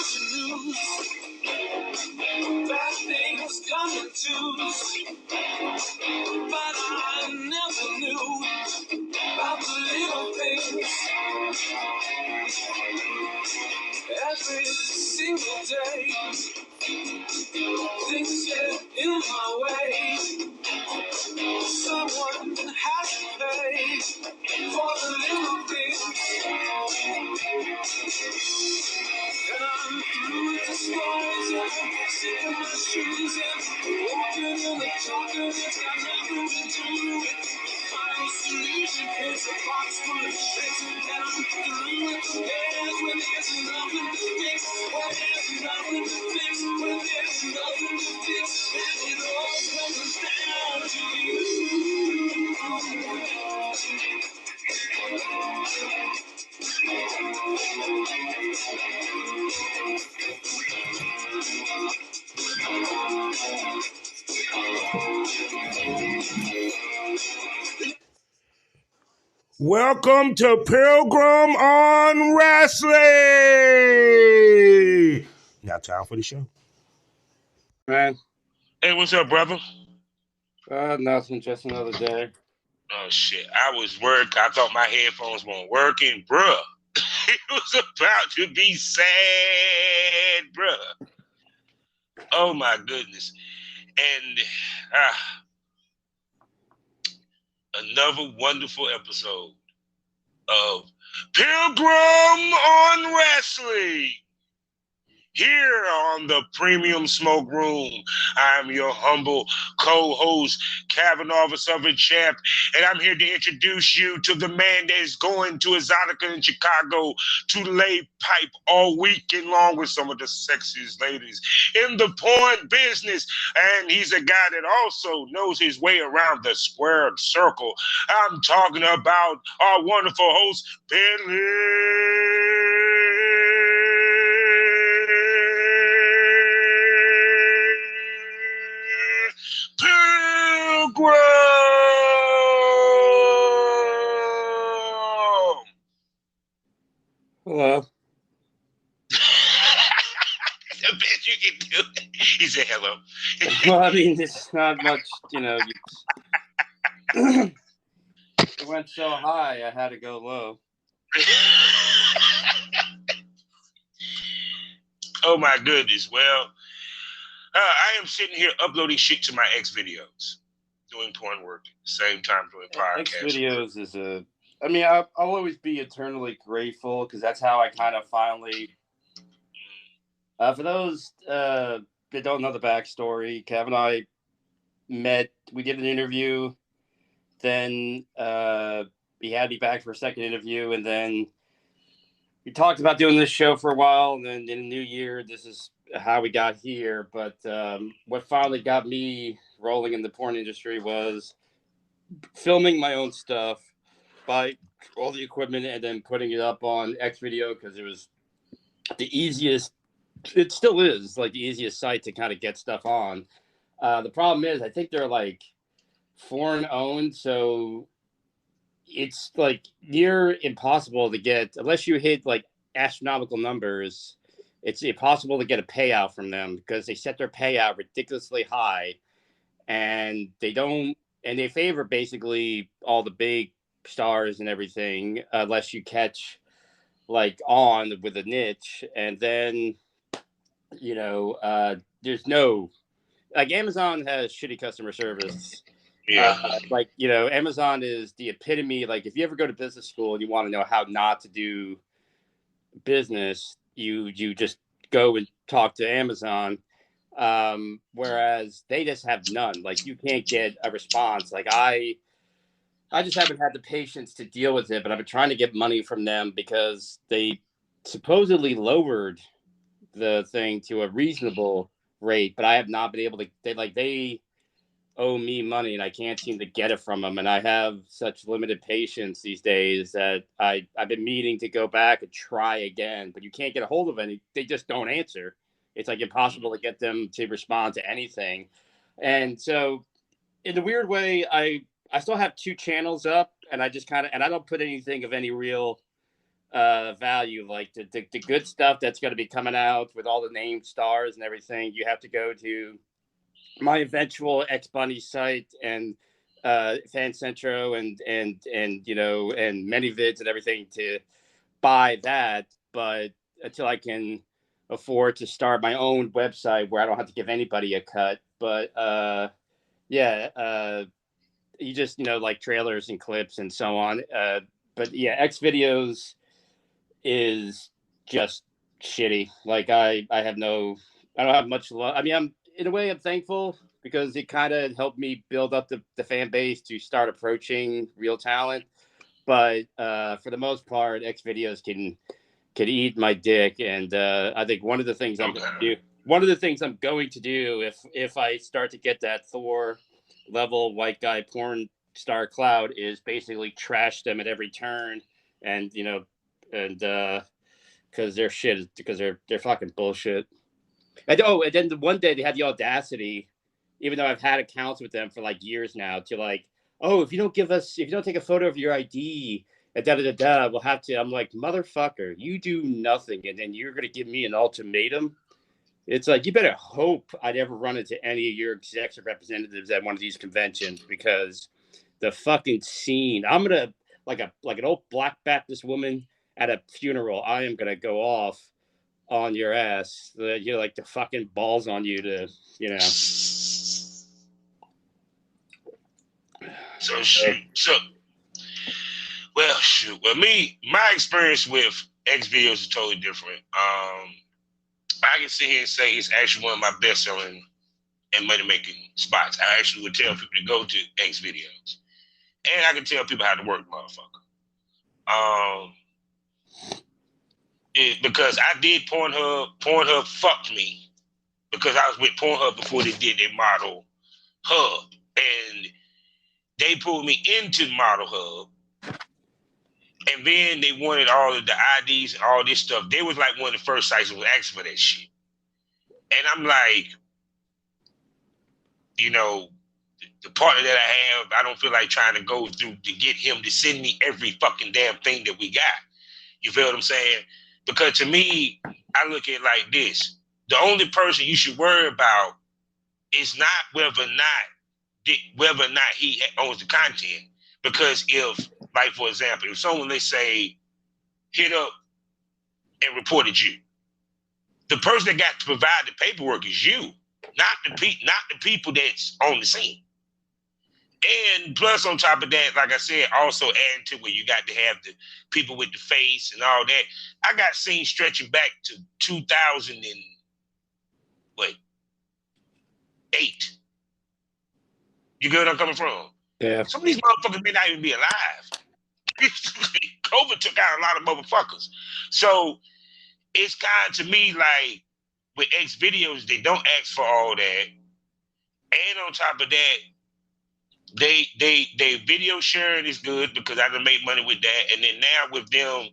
news. Bad things coming too. But I never knew about the little things. Every single day, things get in my way. Someone has to pay for the little things. And I'm through with the scars and sick of my shoes and walking in the dark and it's got nothing to do with final solution. It's a box full of shit and I'm through with the cares when there's nothing to fix. When there's nothing to fix. When there's nothing to fix. And it all comes down to you. Welcome to Pilgrim on Wrestling. Now time for the show. Man. Hey, what's up, brother? Nothing, just another day. Oh, shit. I was working. I thought my headphones weren't working. Bruh. It was about to be sad, bruh. Oh, my goodness. And another wonderful episode of Pilgrim on Wrestling. Here on the Premium Smoke Room, I'm your humble co-host, Kavanaugh the Southern Champ, and I'm here to introduce you to the man that is going to Exxxotica in Chicago to lay pipe all weekend long with some of the sexiest ladies in the porn business. And he's a guy that also knows his way around the squared circle. I'm talking about our wonderful host, Billy. Pilgrim. Hello. The best you can do. He said hello. Well, I mean, it's not much, it went so high, I had to go low. Oh, my goodness. Well, I am sitting here uploading shit to my Xvideos, doing porn work at the same time doing podcasts. Xvideos is I'll always be eternally grateful because that's how I kind of finally, for those that don't know the backstory, Kev and I met, we did an interview, then he had me back for a second interview, and then we talked about doing this show for a while, and then in the new year, this is how we got here. But what finally got me rolling in the porn industry was filming my own stuff, buy all the equipment, and then putting it up on Xvideo because it was the easiest. It still is like the easiest site to kind of get stuff on. The problem is, I think they're like foreign owned, so it's like near impossible to get unless you hit like astronomical numbers. It's impossible to get a payout from them because they set their payout ridiculously high, and they favor basically all the big stars and everything unless you catch like on with a niche. And then there's no, like, Amazon has shitty customer service. Yeah. Amazon is the epitome. Like, if you ever go to business school and you want to know how not to do business, you just go and talk to Amazon. Whereas they just have none. Like, you can't get a response. Like, I just haven't had the patience to deal with it, but I've been trying to get money from them because they supposedly lowered the thing to a reasonable rate, but I have not been able to. They owe me money, and I can't seem to get it from them. And I have such limited patience these days that I've been meaning to go back and try again, but you can't get a hold of any. They just don't answer. It's like impossible to get them to respond to anything. And so, in a weird way, I still have 2 channels up, and I just kind of, and I don't put anything of any real value. Like the good stuff that's going to be coming out with all the named stars and everything, you have to go to my eventual X Bunny site and Fan Centro and you know, and many vids and everything to buy that. But until I can afford to start my own website where I don't have to give anybody a cut. But you just, you know, like trailers and clips and so on. But yeah, Xvideos is just shitty. Like I don't have much love. I mean, I'm in a way I'm thankful because it kind of helped me build up the fan base to start approaching real talent. But for the most part, Xvideos can eat my dick. And I think one of the things I'm going to do if I start to get that Thor level white guy porn star cloud is basically trash them at every turn. And you know, and because they're shit, because they're fucking bullshit. And then one day they had the audacity, even though I've had accounts with them for like years now, to like, oh, if you don't take a photo of your ID, we'll have to. I'm like, motherfucker, you do nothing, and then you're gonna give me an ultimatum. It's like, you better hope I'd ever run into any of your execs or representatives at one of these conventions, because the fucking scene, I'm gonna like an old black Baptist woman at a funeral. I am gonna go off on your ass. You know, like the fucking balls on you to, you know. So shoot. Well, my experience with Xvideos is totally different. I can sit here and say it's actually one of my best selling and money making spots. I actually would tell people to go to Xvideos, and I can tell people how to work, motherfucker. Because I did Pornhub. Pornhub fucked me because I was with Pornhub before they did their model hub, and they pulled me into Model Hub. And then they wanted all of the IDs and all this stuff. They was like one of the first sites that was asking for that shit. And I'm like, you know, the partner that I have, I don't feel like trying to go through to get him to send me every fucking damn thing that we got. You feel what I'm saying? Because to me, I look at it like this. The only person you should worry about is not whether or not he owns the content. Because if, like, for example, if someone, let's say, hit up and reported you, the person that got to provide the paperwork is you, not the people that's on the scene. And plus, on top of that, like I said, also adding to where you got to have the people with the face and all that. I got scenes stretching back to 2008. You get what I'm coming from? Yeah. Some of these motherfuckers may not even be alive. COVID took out a lot of motherfuckers. So it's kind of, to me, like with Xvideos, they don't ask for all that. And on top of that, they video sharing is good because I done make money with that. And then now with them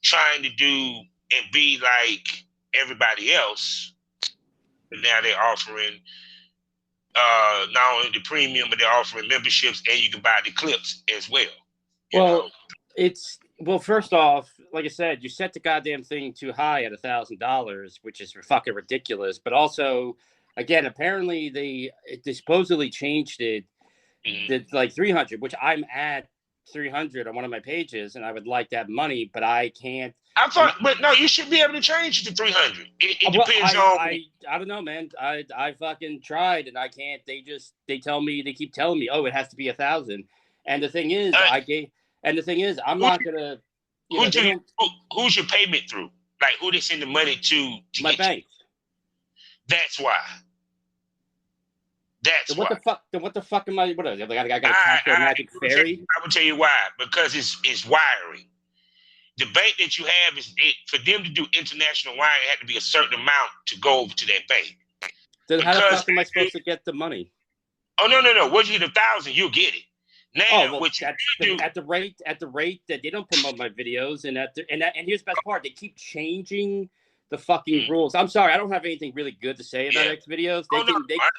trying to do and be like everybody else, and now they're offering not only the premium, but they're offering memberships, and you can buy the clips as well. Well, first off, like I said, you set the goddamn thing too high at $1,000, which is fucking ridiculous. But also, again, apparently they supposedly changed it to like 300, which I'm at 300 on one of my pages, and I would like that money, but I can't. But no, you should be able to change it to 300. It depends on. I don't know, man. I fucking tried and I can't. They keep telling me, oh, it has to be 1,000. And the thing is, I'm not gonna. Who's your payment through? Like, who they send the money to my bank. That's why. What the fuck am I? What is it? I got to catch a magic fairy. I will tell you why. Because it's wiring. The bank that you have for them to do international wiring, it had to be a certain amount to go over to that bank. Then how the fuck am I supposed to get the money? Oh no! Once you hit 1,000, you'll get it. Now, at the rate that they don't promote my videos, and here's the best part: they keep changing the fucking rules. I'm sorry, I don't have anything really good to say about Xvideos.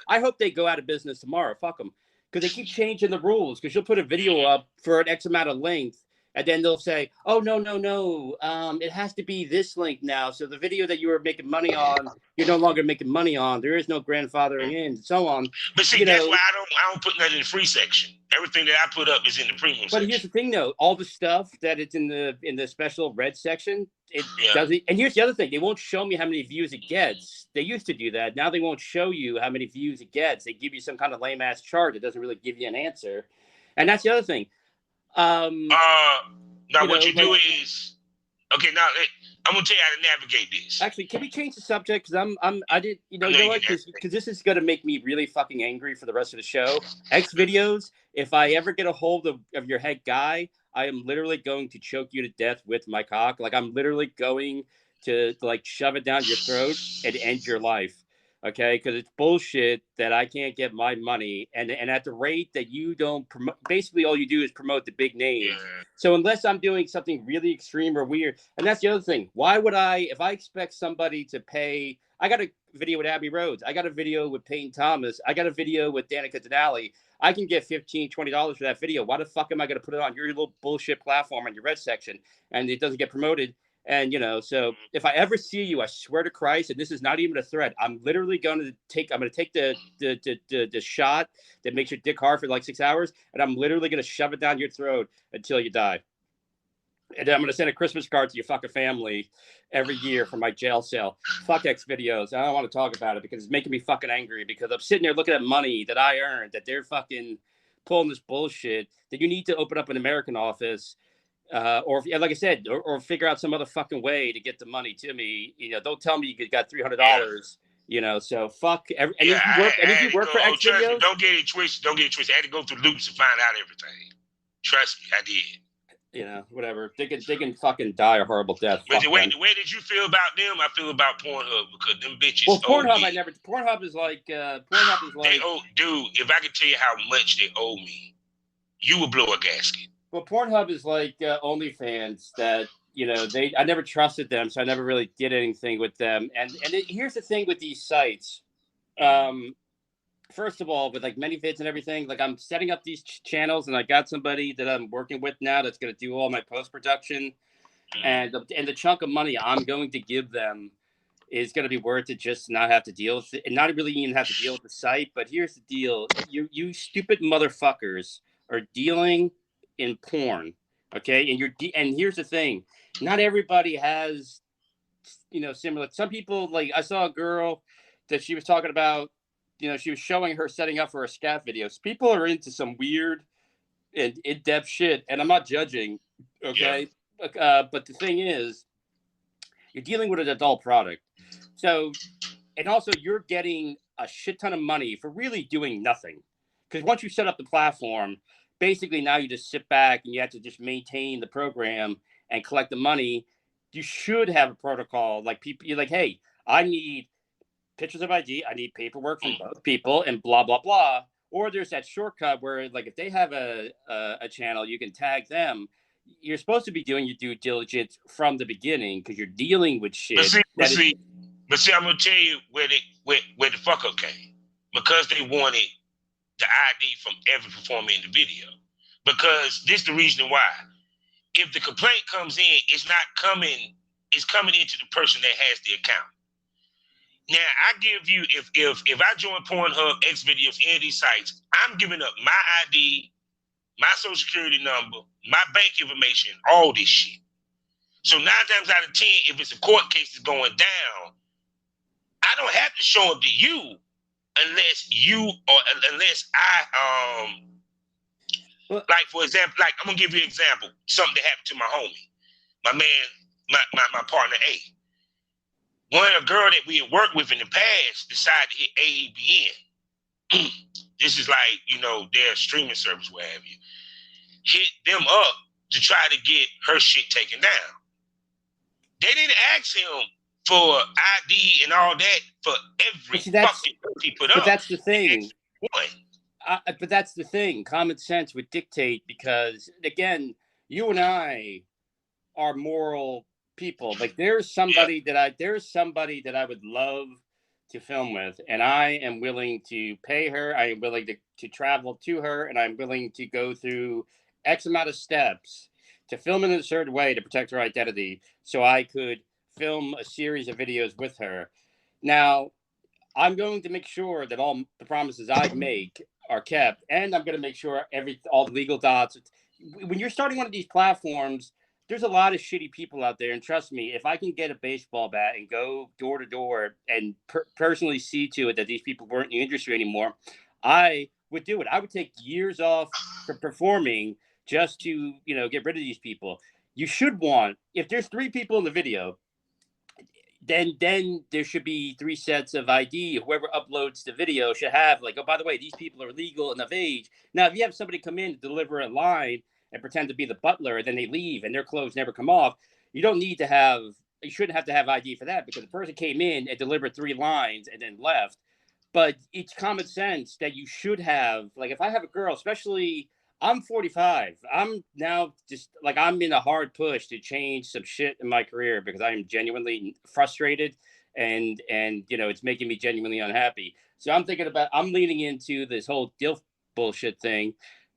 I hope they go out of business tomorrow. Fuck them, because they keep changing the rules. Because you'll put a video up for an X amount of length, And then they'll say, "Oh no, no, no! It has to be this link now. So the video that you were making money on, you're no longer making money on. There is no grandfathering in, and so on." But see, that's why I don't put that in the free section. Everything that I put up is in the premium section. But here's the thing, though: all the stuff that it's in the special red section, it doesn't. And here's the other thing: they won't show me how many views it gets. They used to do that. Now they won't show you how many views it gets. They give you some kind of lame ass chart that doesn't really give you an answer. And that's the other thing. Now what you do is, okay, now I'm gonna tell you how to navigate this. Actually, can we change the subject? Because I did, you know what? Because this is gonna make me really fucking angry for the rest of the show. Xvideos. If I ever get a hold of your head guy, I am literally going to choke you to death with my cock. Like I'm literally going to like shove it down your throat and end your life. Okay, because it's bullshit that I can't get my money, and at the rate that you don't promote, basically all you do is promote the big names. So unless I'm doing something really extreme or weird, and that's the other thing. Why would if I expect somebody to pay? I got a video with Abby Rhodes. I got a video with Peyton Thomas. I got a video with Danica Denali. I can get $15, $20 for that video. Why the fuck am I going to put it on your little bullshit platform on your red section and it doesn't get promoted? And, so if I ever see you, I swear to Christ, and this is not even a threat, I'm literally going to take the shot that makes your dick hard for like 6 hours, and I'm literally going to shove it down your throat until you die. And then I'm going to send a Christmas card to your fucking family every year for my jail cell. Fuck Xvideos. I don't want to talk about it because it's making me fucking angry because I'm sitting there looking at money that I earned, that they're fucking pulling this bullshit, that you need to open up an American office. Or like I said, or figure out some other fucking way to get the money to me. Don't tell me you got $300. So fuck. And if you work for Xvideos, don't get it twisted. Don't get it twisted. I had to go through loops to find out everything. Trust me, I did. Whatever. They can fucking die a horrible death. But the way did you feel about them? I feel about Pornhub because them bitches. Well, Pornhub, Pornhub is like. They owe, dude. If I could tell you how much they owe me, you would blow a gasket. Well, Pornhub is like OnlyFans that, I never trusted them, so I never really did anything with them. And here's the thing with these sites. First of all, with like ManyVids and everything, like I'm setting up these channels and I got somebody that I'm working with now that's going to do all my post-production. And the chunk of money I'm going to give them is going to be worth it just to not have to deal with it and not really even have to deal with the site. But here's the deal. You stupid motherfuckers are dealing in porn, okay? And here's the thing, not everybody has similar. Some people, like I saw a girl that she was talking about, she was showing her setting up for a scat videos. People are into some weird and in-depth shit, and I'm not judging, okay? But the thing is, you're dealing with an adult product, so, and also you're getting a shit ton of money for really doing nothing, because once you set up the platform, basically now you just sit back and you have to just maintain the program and collect the money. You should have a protocol. Like people, you're like, hey, I need pictures of ID. I need paperwork from both people and blah, blah, blah. Or there's that shortcut where like if they have a channel, you can tag them. You're supposed to be doing your due diligence from the beginning because you're dealing with shit. But see, I'm going to tell you where the fuck up came. Because they wanted the ID from every performer in the video, because this is the reason why. If the complaint comes in, it's coming into the person that has the account. Now I give you, if I join Pornhub, Xvideos, any of these sites, I'm giving up my ID, my social security number, my bank information, all this shit. So 9 times out of 10, if it's a court case that's going down, I don't have to show up to you. Unless I like for example, like I'm gonna give you an example, something that happened to my homie, my man, my partner A. A girl that we had worked with in the past decided to hit AEBN. This is like, their streaming service, what have you. Hit them up to try to get her shit taken down. They didn't ask him for ID and all that for every fucking he put up. But that's the thing. But that's the thing. Common sense would dictate because, again, you and I are moral people. Like there's somebody that I would love to film with, and I am willing to pay her. I am willing to travel to her, and I'm willing to go through X amount of steps to film in a certain way to protect her identity so I could film a series of videos with her. Now, I'm going to make sure that all the promises I make are kept, and I'm going to make sure all the legal dots. When you're starting one of these platforms, there's a lot of shitty people out there, and trust me, if I can get a baseball bat and go door to door and personally see to it that these people weren't in the industry anymore, I would do it. I would take years off from performing just to, get rid of these people. You should want, if there's 3 people in the video, then there should be 3 sets of ID. Whoever uploads the video should have, like, oh, by the way, these people are legal and of age. Now, if you have somebody come in to deliver a line and pretend to be the butler, and then they leave and their clothes never come off, you shouldn't have to have ID for that, because the person came in and delivered 3 lines and then left. But it's common sense that you should have, like, if I have a girl, especially, I'm 45. I'm now just like, I'm in a hard push to change some shit in my career because I am genuinely frustrated and it's making me genuinely unhappy. So I'm leaning into this whole DILF bullshit thing.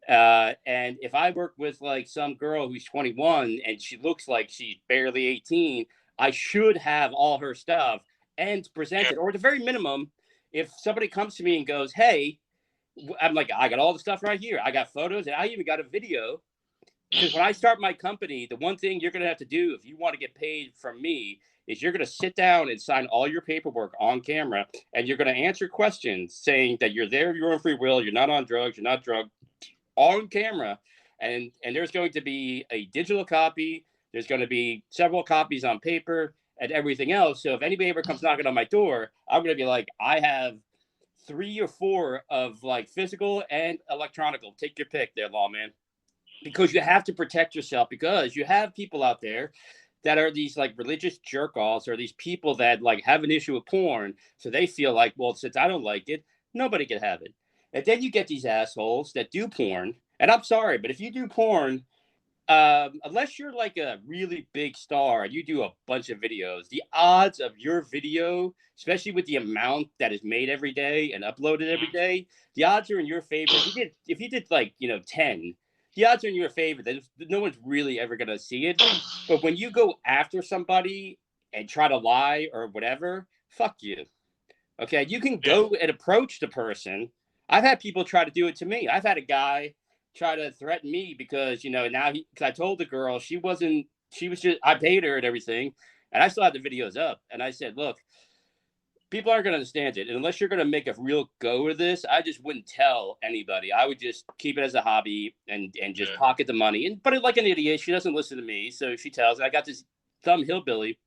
And if I work with like some girl who's 21 and she looks like she's barely 18, I should have all her stuff and present it. Or at the very minimum, if somebody comes to me and goes, hey, I'm like, I got all the stuff right here. I got photos and I even got a video. Because when I start my company, the one thing you're going to have to do if you want to get paid from me is you're going to sit down and sign all your paperwork on camera, and you're going to answer questions saying that you're there of your own free will, you're not on drugs, you're not drugged, on camera. And there's going to be a digital copy. There's going to be several copies on paper and everything else. So if anybody ever comes knocking on my door, I'm going to be like, I have 3 or 4 of like physical and electronical. Take your pick there, lawman. Because you have to protect yourself, because you have people out there that are these like religious jerk-offs, or these people that like have an issue with porn. So they feel like, well, since I don't like it, nobody can have it. And then you get these assholes that do porn. And I'm sorry, but if you do porn, unless you're like a really big star and you do a bunch of videos, the odds of your video, especially with the amount that is made every day and uploaded every day, the odds are in your favor. If you did like, 10, the odds are in your favor that no one's really ever going to see it. But when you go after somebody and try to lie or whatever, fuck you. Okay, you can go and approach the person. I've had people try to do it to me. I've had a guy try to threaten me because, because I told the girl I paid her and everything, and I still have the videos up. And I said, look, people aren't going to understand it. And unless you're going to make a real go of this, I just wouldn't tell anybody. I would just keep it as a hobby and just pocket the money. But like an idiot, she doesn't listen to me. So she tells, I got this dumb hillbilly.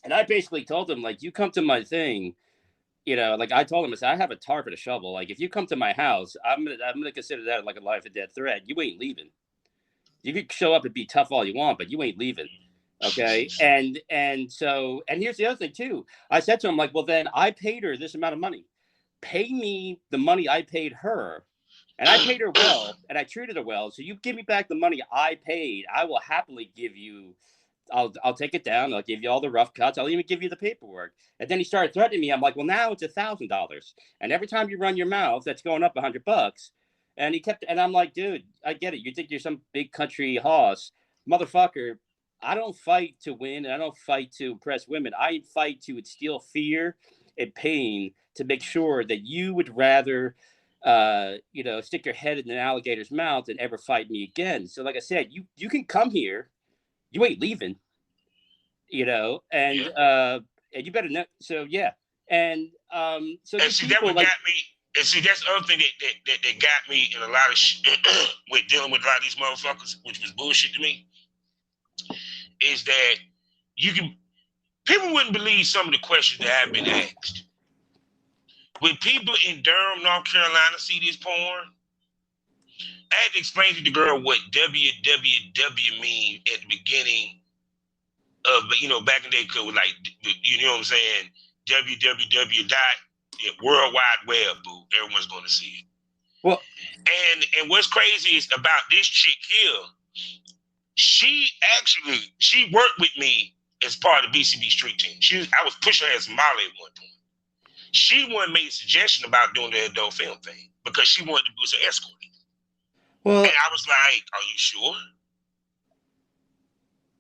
And I basically told him, like, you come to my thing, like I told him, I said, I have a tarp and a shovel. Like, if you come to my house, I'm gonna consider that like a life or death threat. You ain't leaving. You could show up and be tough all you want, but you ain't leaving. Okay. And here's the other thing too. I said to him, like, well, then I paid her this amount of money. Pay me the money I paid her. And I paid her well, and I treated her well. So you give me back the money I paid. I will happily give you. I'll take it down. I'll give you all the rough cuts. I'll even give you the paperwork. And then he started threatening me. I'm like, well, now it's $1,000. And every time you run your mouth, that's going up $100. And and I'm like, dude, I get it. You think you're some big country hoss, motherfucker. I don't fight to win, and I don't fight to impress women. I fight to instill fear and pain to make sure that you would rather, stick your head in an alligator's mouth than ever fight me again. So like I said, you can come here. You ain't leaving, and you better know. So yeah, and so and see, that got me. And see, that's the other thing that got me in a lot of with dealing with a lot of these motherfuckers, which was bullshit to me, is that people wouldn't believe some of the questions that have been asked. When people in Durham, North Carolina see this porn, I had to explain to the girl what www mean at the beginning of, back in the day, because like, you know what I'm saying, www World Wide Web, boo. Everyone's going to see it. Well, and what's crazy is about this chick here, she worked with me as part of the BCB street team. I was pushing her as Molly at one point. She made a suggestion about doing the adult film thing because she wanted to do some escorting. Well, and I was like, are you sure?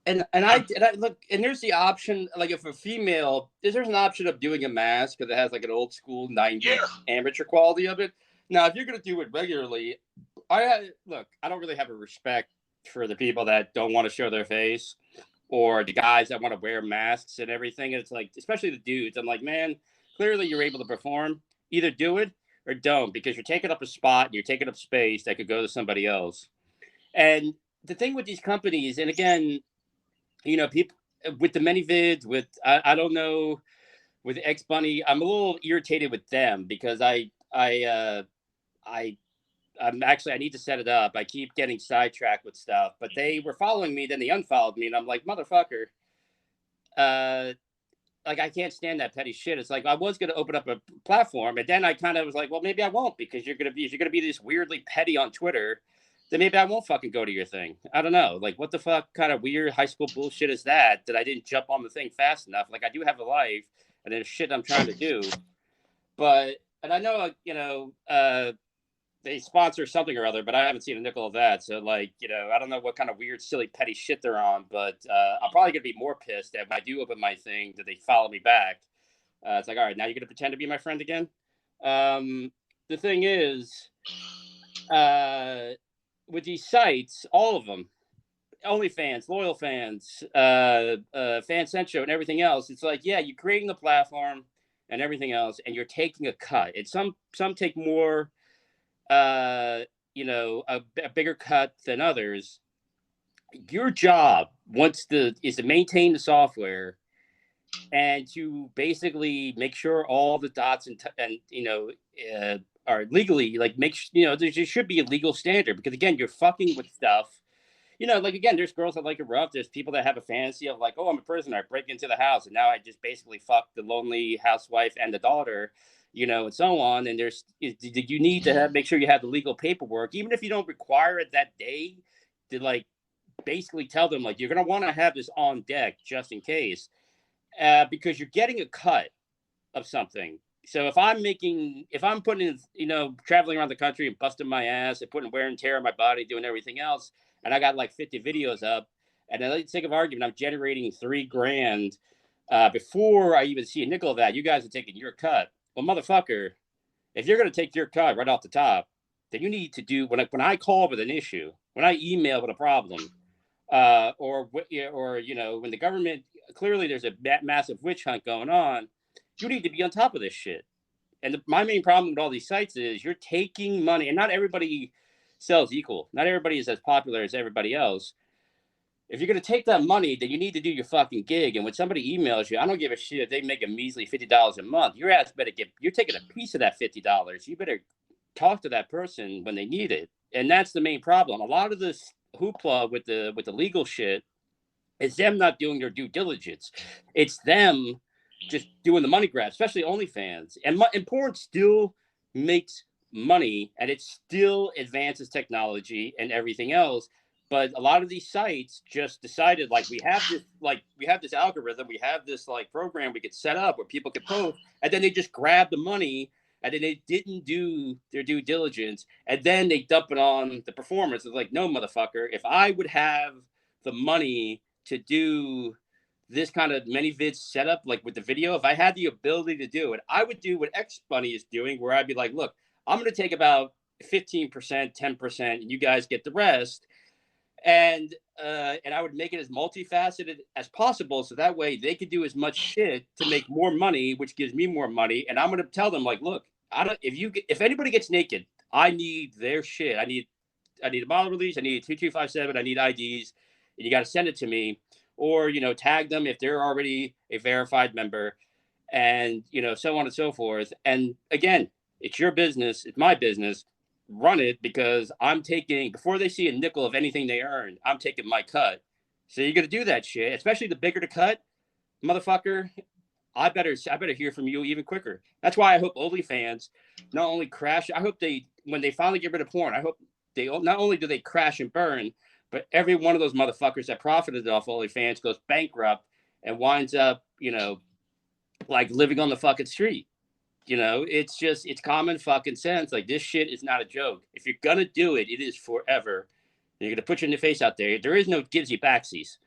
And I look, and there's the option, like if a female, there's an option of doing a mask because it has like an old school 90s amateur quality of it. Now, if you're going to do it regularly, I don't really have a respect for the people that don't want to show their face or the guys that want to wear masks and everything. It's like, especially the dudes, I'm like, man, clearly you're able to perform. Either do it or don't, because you're taking up a spot and you're taking up space that could go to somebody else. And the thing with these companies, and again, you know, people with the many vids, with I don't know, with X Bunny, I'm a little irritated with them because I'm actually, I need to set it up. I keep getting sidetracked with stuff, but they were following me, then they unfollowed me, and I'm like, motherfucker, like I can't stand that petty shit. It's like I was gonna open up a platform, and then I kind of was like, well, maybe I won't, because if you're gonna be this weirdly petty on Twitter, then maybe I won't fucking go to your thing. I don't know. Like, what the fuck kind of weird high school bullshit is that I didn't jump on the thing fast enough? Like, I do have a life, and there's shit I'm trying to do. But, and I know, you know, they sponsor something or other, but I haven't seen a nickel of that. So, like, you know, I don't know what kind of weird, silly, petty shit they're on, but I'm probably going to be more pissed that when I do open my thing that they follow me back. It's like, all right, now you're going to pretend to be my friend again? The thing is, with these sites, all of them, OnlyFans, Loyal Fans, Fan Central, and everything else, it's like, yeah, you're creating the platform and everything else, and you're taking a cut. And some take more, you know, a bigger cut than others. Your job is to maintain the software and to basically make sure all the dots and you know, are legally, like, you know, there should be a legal standard, because again, you're fucking with stuff, you know, like, again, there's girls that like it rough, there's people that have a fantasy of like, oh, I'm a prisoner, I break into the house and now I just basically fuck the lonely housewife and the daughter, you know, and so on. And you need to make sure you have the legal paperwork, even if you don't require it that day, to like basically tell them like, you're going to want to have this on deck just in case, because you're getting a cut of something. So if I'm putting in, you know, traveling around the country and busting my ass and putting wear and tear on my body, doing everything else, and I got like 50 videos up, and then let's take an argument, I'm generating $3,000 before I even see a nickel of that, you guys are taking your cut. Well, motherfucker, if you're going to take your cut right off the top, then you need to do, when I call with an issue, when I email with a problem, or you know, when the government, clearly there's a massive witch hunt going on, you need to be on top of this shit. And my main problem with all these sites is you're taking money, and not everybody sells equal. Not everybody is as popular as everybody else. If you're going to take that money, then you need to do your fucking gig. And when somebody emails you, I don't give a shit if they make a measly $50 a month. Your ass better you're taking a piece of that $50. You better talk to that person when they need it. And that's the main problem. A lot of this hoopla with the legal shit is them not doing their due diligence. It's them just doing the money grab, especially OnlyFans. And porn still makes money, and it still advances technology and everything else. But a lot of these sites just decided, like, we have this algorithm, we have this like program we could set up where people could post, and then they just grab the money, and then they didn't do their due diligence, and then they dump it on the performers. It's like, no, motherfucker, if I would have the money to do this kind of many vids setup, like with the video, if I had the ability to do it, I would do what X Bunny is doing, where I'd be like, look, I'm going to take about 15%, 10%, and you guys get the rest. And I would make it as multifaceted as possible, so that way they could do as much shit to make more money, which gives me more money. And I'm going to tell them like, look, if anybody gets naked, I need their shit. I need a model release. I need 2257. I need IDs, and you got to send it to me. Or, you know, tag them if they're already a verified member, and, you know, so on and so forth. And again, it's your business. It's my business. Run it, because I'm taking, before they see a nickel of anything they earn, I'm taking my cut. So you're going to do that shit, especially the bigger the cut, motherfucker. I better hear from you even quicker. That's why I hope OnlyFans not only crash, I hope when they finally get rid of porn, I hope they not only do they crash and burn, but every one of those motherfuckers that profited off OnlyFans goes bankrupt and winds up, you know, like living on the fucking street. You know, it's common fucking sense. Like, this shit is not a joke. If you're going to do it, it is forever. And you're going to put your face out there. There is no gives you backsies.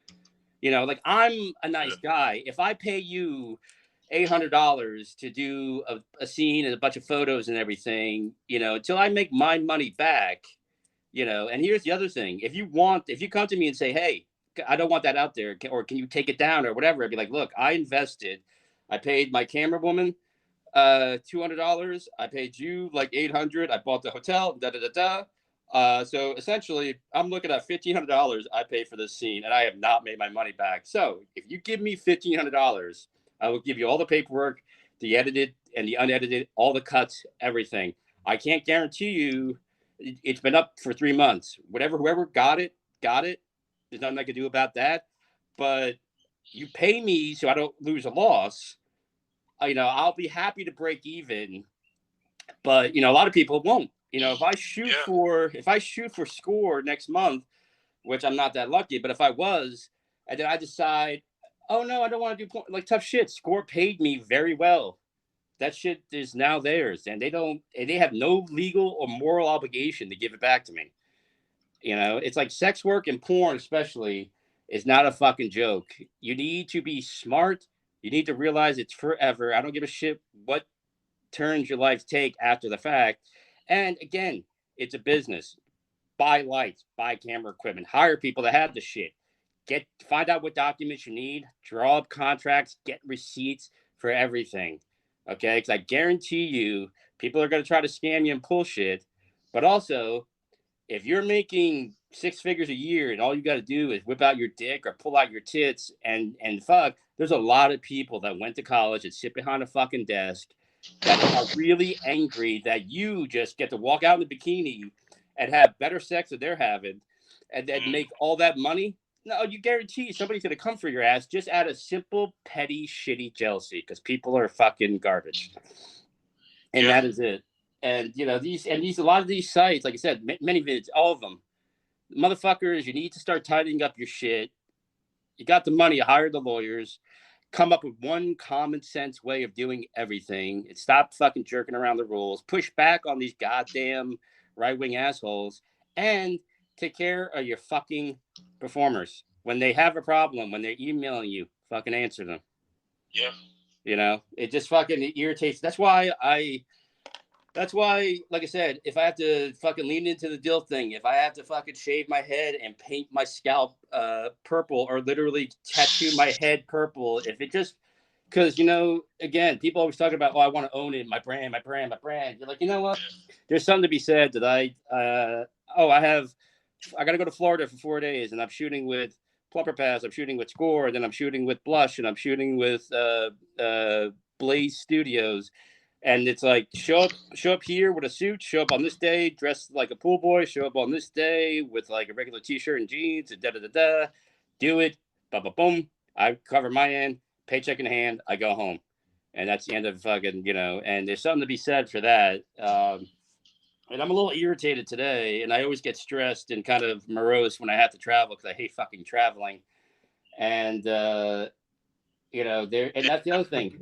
You know, like I'm a nice guy. If I pay you $800 to do a scene and a bunch of photos and everything, you know, until I make my money back, you know. And here's the other thing: if you come to me and say, "Hey, I don't want that out there," or can you take it down or whatever, I'd be like, "Look, I invested. I paid my camera woman $200. I paid you like $800. I bought the hotel. Da da da da. So essentially, I'm looking at $1,500 I paid for this scene, and I have not made my money back. So if you give me $1,500, I will give you all the paperwork, the edited and the unedited, all the cuts, everything. I can't guarantee you. It's been up for 3 months. Whoever got it, got it. There's nothing I can do about that. But you pay me so I don't lose a loss. You know, I'll be happy to break even. But you know, a lot of people won't. You know, if I shoot for score next month, which I'm not that lucky, but if I was, and then I decide, oh no, I don't want to do like tough shit. Score paid me very well. That shit is now theirs, and they have no legal or moral obligation to give it back to me. You know, it's like sex work and porn, especially, is not a fucking joke. You need to be smart. You need to realize it's forever. I don't give a shit what turns your life take after the fact. And again, it's a business. Buy lights, buy camera equipment, hire people that have the shit. Find out what documents you need, draw up contracts, get receipts for everything. Okay? Because I guarantee you, people are going to try to scam you and pull shit. But also, if you're making 6 figures a year and all you got to do is whip out your dick or pull out your tits and fuck, there's a lot of people that went to college and sit behind a fucking desk that are really angry that you just get to walk out in the bikini and have better sex than they're having and then make all that money. No, you guarantee somebody's going to come for your ass just out of simple, petty, shitty jealousy because people are fucking garbage. And that is it. And, you know, a lot of these sites, like I said, many vids, all of them, motherfuckers, you need to start tidying up your shit. You got the money, you hired the lawyers, come up with one common sense way of doing everything and stop fucking jerking around the rules, push back on these goddamn right-wing assholes, and take care of your fucking performers. When they have a problem, when they're emailing you, fucking answer them. Yeah. You know, it just fucking irritates. That's why, like I said, if I have to fucking lean into the dill thing, if I have to fucking shave my head and paint my scalp purple or literally tattoo my head purple, if it just, because, you know, again, people always talk about, oh, I want to own it, my brand. You're like, you know what? There's something to be said that I got to go to Florida for 4 days and I'm shooting with Plumper Pass, I'm shooting with Score, then I'm shooting with Blush, and I'm shooting with Blaze Studios. And it's like, show up here with a suit, show up on this day dressed like a pool boy, show up on this day with like a regular t-shirt and jeans, and da-da-da-da, do it, boom, I cover my end, paycheck in hand, I go home. And that's the end of fucking, you know, and there's something to be said for that. And I'm a little irritated today, and I always get stressed and kind of morose when I have to travel because I hate fucking traveling. And, you know, and that's the other thing.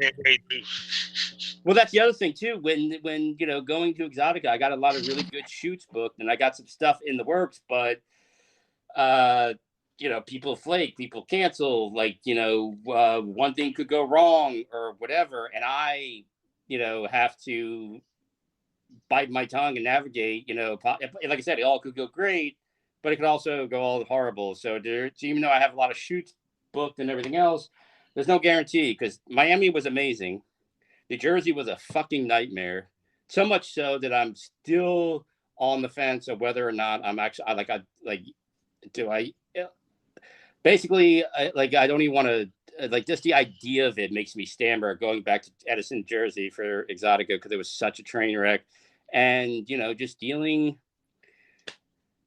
Well, that's the other thing too. When you know, going to Exxxotica, I got a lot of really good shoots booked, and I got some stuff in the works. But you know, people flake, people cancel. Like, you know, one thing could go wrong or whatever, and I, you know, have to bite my tongue and navigate. You know, like I said, it all could go great, but it could also go all horrible. So even though I have a lot of shoots booked and everything else, there's no guarantee because Miami was amazing. New Jersey was a fucking nightmare. So much so that I'm still on the fence of whether or not I'm actually basically I don't even want to just the idea of it makes me stammer going back to Edison, Jersey for Exxxotica because it was such a train wreck. And, you know, just dealing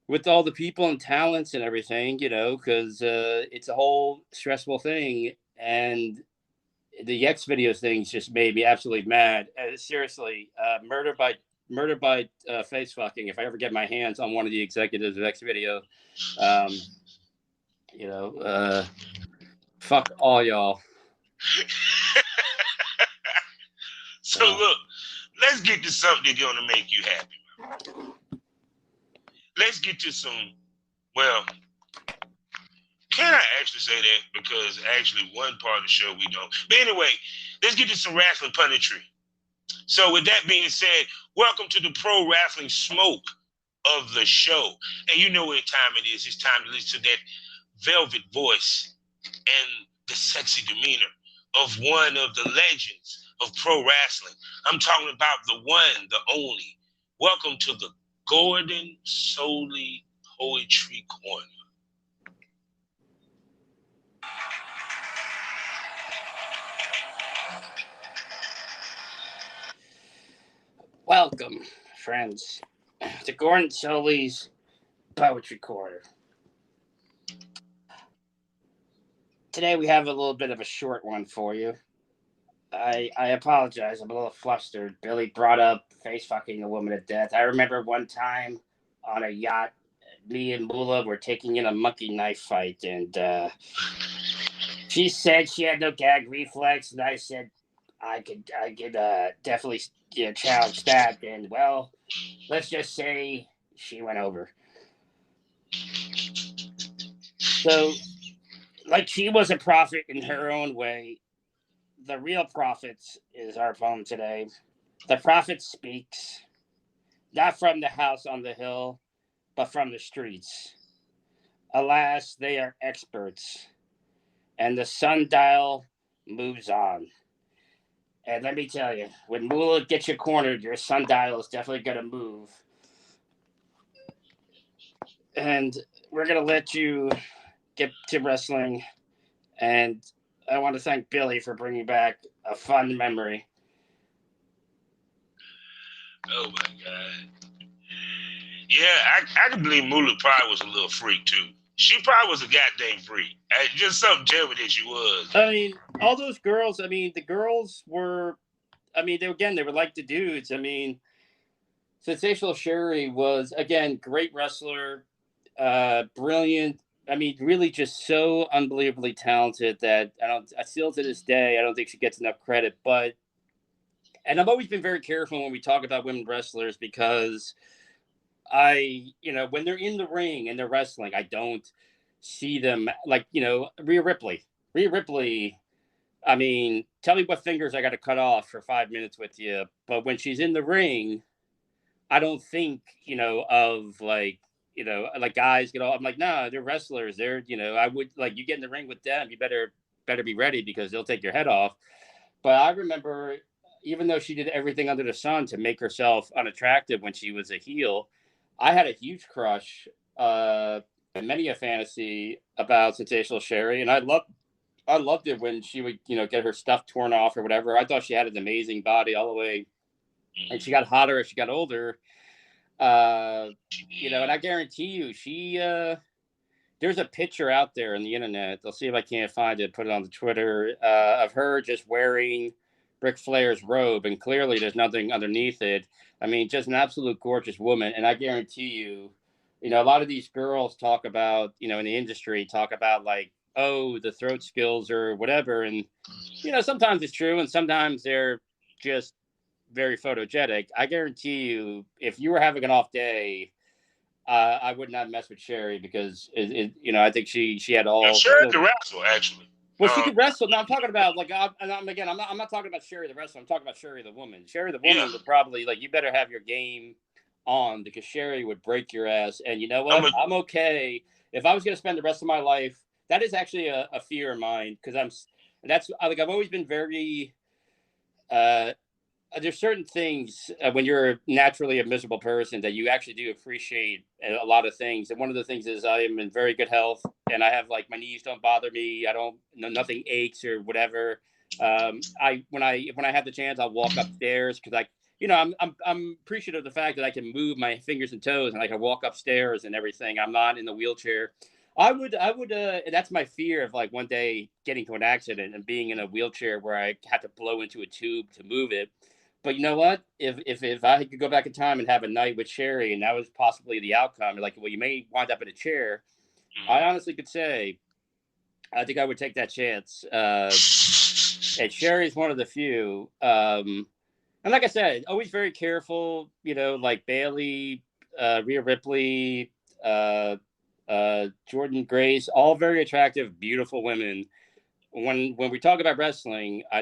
with all the people and talents and everything, you know, because it's a whole stressful thing. And the Xvideos things just made me absolutely mad. Seriously, murder by face fucking. If I ever get my hands on one of the executives of Xvideo, you know, fuck all y'all. So look, let's get to something that's gonna make you happy. Let's get to some, well, Can I actually say that? Because actually one part of the show we don't. But anyway, let's get to some wrestling punditry. So with that being said, welcome to the Pro Wrestling Smoke of the show. And you know what time it is. It's time to listen to that velvet voice and the sexy demeanor of one of the legends of pro wrestling. I'm talking about the one, the only. Welcome to the Gordon Solie Poetry Corner. Welcome, friends, to Gordon Solie's Poetry Corner. Today we have a little bit of a short one for you. I apologize. I'm a little flustered. Billy brought up face fucking a woman to death. I remember one time on a yacht, me and Mula were taking in a monkey knife fight, and she said she had no gag reflex, and I said I could definitely challenge that. And well, let's just say she went over. So, like, she was a prophet in her own way. The real prophet is our poem today. The prophet speaks, not from the house on the hill, but from the streets. Alas, they are experts, and the sundial moves on. And let me tell you, when Mula gets you cornered, your sundial is definitely going to move. And we're going to let you get to wrestling. And I want to thank Billy for bringing back a fun memory. Oh my God. Yeah, I can believe Mula probably was a little freak too. She probably was a goddamn freak. Just something tell me that she was. I mean, all those girls, the girls were, they were like the dudes. Sensational Sherry was, again, great wrestler, brilliant. Really just so unbelievably talented that I still to this day, I don't think she gets enough credit. And I've always been very careful when we talk about women wrestlers because when they're in the ring and they're wrestling, I don't see them like, Rhea Ripley. Tell me what fingers I got to cut off for 5 minutes with you. But when she's in the ring, I don't think, of like guys get all, I'm like, nah, they're wrestlers. They're, I would like you get in the ring with them. You better be ready because they'll take your head off. But I remember, even though she did everything under the sun to make herself unattractive when she was a heel, I had a huge crush, many a fantasy about Sensational Sherry. And I loved it when she would, get her stuff torn off or whatever. I thought she had an amazing body all the way. And she got hotter as she got older. And I guarantee you, she there's a picture out there on the internet. I'll see if I can't find it, put it on the Twitter, of her just wearing Ric Flair's robe, and clearly there's nothing underneath it. Just an absolute gorgeous woman. And I guarantee you, a lot of these girls talk about, in the industry, talk about like, oh, the throat skills or whatever. And, sometimes it's true, and sometimes they're just very photogenic. I guarantee you, if you were having an off day, I would not mess with Sherry because I think she had all. Yeah, Sherry could wrestle, actually. Well, she could wrestle. No, I'm talking about like I'm not talking about Sherry the wrestler. I'm talking about Sherry the woman. Sherry the woman would probably you better have your game on because Sherry would break your ass. And you know what? I'm okay if I was going to spend the rest of my life. That is actually a fear of mine because I've always been very. There's certain things when you're naturally a miserable person that you actually do appreciate a lot of things. And one of the things is I am in very good health and I have my knees don't bother me. I don't, nothing aches or whatever. When I have the chance, I'll walk upstairs because I'm appreciative of the fact that I can move my fingers and toes and I can walk upstairs and everything. I'm not in the wheelchair. I would, that's my fear of one day getting to an accident and being in a wheelchair where I have to blow into a tube to move it. But you know what? If I could go back in time and have a night with Sherry, and that was possibly the outcome, you may wind up in a chair. I honestly could say, I think I would take that chance. And Sherry's one of the few. And like I said, always very careful. Like Bailey, Rhea Ripley. Jordan Grace, all very attractive, beautiful women. When we talk about wrestling, I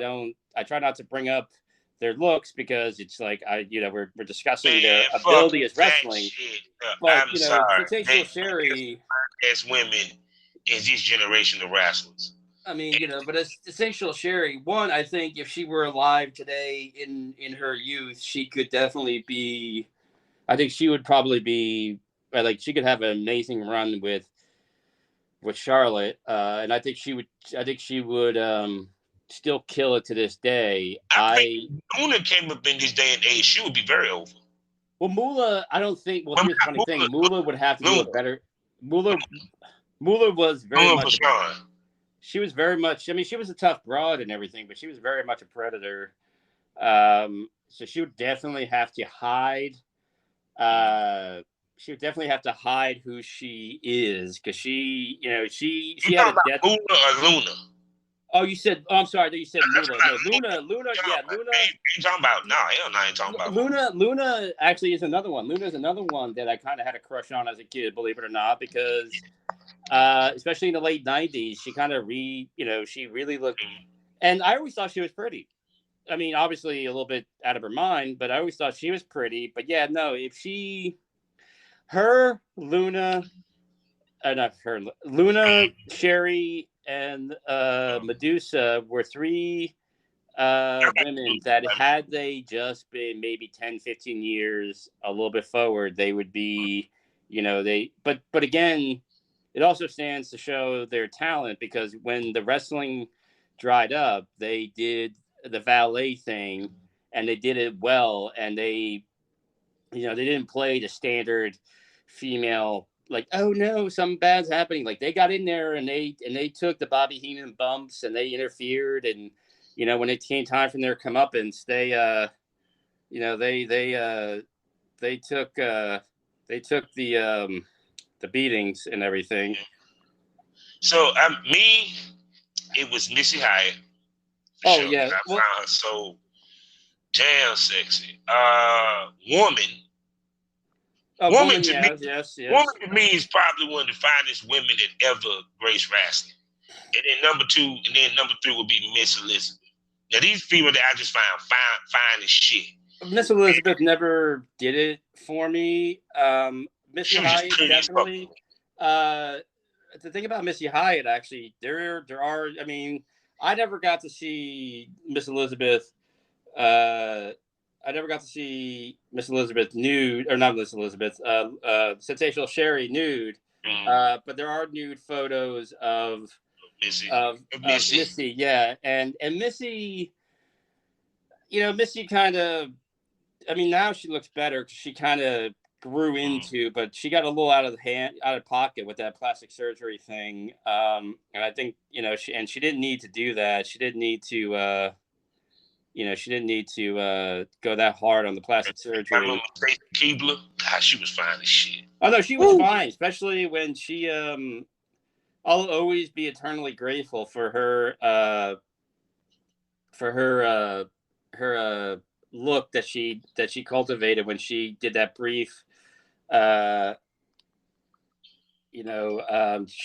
try not to bring up their looks because it's like we're discussing their ability as wrestling. But I'm sorry. Sensational Sherry as women in this generation of wrestlers. I mean, but as Sensational Sherry, one, I think if she were alive today in her youth, she could definitely be. I think she would probably be like she could have an amazing run with Charlotte, and I think she would. I think she would still kill it to this day. I think Luna came up in this day and age, she would be very over. Well, Moolah, I don't think. Well, here's the funny thing: Moolah would have to do a better. Moolah was very much. She was very much. I mean, she was a tough broad and everything, but she was very much a predator. So she would definitely have to hide. She would definitely have to hide who she is because she had a death. Moolah or Luna? Oh, you said. Oh, I'm sorry. You said Moolah. No, Luna. Yeah, Luna. You talking about? No, hell, no, I ain't talking about Luna actually is another one. Luna is another one that I kind of had a crush on as a kid, believe it or not, because especially in the late '90s, she kind of she really looked, and I always thought she was pretty. I mean, obviously a little bit out of her mind, but I always thought she was pretty. But yeah, no, if Luna, Sherry, and Medusa were three women that had they just been maybe 10, 15 years a little bit forward, they would be, but again, it also stands to show their talent because when the wrestling dried up, they did the valet thing and they did it well. And they didn't play the standard female, like, oh no, something bad's happening. Like they got in there and they took the Bobby Heenan bumps and they interfered. And, when it came time for their comeuppance, they took the beatings and everything. So it was Missy Hyatt. Oh yeah, I found her so damn sexy. Woman. Woman to me, yes. Woman to me is probably one of the finest women that ever graced wrestling. And then number 3 would be Miss Elizabeth. Now these people that I just found fine as shit. Miss Elizabeth never did it for me. Missy Hyatt definitely. The thing about Missy Hyatt, actually, there are. I mean, I never got to see Miss Elizabeth. I never got to see Miss Elizabeth nude, or not Miss Elizabeth. Sensational Sherry nude. But there are nude photos of Missy. Yeah, and Missy. Missy kind of. I mean, now she looks better because she kind of grew into, but she got a little out of pocket with that plastic surgery thing. And I think, she didn't need to do that. She didn't need to, go that hard on the plastic surgery. I remember Keebler. God, she was fine as shit. Oh no, she was fine, especially when she, I'll always be eternally grateful for her, look that she cultivated when she did that brief she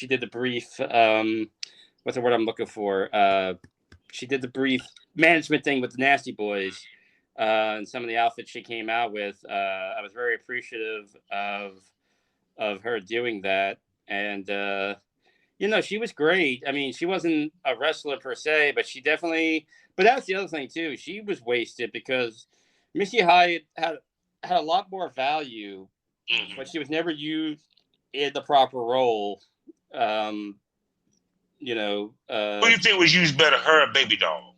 did the brief what's the word I'm looking for, she did the brief management thing with the Nasty Boys and some of the outfits she came out with. I was very appreciative of her doing that, and she was great. I mean, she wasn't a wrestler per se, but she definitely. But that's the other thing too. She was wasted because Missy Hyatt had a lot more value, but she was never used in the proper role. Who do you think was used better, her or Baby Doll?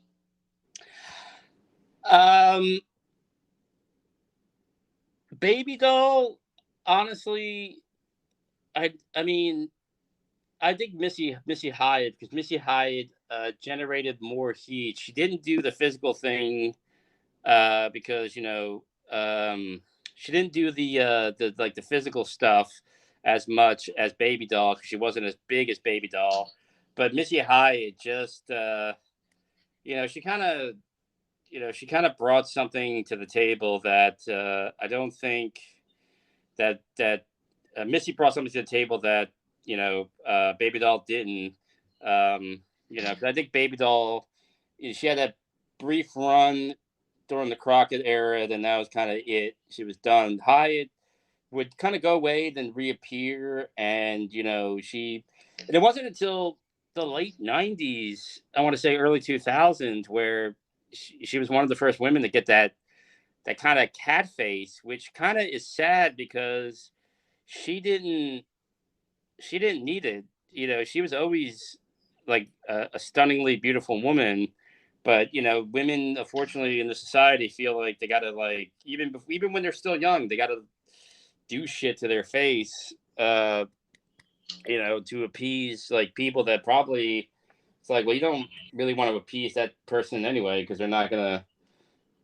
Baby Doll, honestly, I mean, I think Missy Hyatt, because Missy Hyatt generated more heat. She didn't do the physical thing because she didn't do the physical stuff as much as Baby Doll because she wasn't as big as Baby Doll. But Missy Hyatt just she kind of brought something to the table that I don't think that Missy brought something to the table that Baby Doll didn't. 'Cause I think Baby Doll, she had that brief run during the Crockett era, then that was kind of it. She was done. Hyatt would kind of go away, then reappear, and and it wasn't until the late '90s, I want to say early 2000s, where she was one of the first women to get that kind of cat face, which kind of is sad because she didn't she didn't need it. She was always like a stunningly beautiful woman, but women, unfortunately, in the society feel like they gotta, like, even when they're still young, they gotta do shit to their face, to appease like people that probably, it's like, well, you don't really want to appease that person anyway because they're not gonna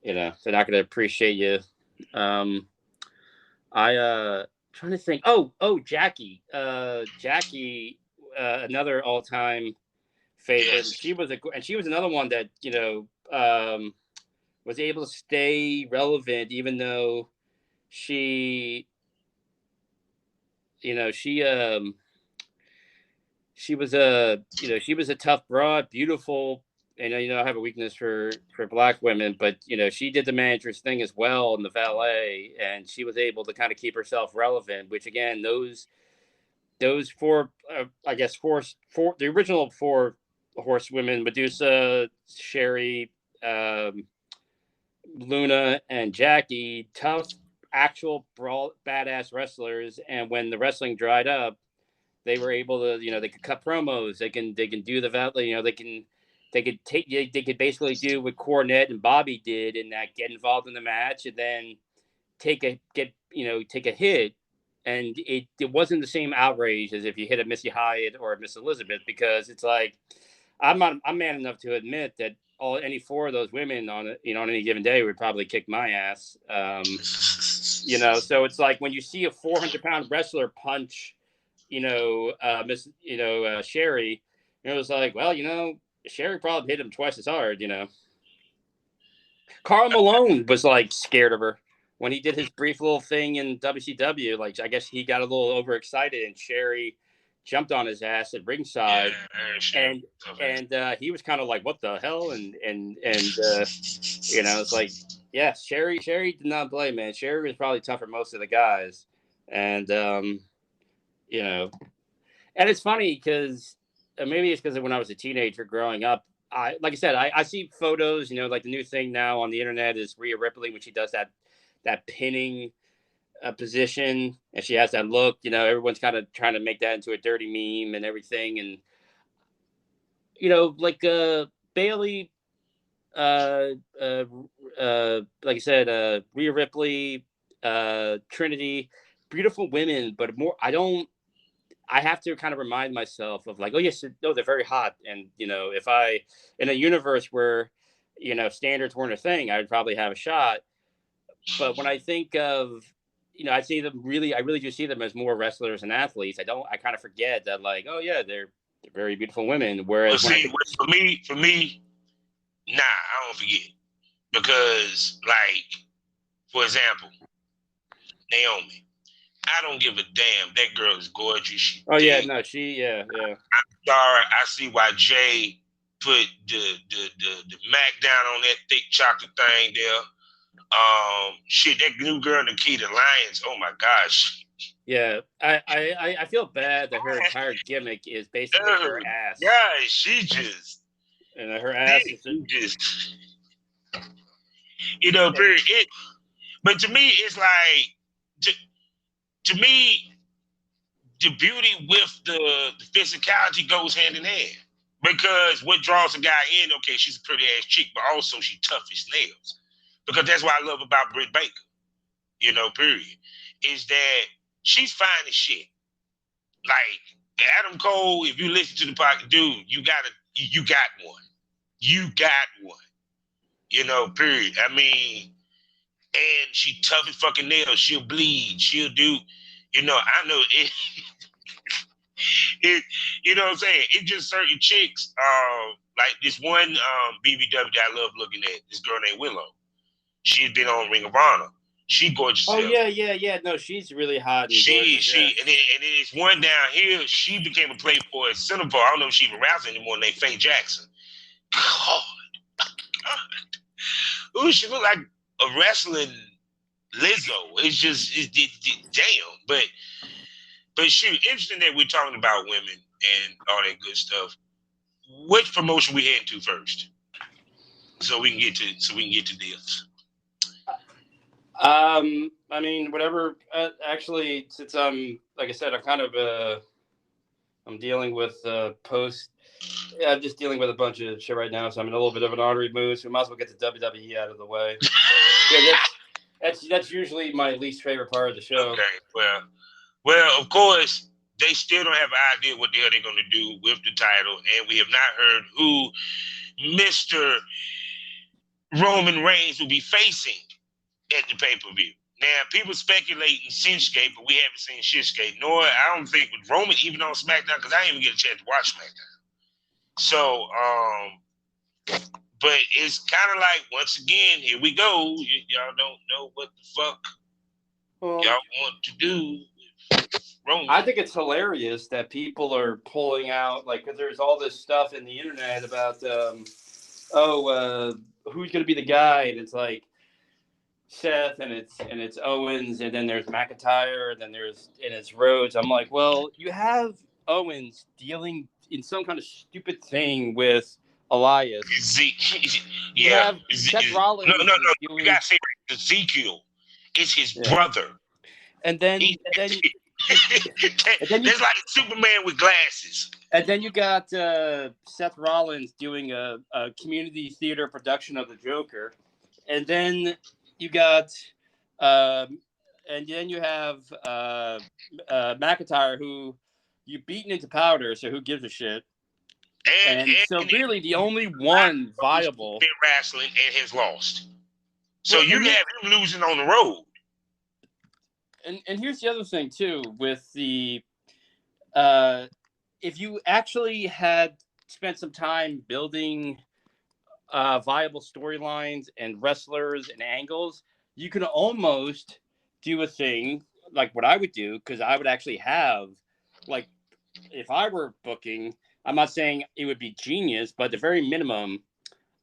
appreciate you. I trying to think. Oh, Jackie. Jackie, another all time favorite. Yes. She was another one that was able to stay relevant even though she she was a tough broad, beautiful. And I have a weakness for black women, but she did the manager's thing as well in the valet, and she was able to kind of keep herself relevant. Which again, those four, I guess four the original four horsewomen: Medusa, Sherry, Luna, and Jackie, tough, actual badass wrestlers. And when the wrestling dried up, they were able to, they could cut promos. They can do the valet. They could basically do what Cornette and Bobby did, in that get involved in the match and then take a hit. And it wasn't the same outrage as if you hit a Missy Hyatt or a Miss Elizabeth, because it's like, I'm man enough to admit that any four of those women on any given day would probably kick my ass. So it's like when you see a 400-pound wrestler punch, Sherry, it's like, well, Sherry probably hit him twice as hard. Karl Malone was like scared of her when he did his brief little thing in WCW. Like, I guess he got a little overexcited and Sherry jumped on his ass at ringside, and he was kind of like, what the hell? And it's like, yeah, Sherry did not play, man. Sherry was probably tougher than most of the guys. And and it's funny because maybe it's because when I was a teenager growing up, like I said, I see photos, like the new thing now on the internet is Rhea Ripley when she does that pinning position, and she has that look. Everyone's kind of trying to make that into a dirty meme and everything. And like Bailey, like I said, Rhea Ripley, Trinity, beautiful women, but more. I have to kind of remind myself of like, oh yes, no, they're very hot. And if I, in a universe where standards weren't a thing, I would probably have a shot. But when I think of, I really do see them as more wrestlers and athletes. I kind of forget that, like, oh yeah, they're very beautiful women. Whereas for me, nah, I don't forget, because, like, for example, Naomi, I don't give a damn. That girl is gorgeous. Yeah. I'm sorry. I see why Jay put the Mac down on that thick chocolate thing there. That new girl, Nikita Lyons. Oh my gosh. Yeah, I feel bad that her entire gimmick is basically her ass. Yeah, she just, and her ass is just period. But to me, it's like, to me, the beauty with the physicality goes hand in hand. Because what draws a guy in, okay, she's a pretty ass chick, but also she tough as nails. Because that's what I love about Britt Baker, period, is that she's fine as shit. Like Adam Cole, if you listen to the podcast, dude, you got one. You got one. Period. I mean, and she tough as fucking nails. She'll bleed. She'll do, I know it. You know what I'm saying? It's just certain chicks, like this one BBW that I love looking at, this girl named Willow. She's been on Ring of Honor. She gorgeous. Oh yeah. No, she's really hot. And gorgeous, and then it's one down here. She became a Playboy Centerfold. I don't know if she even raps anymore. Named Faye Jackson. God. Ooh, she look like a wrestling Lizzo. It's damn. But shoot, interesting that we're talking about women and all that good stuff. Which promotion we heading to first? So we can get to this. I mean, whatever. Actually, since like I said, I'm kind of I'm dealing with post. Yeah, I'm just dealing with a bunch of shit right now, so I'm in a little bit of an ornery mood. So we might as well get the WWE out of the way. Yeah, that's usually my least favorite part of the show. Okay, well, of course, they still don't have an idea what the hell they're going to do with the title, and we have not heard who Mr. Roman Reigns will be facing at the pay-per-view. Now, people speculating Shinsuke, but we haven't seen Shinsuke. Nor, I don't think with Roman even on SmackDown, because I didn't even get a chance to watch SmackDown. So, but it's kind of like, once again, here we go. Y'all don't know what the fuck y'all want to do with Roman. I think it's hilarious that people are pulling out, like, because there's all this stuff in the internet about, who's going to be the guy, and it's like Seth, and it's Owens, and then there's McIntyre, and then it's Rhodes. I'm like, well, you have Owens dealing in some kind of stupid thing with Elias. You have Seth Rollins. No. You got to say Ezekiel is his brother. And then it's like Superman with glasses. And then you got Seth Rollins doing a community theater production of the Joker. And then you got and then you have McIntyre, who you've beaten into powder, so who gives a shit? And so really the only one viable been wrestling and has lost. So you have him losing on the road. And here's the other thing too, with the if you actually had spent some time building viable storylines and wrestlers and angles, you could almost do a thing like what I would do, because I would actually have, like, if I were booking, I'm not saying it would be genius, but at the very minimum,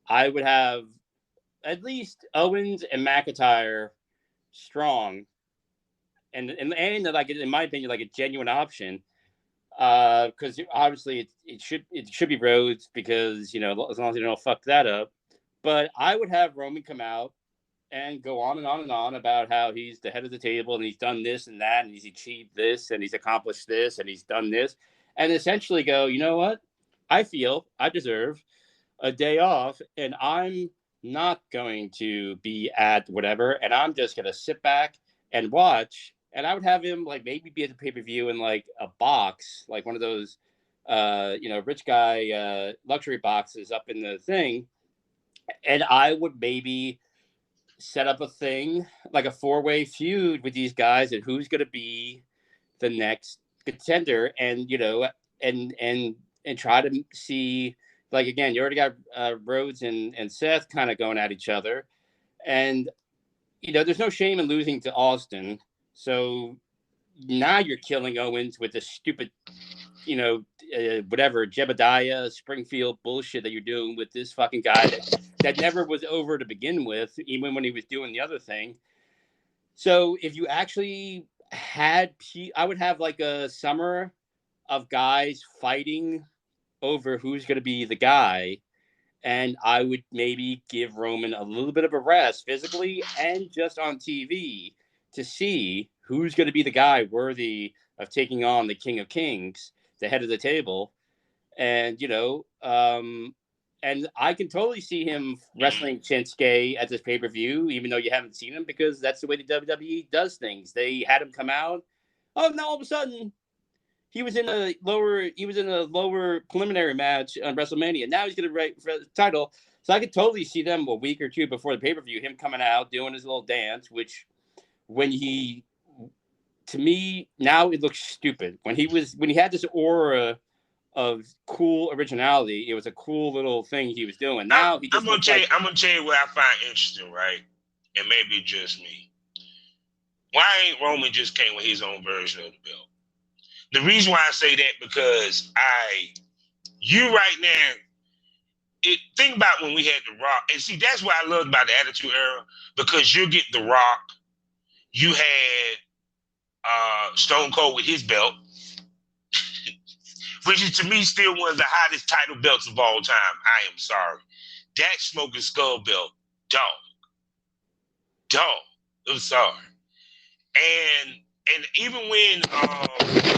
I would have at least Owens and McIntyre strong, and like, in my opinion, like a genuine option. Because obviously it should be Rhodes, because, you know, as long as you don't fuck that up. But I would have Roman come out and go on and on and on about how he's the head of the table, and he's done this and that, and he's achieved this, and he's accomplished this, and he's done this, and essentially go, you know what? I feel I deserve a day off, and I'm not going to be at whatever, and I'm just going to sit back and watch. And I would have him, like, maybe be at the pay-per-view in, like, a box, like one of those, rich guy luxury boxes up in the thing. And I would maybe set up a thing, like a 4-way feud with these guys, and who's going to be the next contender. And, you know, and try to see, like, again, you already got Rhodes and Seth kind of going at each other. And, you know, there's no shame in losing to Austin. So now you're killing Owens with the stupid, you know, whatever, Jebediah, Springfield bullshit that you're doing with this fucking guy that never was over to begin with, even when he was doing the other thing. So if you actually had, I would have like a summer of guys fighting over who's going to be the guy. And I would maybe give Roman a little bit of a rest physically and just on TV to see who's going to be the guy worthy of taking on the King of Kings, the head of the table. And, you know, and I can totally see him wrestling Shinsuke at this pay-per-view, even though you haven't seen him, because that's the way the WWE does things. They had him come out. Oh, now all of a sudden he was in a lower preliminary match on WrestleMania. Now he's going to fight for the title. So I could totally see them a week or two before the pay-per-view, him coming out, doing his little dance, which to me, now it looks stupid. When he had this aura of cool originality, it was a cool little thing he was doing. Now I'm gonna tell you what I find interesting, right? And maybe just me. Why ain't Roman just came with his own version of the belt? The reason why I say that because you right now, think about when we had The Rock, and see that's what I loved about the Attitude Era, because you get The Rock, you had Stone Cold with his belt, which is to me still one of the hottest title belts of all time. I am sorry, that Smoking Skull belt, dog. I'm sorry, and even when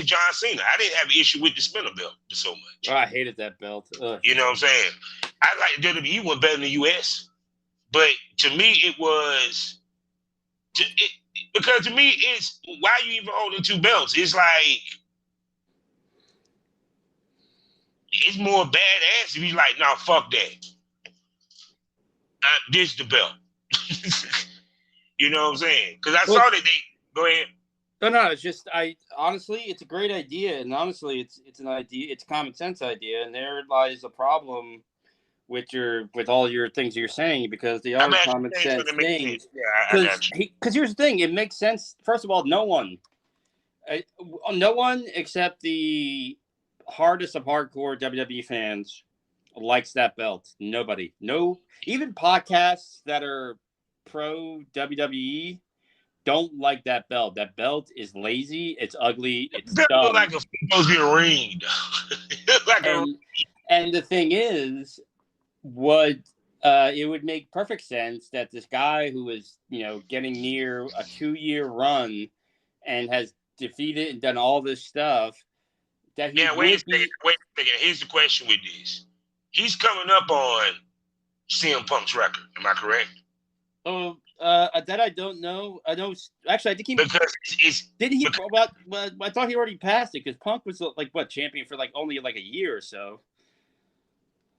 John Cena, I didn't have an issue with the spinner belt so much. Oh, I hated that belt. Ugh. You know what I'm saying? I like WWE one better than the US, but to me it was because to me it's why are you even holding two belts? It's like it's more badass if you like, nah, fuck that. This the belt. You know what I'm saying? Because I saw that they go ahead. No, it's just honestly, it's a great idea, and honestly, it's an idea, it's a common sense idea, and there lies a problem with all your things you're saying, because they are common sense things. Because here's the thing, it makes sense. First of all, no one except the hardest of hardcore WWE fans likes that belt. Nobody, even podcasts that are pro WWE don't like that belt. That belt is lazy. It's ugly. It's dumb. Like it's supposed to be a ring. And the thing is, it would make perfect sense that this guy who is, getting near a 2-year run and has defeated and done all this stuff, that he wait a second. Here's the question with this. He's coming up on CM Punk's record. Am I correct? That I don't know. I know. Actually, I think he did. He well, I thought he already passed it, because Punk was champion for only a year or so.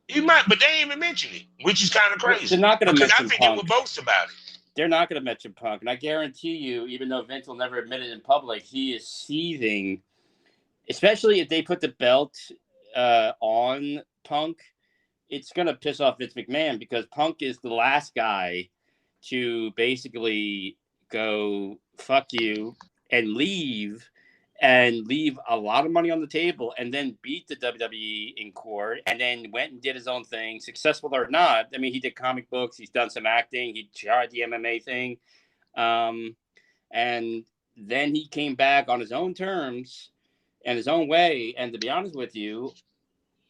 He might, but they ain't even mentioned it, which is kind of crazy. They're not going to mention Punk. I think Punk. they will boast about it. They're not going to mention Punk, and I guarantee you, even though Vince will never admit it in public, he is seething. Especially if they put the belt on Punk, it's going to piss off Vince McMahon, because Punk is the last guy to basically go fuck you and leave a lot of money on the table, and then beat the WWE in court, and then went and did his own thing, successful or not. I mean, he did comic books, he's done some acting, he tried the MMA thing, and then he came back on his own terms and his own way. And to be honest with you,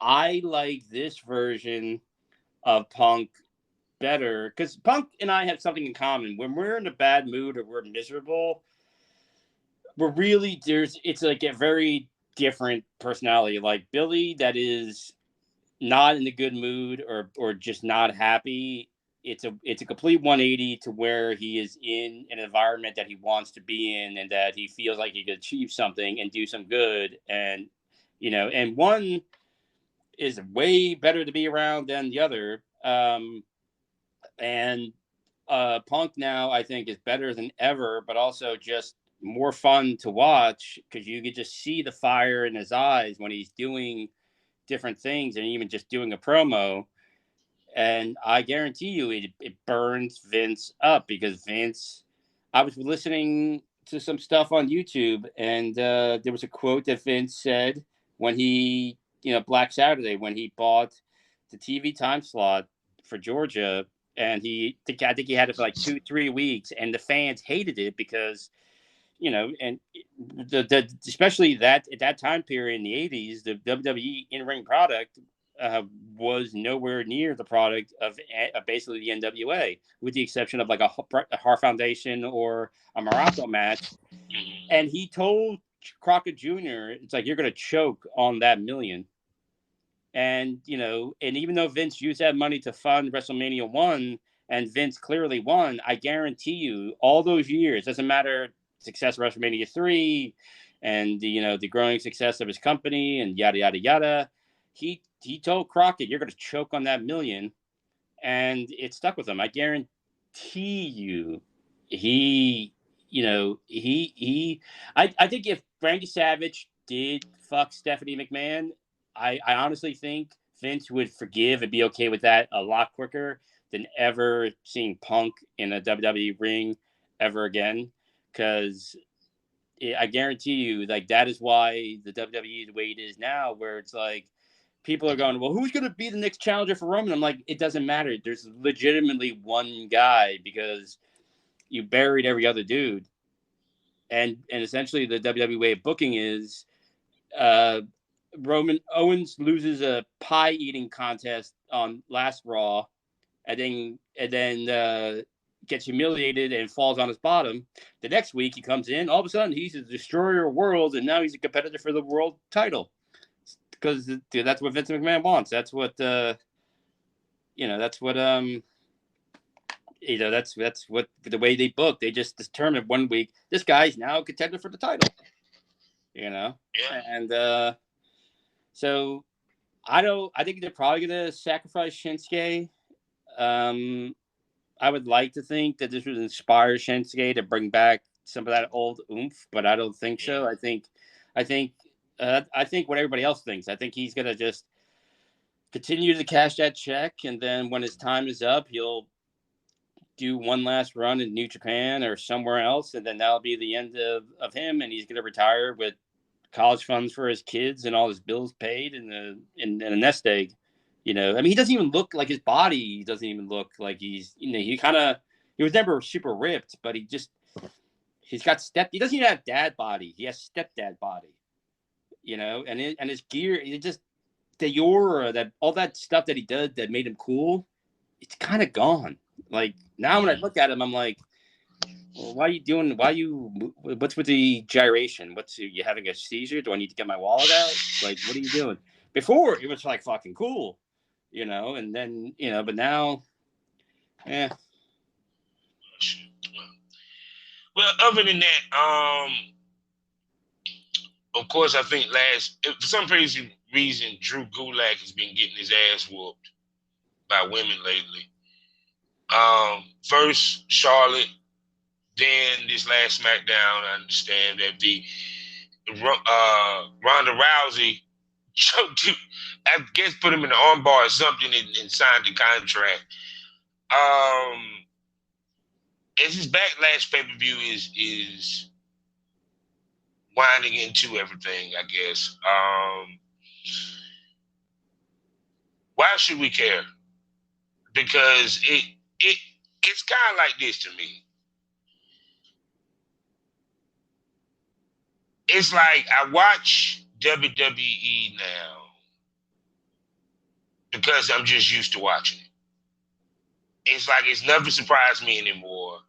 I like this version of Punk better, because Punk and I have something in common. When we're in a bad mood or we're miserable, we're really it's like a very different personality. Like Billy, that is not in a good mood or just not happy. It's a complete 180 to where he is in an environment that he wants to be in, and that he feels like he could achieve something and do some good. And and one is way better to be around than the other. And Punk now, I think, is better than ever, but also just more fun to watch, because you could just see the fire in his eyes when he's doing different things, and even just doing a promo. And I guarantee you it burns Vince up, because Vince, I was listening to some stuff on YouTube, and there was a quote that Vince said when he, Black Saturday, when he bought the TV time slot for Georgia, and I think he had it for 2-3 weeks, and the fans hated it because, and especially that at that time period in the 80s, the WWE in-ring product was nowhere near the product of basically the NWA, with the exception of a Hart Foundation or a Morocco match. And he told Crockett Jr., it's you're going to choke on that million. And, and even though Vince used that money to fund WrestleMania 1, and Vince clearly won, I guarantee you all those years, doesn't matter, success of WrestleMania 3 and the growing success of his company and yada, yada, yada. He told Crockett, you're going to choke on that million. And it stuck with him. I guarantee you I think if Randy Savage did fuck Stephanie McMahon, I honestly think Vince would forgive and be okay with that a lot quicker than ever seeing Punk in a WWE ring ever again. because I guarantee you, like, that is why the WWE the way it is now, where it's like people are going, well, who's going to be the next challenger for Roman? I'm like, it doesn't matter. There's legitimately one guy because you buried every other dude. And essentially the WWE way of booking is Roman Owens loses a pie eating contest on last Raw, and then gets humiliated and falls on his bottom. The next week he comes in, all of a sudden he's a destroyer of worlds, and now he's a competitor for the world title because that's what Vince McMahon wants. That's what that's what that's what the way they book. They just determine one week this guy's now a contender for the title. And so I think they're probably gonna sacrifice Shinsuke. I would like to think that this would inspire Shinsuke to bring back some of that old oomph, but I don't think so. I think what everybody else thinks. I think he's gonna just continue to cash that check, and then when his time is up, he'll do one last run in New Japan or somewhere else, and then that'll be the end of him, and he's gonna retire with college funds for his kids and all his bills paid and a nest egg. I mean, he doesn't even look like his body doesn't even look like he's, he was never super ripped, but he's got he doesn't even have dad body. He has stepdad body, and his gear, it just, the aura, that all that stuff that he did that made him cool, it's kind of gone. Like now when I look at him, I'm like, well, what's with the gyration? You having a seizure? Do I need to get my wallet out? Like, what are you doing? Before it was like fucking cool. And then, but now, Well, other than that, of course, I think for some crazy reason, Drew Gulak has been getting his ass whooped by women lately. First Charlotte, then this last SmackDown, I understand that the Ronda Rousey choked him, I guess put him in the armbar or something and signed the contract. As his backlash pay-per-view is winding into everything, I guess. Why should we care? Because it's kind of like this to me. It's like I watch WWE now because I'm just used to watching it. It's like it's never surprised me anymore.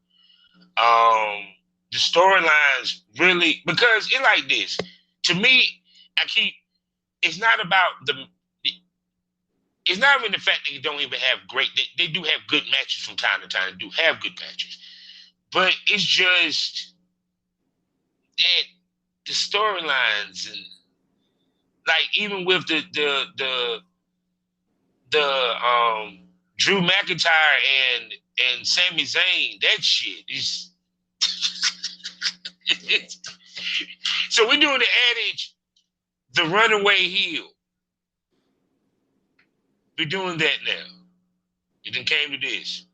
The storylines really, because it's like this. To me, it's not about it's not even the fact that you don't even have they do have good matches from time to time, do have good matches. But it's just that the storylines, and like even with the Drew McIntyre and Sami Zayn, that shit is so we're doing the adage, the runaway heel. We're doing that now. It then came to this.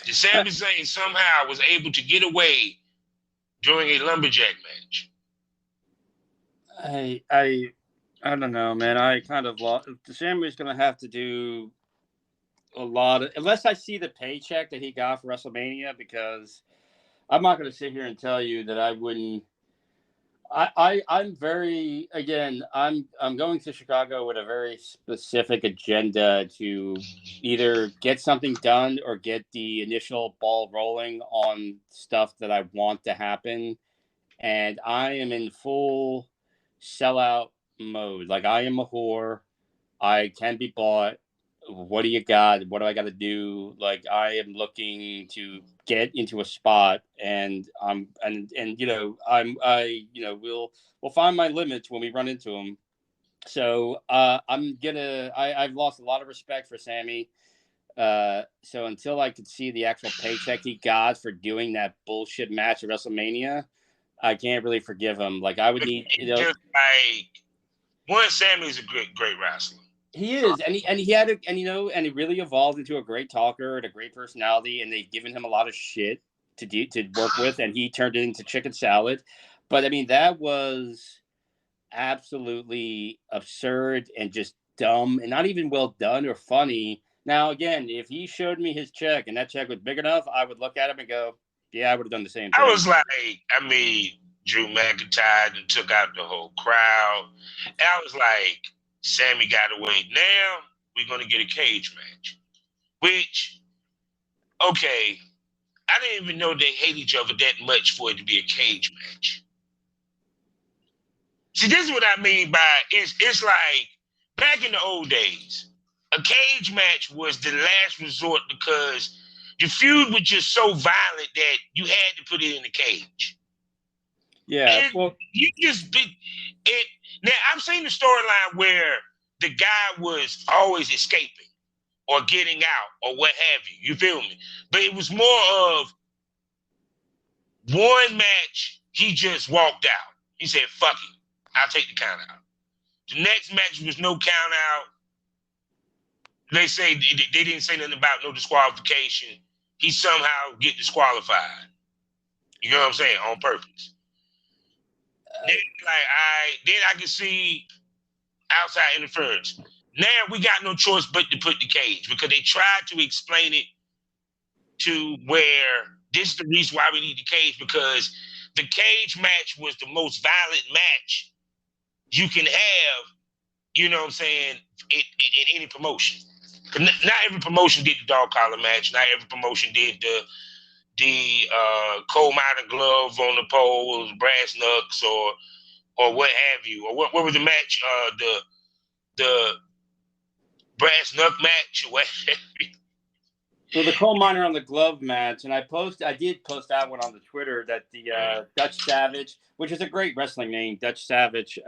The Sami Zayn somehow was able to get away during a lumberjack match. I don't know, man. I kind of lost. Sammy's gonna have to do a lot of, unless I see the paycheck that he got for WrestleMania, because I'm not gonna sit here and tell you that I wouldn't. I'm very, again, I'm going to Chicago with a very specific agenda to either get something done or get the initial ball rolling on stuff that I want to happen. And I am in full sellout mode. Like, I am a whore. I can be bought. What do you got? What do I got to do? Like, I am looking to get into a spot, and we'll find my limits when we run into them. So I've lost a lot of respect for Sammy. So until I could see the actual paycheck he got for doing that bullshit match at WrestleMania, I can't really forgive him. Like, I would need, just like, one, Sammy's a great wrestler. He is, and he really evolved into a great talker and a great personality, and they've given him a lot of shit. to work with, and he turned it into chicken salad. But I mean, that was absolutely absurd and just dumb and not even well done or funny. Now, again, if he showed me his check and that check was big enough, I would look at him and go, yeah, I would have done the same thing. I was like, I mean, Drew McIntyre and took out the whole crowd. And I was like, Sammy got away. Now we're going to get a cage match. Which, okay, I didn't even know they hate each other that much for it to be a cage match. See, this is what I mean by it's like back in the old days, a cage match was the last resort because the feud was just so violent that you had to put it in the cage. Yeah, well, you just be it. Now I've seen the storyline where the guy was always escaping or getting out or what have you. You feel me? But it was more of one match. He just walked out. He said, "Fuck it, I'll take the count out." The next match was no count out. They say they didn't say nothing about no disqualification. He somehow get disqualified. You know what I'm saying? On purpose. Then, then I can see outside interference. Now we got no choice but to put the cage because they tried to explain it to where this is the reason why we need the cage because the cage match was the most violent match you can have, you know what I'm saying, in any promotion. Not every promotion did the dog collar match. Not every promotion did the coal miner glove on the pole, brass knucks, or what have you, or what was the match? The brass knuck match, or what have you. Well, the coal miner on the glove match, and I did post that one on the Twitter that the Dutch Savage, which is a great wrestling name, Dutch Savage.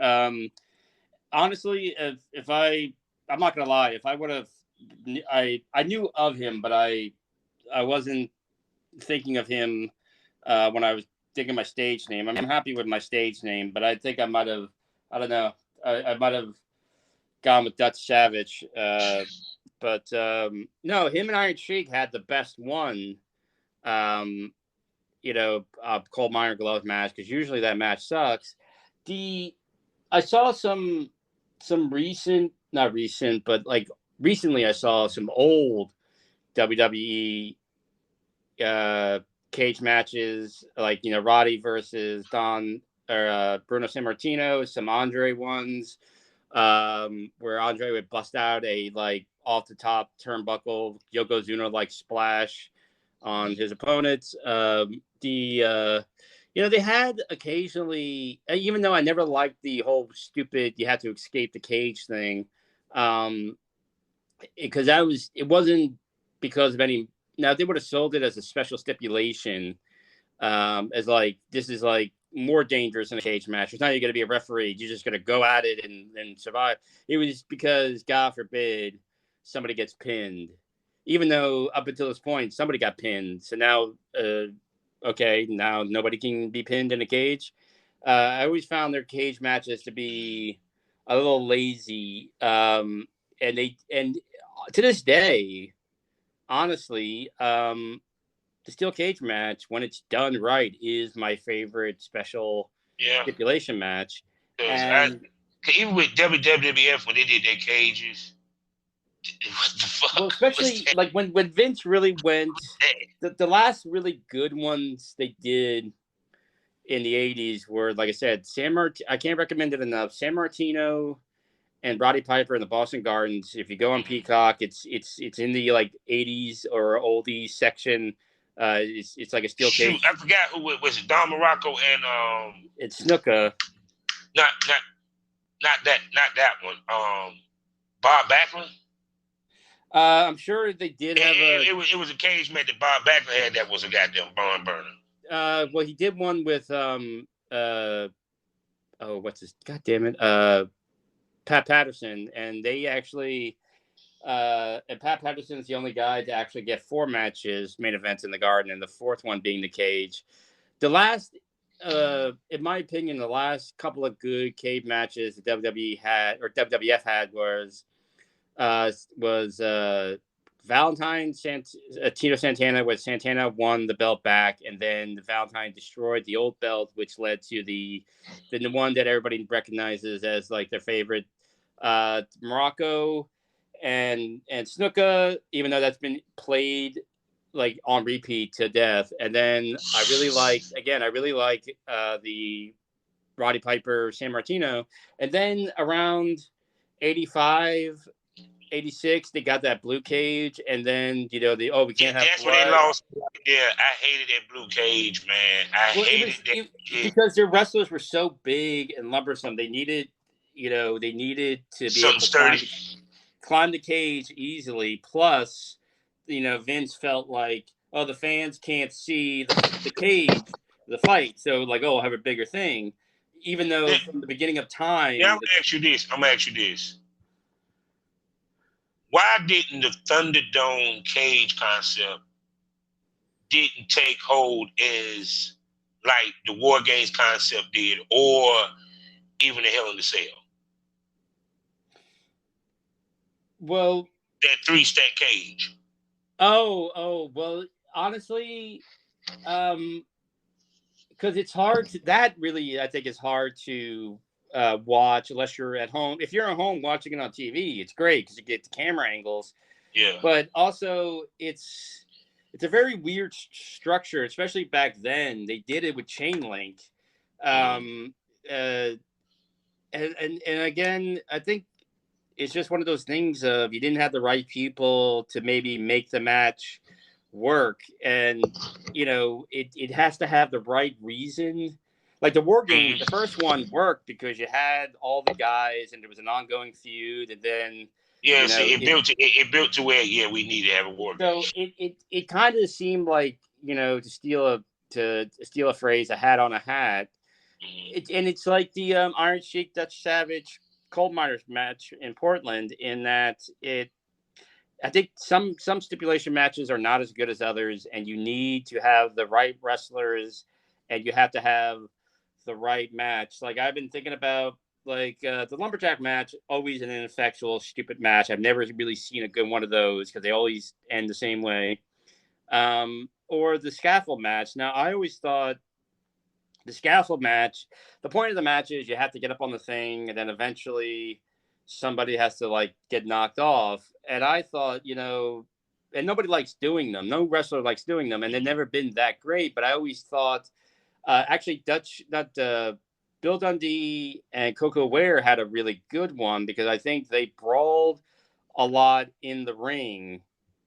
Honestly, I'm not gonna lie, if I would have, I knew of him, but I wasn't thinking of him when I was thinking my stage name. I'm happy with my stage name, but I think I might have, I don't know, I might have gone with Dutch Savage. But no, him and Iron Sheik had the best one, coal miner glove match, because usually that match sucks. I saw some not recent, but like recently I saw some old WWE cage matches, like, Roddy versus Bruno Sammartino, some Andre ones, where Andre would bust out a off the top turnbuckle Yokozuna splash on his opponents. They had occasionally, even though I never liked the whole stupid you had to escape the cage thing, because it wasn't because of any. Now, if they would have sold it as a special stipulation, as this is more dangerous than a cage match. It's not you're going to be a referee. You're just going to go at it and survive. It was because, God forbid, somebody gets pinned. Even though up until this point, somebody got pinned. So now, now nobody can be pinned in a cage. I always found their cage matches to be a little lazy. And to this day, honestly, the steel cage match, when it's done right, is my favorite special stipulation match. And even with WWF, when they did their cages, what the fuck? Well, especially when Vince really went, the last really good ones they did in the 80s were, like I said, I can't recommend it enough. Sammartino and Roddy Piper in the Boston Gardens. If you go on Peacock, it's in the 80s or oldies section. It's like a steel cage. I forgot who it was. Don Morocco and it's Snuka. Not that one. Bob Backlund. I'm sure they did have it was a cage match that Bob Backlund had that was a goddamn barn burner. Well, he did one with what's his goddamn it Pat Patterson, and they actually and Pat Patterson's the only guy to actually get 4 matches, main events in the Garden, and the 4th one being the cage. The last, in my opinion, the last couple of good cage matches the WWE had or WWF had was Tito Santana, with Santana won the belt back, and then Valentine destroyed the old belt, which led to the one that everybody recognizes as like their favorite, Morocco and Snuka, even though that's been played like on repeat to death. And then I really like the Roddy Piper San Martino, and then around 85. 86, they got that blue cage, and then we can't have that's blood. when they lost. Yeah, I hated that blue cage, man. I hated that because their wrestlers were so big and lumbersome. They needed to be able to climb the cage easily. Plus, Vince felt like, oh, the fans can't see the cage, the fight, so like, oh, I'll have a bigger thing. Even though from the beginning of time. Yeah, I'm gonna ask you this. Why didn't the Thunderdome cage concept didn't take hold as like the War Games concept did, or even the Hell in the Cell? Well, that 3-stack cage. Oh, well, honestly, because it's hard to, that really, I think, is hard to watch unless you're at home. If you're at home watching it on TV, it's great because you get the camera angles. Yeah. But also, it's a very weird structure, especially back then. They did it with chain link. And again, I think it's just one of those things of you didn't have the right people to maybe make the match work. And, it has to have the right reason. Like the War Games, the first one worked because you had all the guys and there was an ongoing feud. And then, it built to where, we need to have a War Game. So it kind of seemed like, to steal a phrase, a hat on a hat. And it's like the Iron Sheik, Dutch Savage, Coal Miners match in Portland, in that I think some stipulation matches are not as good as others, and you need to have the right wrestlers, and you have to have the right match. Like I've been thinking about, like the lumberjack match, always an ineffectual, stupid match. I've never really seen a good one of those because they always end the same way. Or the scaffold match. Now, I always thought the scaffold match, the point of the match is you have to get up on the thing, and then eventually somebody has to like get knocked off. And I thought, and nobody likes doing them. No wrestler likes doing them, and they've never been that great. But I always thought, actually, Bill Dundee and Coco Ware had a really good one because I think they brawled a lot in the ring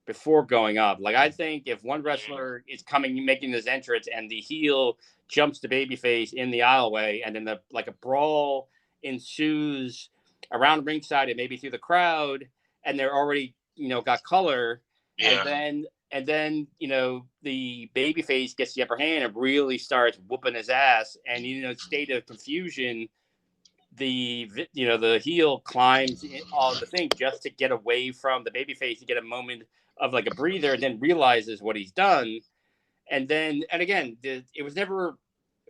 before going up. Like, I think if one wrestler is making his entrance, and the heel jumps the babyface in the aisleway, and then a brawl ensues around ringside and maybe through the crowd, and they're already, got color. Yeah. And then, the babyface gets the upper hand and really starts whooping his ass. And, state of confusion, the heel climbs on the thing just to get away from the babyface, to get a moment of like a breather, and then realizes what he's done. And again, it was never,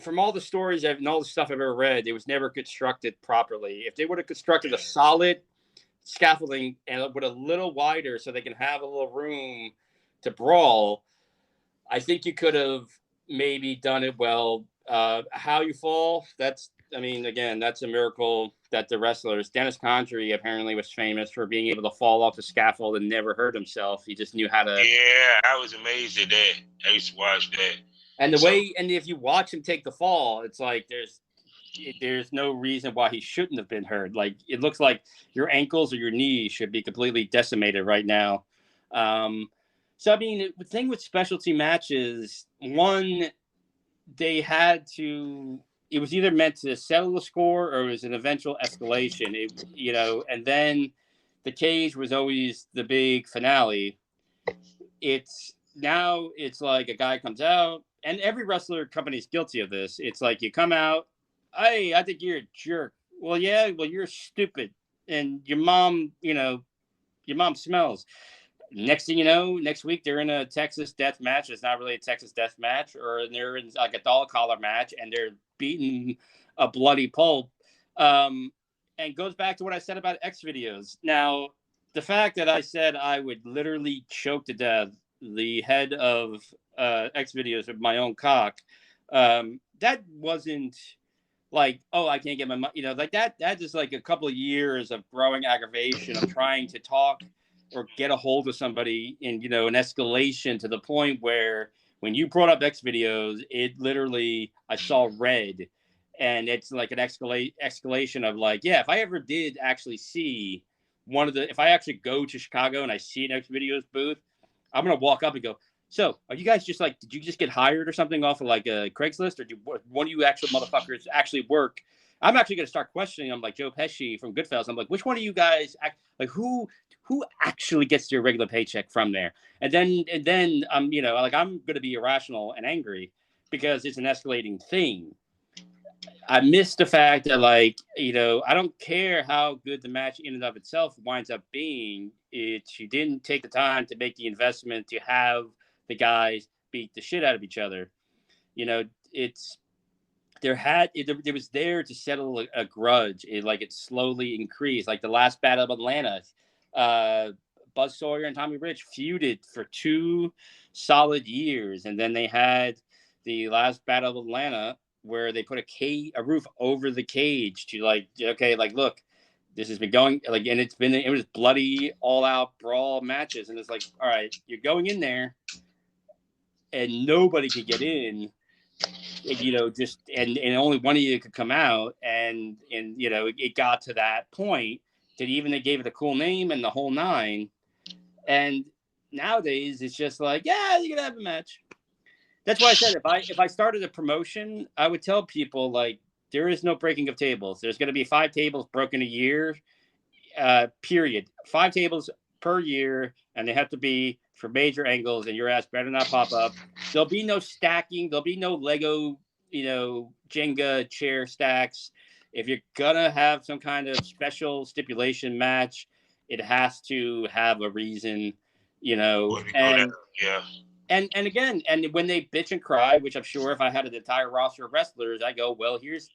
from all the stories and all the stuff I've ever read, it was never constructed properly. If they would have constructed a solid scaffolding and with a little wider so they can have a little room to brawl, I think you could have maybe done it well. How you fall, that's a miracle that the wrestlers. Dennis Condrey apparently was famous for being able to fall off the scaffold and never hurt himself. He just knew how to. Yeah, I was amazed at that. I used to watch that. And and if you watch him take the fall, it's like there's no reason why he shouldn't have been hurt. Like, it looks like your ankles or your knees should be completely decimated right now. So, the thing with specialty matches, one, they had to, it was either meant to settle the score or it was an eventual escalation. And then the cage was always the big finale. Now it's like a guy comes out, and every wrestler company is guilty of this. It's like you come out, hey, I think you're a jerk. Well, yeah, you're stupid. And your mom smells. Next thing you know, next week they're in a Texas death match. It's not really a Texas death match, or they're in like a dog collar match, and they're beating a bloody pulp. And goes back to what I said about Xvideos. Now, the fact that I said I would literally choke to death the head of Xvideos with my own cock, that wasn't like, oh, I can't get my money, like that is like a couple of years of growing aggravation of trying to talk or get a hold of somebody in, an escalation to the point where when you brought up Xvideos, it literally, I saw red. And it's like an escalation of like, yeah, if I ever did actually see if I actually go to Chicago and I see an Xvideos booth, I'm going to walk up and go, so are you guys just like, did you just get hired or something off of like a Craigslist, or do one of you actual motherfuckers actually work? I'm actually going to start questioning them like Joe Pesci from Goodfellas. I'm like, which one of you guys like who actually gets their regular paycheck from there? And then like I'm going to be irrational and angry because it's an escalating thing. I miss the fact that, like, I don't care how good the match in and of itself winds up being. You didn't take the time to make the investment to have the guys beat the shit out of each other. There was there to settle a grudge. It slowly increased. Like the last Battle of Atlanta, Buzz Sawyer and Tommy Rich feuded for 2 solid years, and then they had the last Battle of Atlanta, where they put a roof over the cage to look, this has been going and it was bloody, all out brawl matches. And it's like, all right, you're going in there and nobody could get in, and only one of you could come out. And it got to that point that even they gave it a cool name and the whole nine. And nowadays it's just like, yeah, you're going to have a match. That's why I said if I started a promotion, I would tell people, like, there is no breaking of tables. There's going to be 5 tables broken a year, period. 5 tables per year, and they have to be for major angles, and your ass better not pop up. There'll be no stacking. There'll be no Lego, Jenga chair stacks. If you're going to have some kind of special stipulation match, it has to have a reason, and... Yeah. And again, and when they bitch and cry, which I'm sure if I had an entire roster of wrestlers, I go, well, here's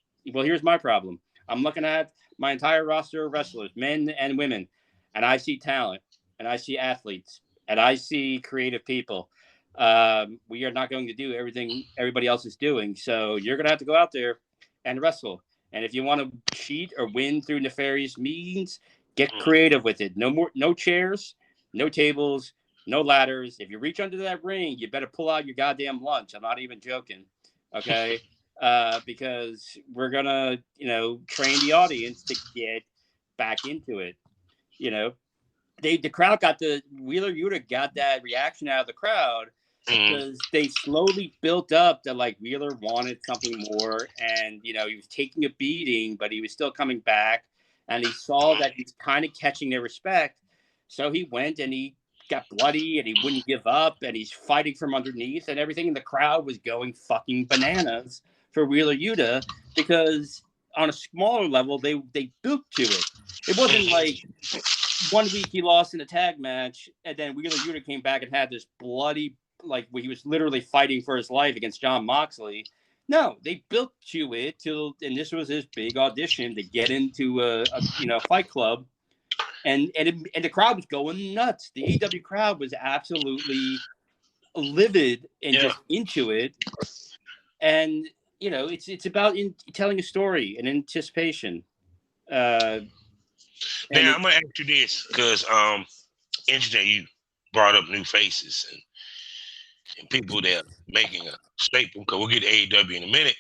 my problem. I'm looking at my entire roster of wrestlers, men and women, and I see talent, and I see athletes, and I see creative people. We are not going to do everything everybody else is doing, so you're going to have to go out there and wrestle. And if you want to cheat or win through nefarious means, get creative with it. No chairs, no tables, no ladders. If you reach under that ring, you better pull out your goddamn lunch. I'm not even joking. Okay? Because we're going to, train the audience to get back into it. The crowd Wheeler Yuta got that reaction out of the crowd because they slowly built up that, like, Wheeler wanted something more. And, he was taking a beating, but he was still coming back. And he saw that he's kind of catching their respect. So he went and he got bloody and he wouldn't give up and he's fighting from underneath and everything. And the crowd was going fucking bananas for Wheeler Yuta because on a smaller level, they built to it. It wasn't like 1 week he lost in a tag match and then Wheeler Yuta came back and had this bloody, like, where he was literally fighting for his life against John Moxley. No, they built to it and this was his big audition to get into a Fight Club. And the crowd was going nuts. The AEW crowd was absolutely livid and just into it. And it's about telling a story and anticipation. Now I'm gonna ask you this because interesting you brought up new faces and people that are making a statement. Because we'll get to AEW in a minute.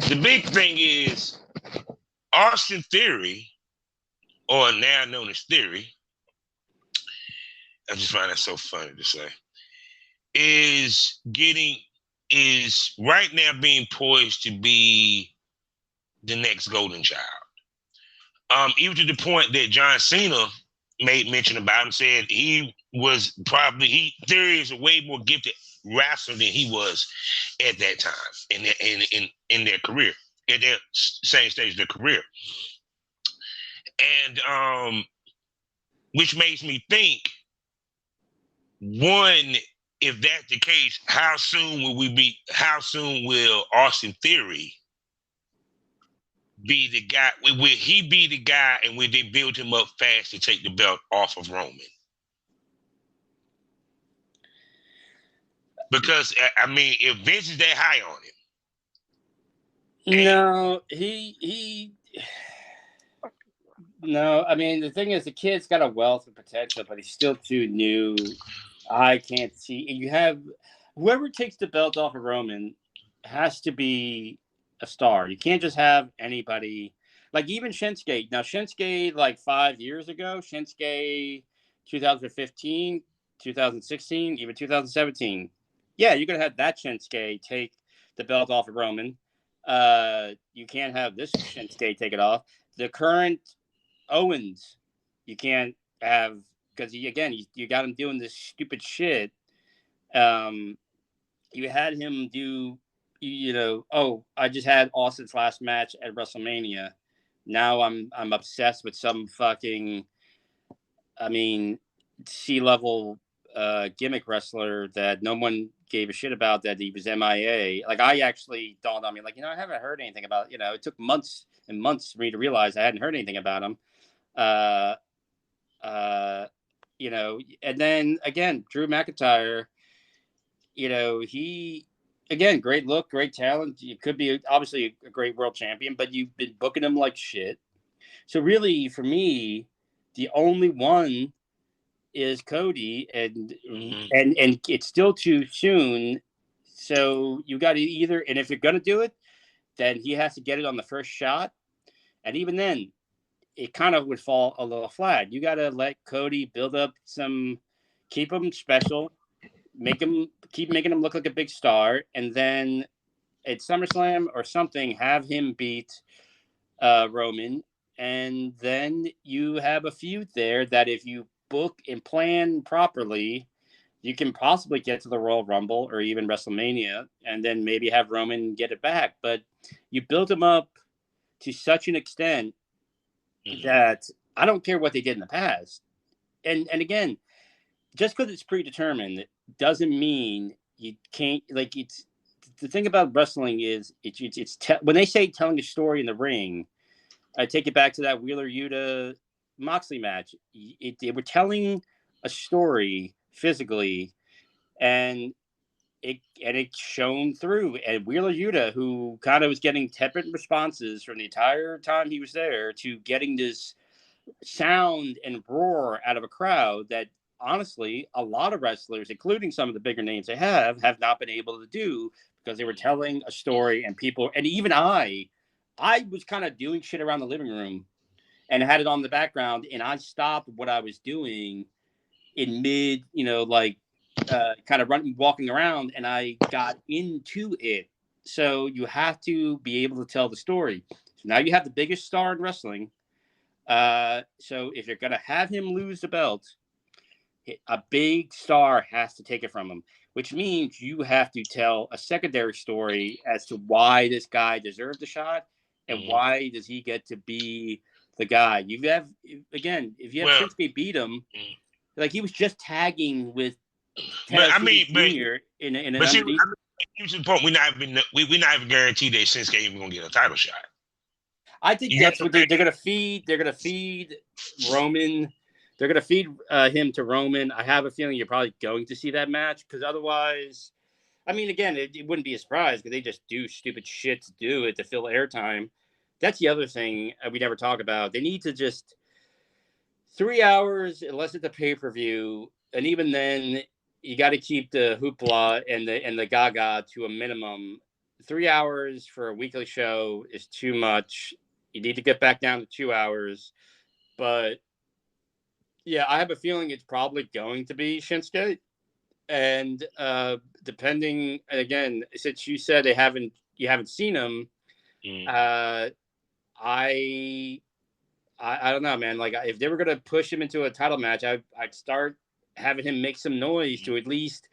The big thing is Austin Theory, or now known as Theory, I just find that so funny to say, is right now being poised to be the next golden child. Even to the point that John Cena made mention about him, said Theory is a way more gifted wrestler than he was at that time in their career, at their same stage of their career. And which makes me think, one, if that's the case, how soon will Austin Theory be the guy? Will he be the guy, and will they build him up fast to take the belt off of Roman? Because I mean, if Vince is that high on him, no. I mean, the thing is, the kid's got a wealth of potential, but he's still too new. I can't see. You have whoever takes the belt off of Roman has to be a star. You can't just have anybody. Like even Shinsuke. Now Shinsuke, like 5 years ago, Shinsuke 2015, 2016, even 2017. Yeah, you could have that Shinsuke take the belt off of Roman. You can't have this Shinsuke take it off. The current Owens, you can't have because you got him doing this stupid shit. You had him do, I just had Austin's last match at WrestleMania. Now I'm obsessed with some fucking, C-level gimmick wrestler that no one gave a shit about, that he was MIA. Like, I actually dawned on me, like, I haven't heard anything about, it took months and months for me to realize I hadn't heard anything about him. And then again, Drew McIntyre, he, again, great look, great talent. You could be obviously a great world champion, but you've been booking him like shit. So really, for me, the only one is Cody, and it's still too soon. So you got to either, and if you're gonna do it, then he has to get it on the first shot, and even then, it kind of would fall a little flat. You got to let Cody build up keep him special, keep making him look like a big star, and then at SummerSlam or something, have him beat Roman, and then you have a feud there that if you book and plan properly, you can possibly get to the Royal Rumble or even WrestleMania, and then maybe have Roman get it back. But you built him up to such an extent that I don't care what they did in the past. And again, just because it's predetermined doesn't mean you can't, like, it's the thing about wrestling is when they say telling a story in the ring, I take it back to that Wheeler Yuta Moxley match. They were telling a story physically, and it shone through. And Wheeler Yuta, who kind of was getting tepid responses from the entire time he was there, to getting this sound and roar out of a crowd that honestly a lot of wrestlers, including some of the bigger names they have not been able to do, because they were telling a story, and people, and even I was kind of doing shit around the living room and had it on the background, and I stopped what I was doing in mid, kind of walking around, and I got into it. So you have to be able to tell the story. So now you have the biggest star in wrestling. So if you're going to have him lose the belt, a big star has to take it from him, which means you have to tell a secondary story as to why this guy deserved the shot and why does he get to be the guy. If you have Shinsuke beat him, like he was just tagging with Junior in an underneath. We're not even guaranteed that Shinsuke even gonna get a title shot. I think that's what they're gonna feed. They're gonna feed Roman. They're gonna feed him to Roman. I have a feeling you're probably going to see that match, because otherwise, again, it wouldn't be a surprise, because they just do stupid shit to do it to fill airtime. That's the other thing we never talk about. They need to just 3 hours, unless it's a pay-per-view, and even then, you got to keep the hoopla and the gaga to a minimum. 3 hours for a weekly show is too much. You need to get back down to 2 hours. But yeah, I have a feeling it's probably going to be Shinsuke. And depending, again, since you said you haven't seen him, I don't know, man. Like, if they were gonna push him into a title match, I'd start having him make some noise to at least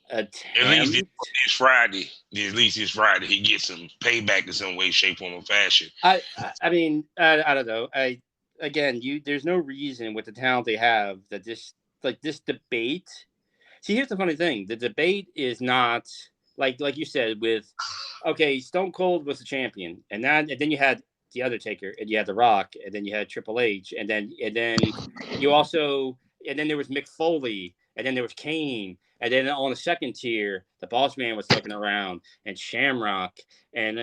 attempt. At least it's Friday. At least it's Friday. He gets some payback in some way, shape, form, or fashion. I don't know. There's no reason with the talent they have that this debate. See, here's the funny thing: the debate is not like you said with, okay, Stone Cold was the champion, and then you had the Undertaker, and you had The Rock, and then you had Triple H, and then you also, and then there was Mick Foley, and then there was Kane, and then on the second tier, the Boss Man was looking around, and Shamrock, and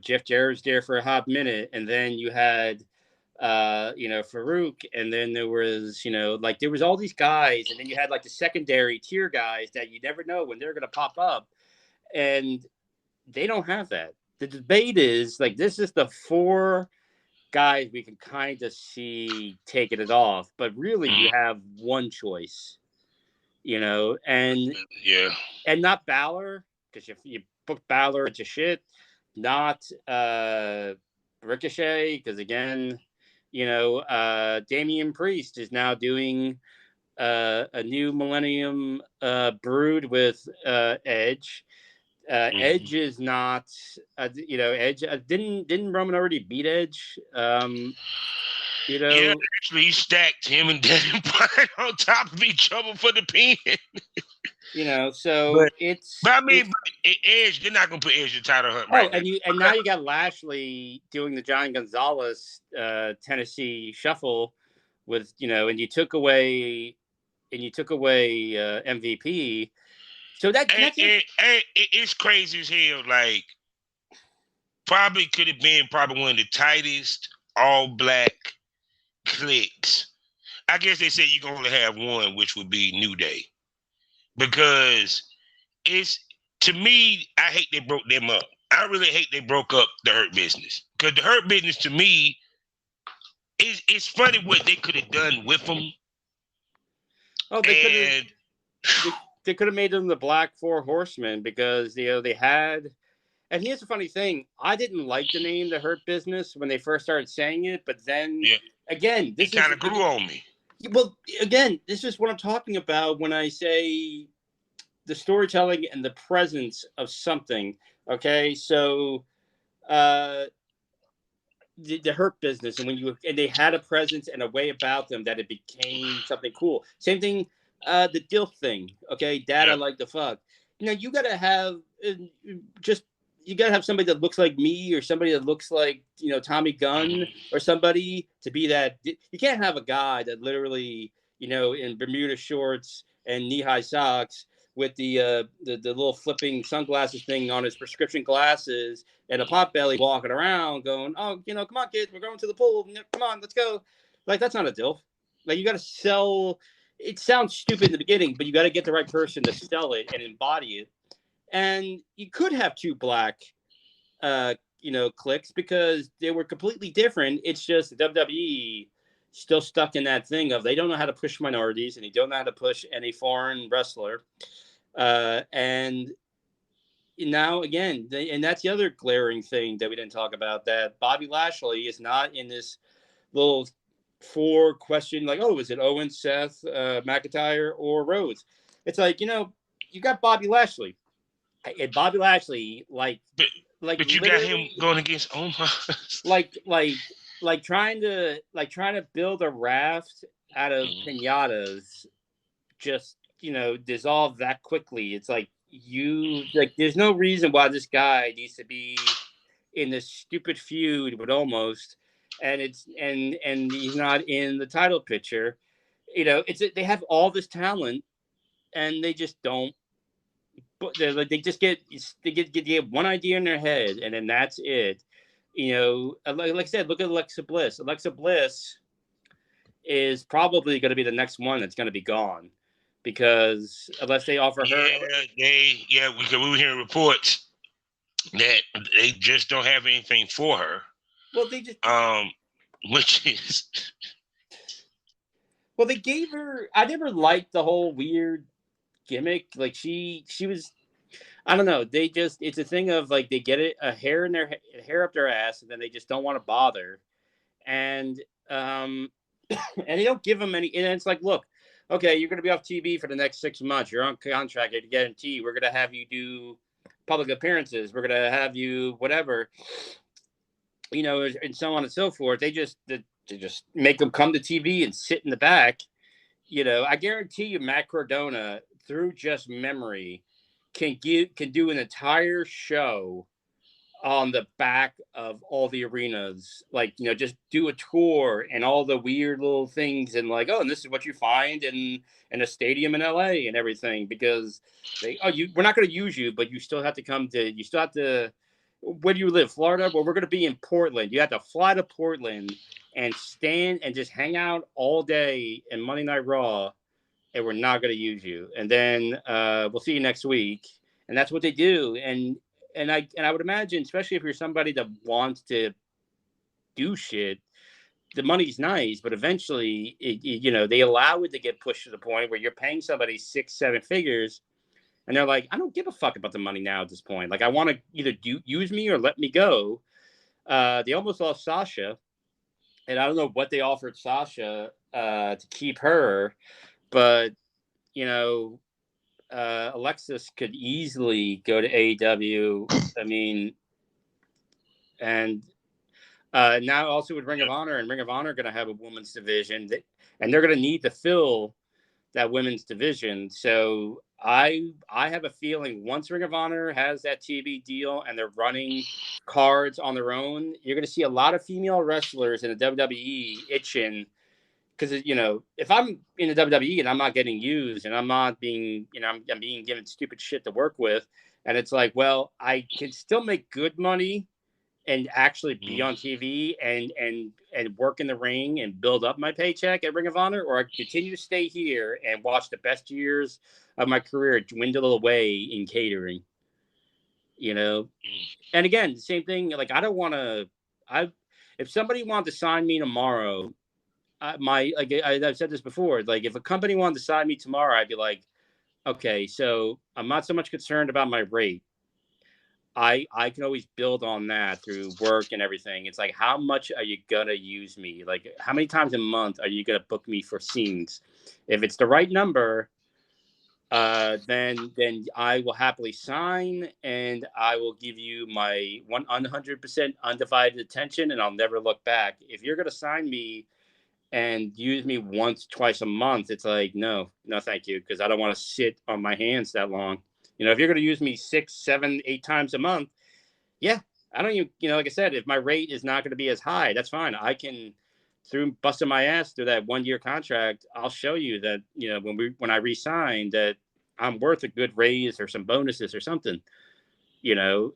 Jeff Jarrett's there for a hot minute, and then you had Farouk, and then there was, there was all these guys, and then you had like the secondary tier guys that you never know when they're going to pop up, and they don't have that. The debate is like, this is the 4 guys we can kind of see taking it off, but really you have one choice, and not Balor, because if you book Balor, it's a shit, not Ricochet, because again, Damian Priest is now doing a new Millennium Brood with Edge. Edge is not, Edge didn't Roman already beat Edge? Yeah, actually, he stacked him and Daniel Bryan on top of each other for the pin. So Edge, they're not gonna put Edge in the title hunt right now. And now you got Lashley doing the John Gonzalez Tennessee Shuffle with, and you took away MVP. So it's crazy as hell. Like, probably could have been one of the tightest all black cliques. I guess they said you can only have one, which would be New Day, because to me, I hate they broke them up. I really hate they broke up the Hurt Business, because the Hurt Business to me it's funny what they could have done with them. Oh, they could have made them the Black Four Horsemen, because they had. And here's the funny thing: I didn't like the name The Hurt Business when they first started saying it, but then again, this kind of grew on me. Well, again, this is what I'm talking about when I say the storytelling and the presence of something. Okay, so the Hurt Business, and they had a presence and a way about them that it became something cool. Same thing, the DILF thing. Okay, Dad, I like the fuck. You gotta have you gotta have somebody that looks like me, or somebody that looks like Tommy Gunn, or somebody to be that. You can't have a guy that literally in Bermuda shorts and knee-high socks with the little flipping sunglasses thing on his prescription glasses and a pot belly walking around going, oh, come on, kids, we're going to the pool. Come on, let's go. Like, that's not a DILF. Like, you got to sell. It sounds stupid in the beginning, but you got to get the right person to sell it and embody it. And you could have 2 black, cliques, because they were completely different. It's just WWE still stuck in that thing of they don't know how to push minorities, and they don't know how to push any foreign wrestler. And now again, and that's the other glaring thing that we didn't talk about, that Bobby Lashley is not in this little 4 question, like, oh, is it Owen, Seth, McIntyre, or Rhodes? It's like, you got Bobby Lashley. And Bobby Lashley, but you got him going against Omos. like trying to build a raft out of pinatas, just dissolve that quickly. It's like there's no reason why this guy needs to be in this stupid feud with Omos, and he's not in the title picture. They have all this talent, and they just don't. But they get one idea in their head, and then that's it. Like I said, look at Alexa Bliss. Alexa Bliss is probably going to be the next one that's going to be gone, because unless they offer her, because we were hearing reports that they just don't have anything for her. Well, they just which is well, they gave her. I never liked the whole weird gimmick. Like she was, I don't know. They just, it's a thing of like, they get a hair up their ass, and then they just don't want to bother. And and they don't give them any, and it's like, look, okay, you're going to be off TV for the next 6 months. You're on contract to guarantee. We're going to have you do public appearances. We're going to have you whatever, and so on and so forth. They just make them come to TV and sit in the back. I guarantee you, Matt Cardona, through just memory, can do an entire show on the back of all the arenas, like, you know, just do a tour and all the weird little things, and like, oh, and this is what you find in a stadium in LA and everything, because we're not going to use you, but you still have to where do you live, Florida? Well, we're going to be in Portland. You have to fly to Portland and stand and just hang out all day in Monday Night Raw, and we're not going to use you. And then we'll see you next week. And that's what they do. And I would imagine, especially if you're somebody that wants to do shit, the money's nice, but eventually, you know, they allow it to get pushed to the point where you're paying somebody 6-7 figures, and they're like, I don't give a fuck about the money now at this point. Like, I want to either use me or let me go. They almost lost Sasha, and I don't know what they offered Sasha to keep her, but, you know, Alexis could easily go to AEW. I mean, and now also with Ring of Honor, and Ring of Honor are going to have a women's division, and they're going to need to fill that women's division. So I have a feeling once Ring of Honor has that TV deal and they're running cards on their own, you're going to see a lot of female wrestlers in the WWE itching. Because, you know, if I'm in the WWE and I'm not getting used and I'm not being, you know, I'm being given stupid shit to work with, and it's like, well, I can still make good money and actually be on TV and work in the ring and build up my paycheck at Ring of Honor, or I continue to stay here and watch the best years of my career dwindle away in catering, you know? And again, the same thing. Like, I don't want to, if somebody wanted to sign me tomorrow, I've said this before, like, if a company wanted to sign me tomorrow, I'd be like, okay, so I'm not so much concerned about my rate. I can always build on that through work and everything. It's like, how much are you gonna use me? Like, how many times a month are you gonna book me for scenes? If it's the right number, then I will happily sign, and I will give you my 100% undivided attention, and I'll never look back. If you're gonna sign me and use me once, twice a month, it's like, no, thank you, because I don't want to sit on my hands that long. You know, if you're going to use me 6, 7, 8 times a month, yeah, I don't even, you know, like I said, if my rate is not going to be as high, that's fine. I can, through busting my ass through that 1-year contract, I'll show you that, you know, when I re-sign, that I'm worth a good raise or some bonuses or something. You know,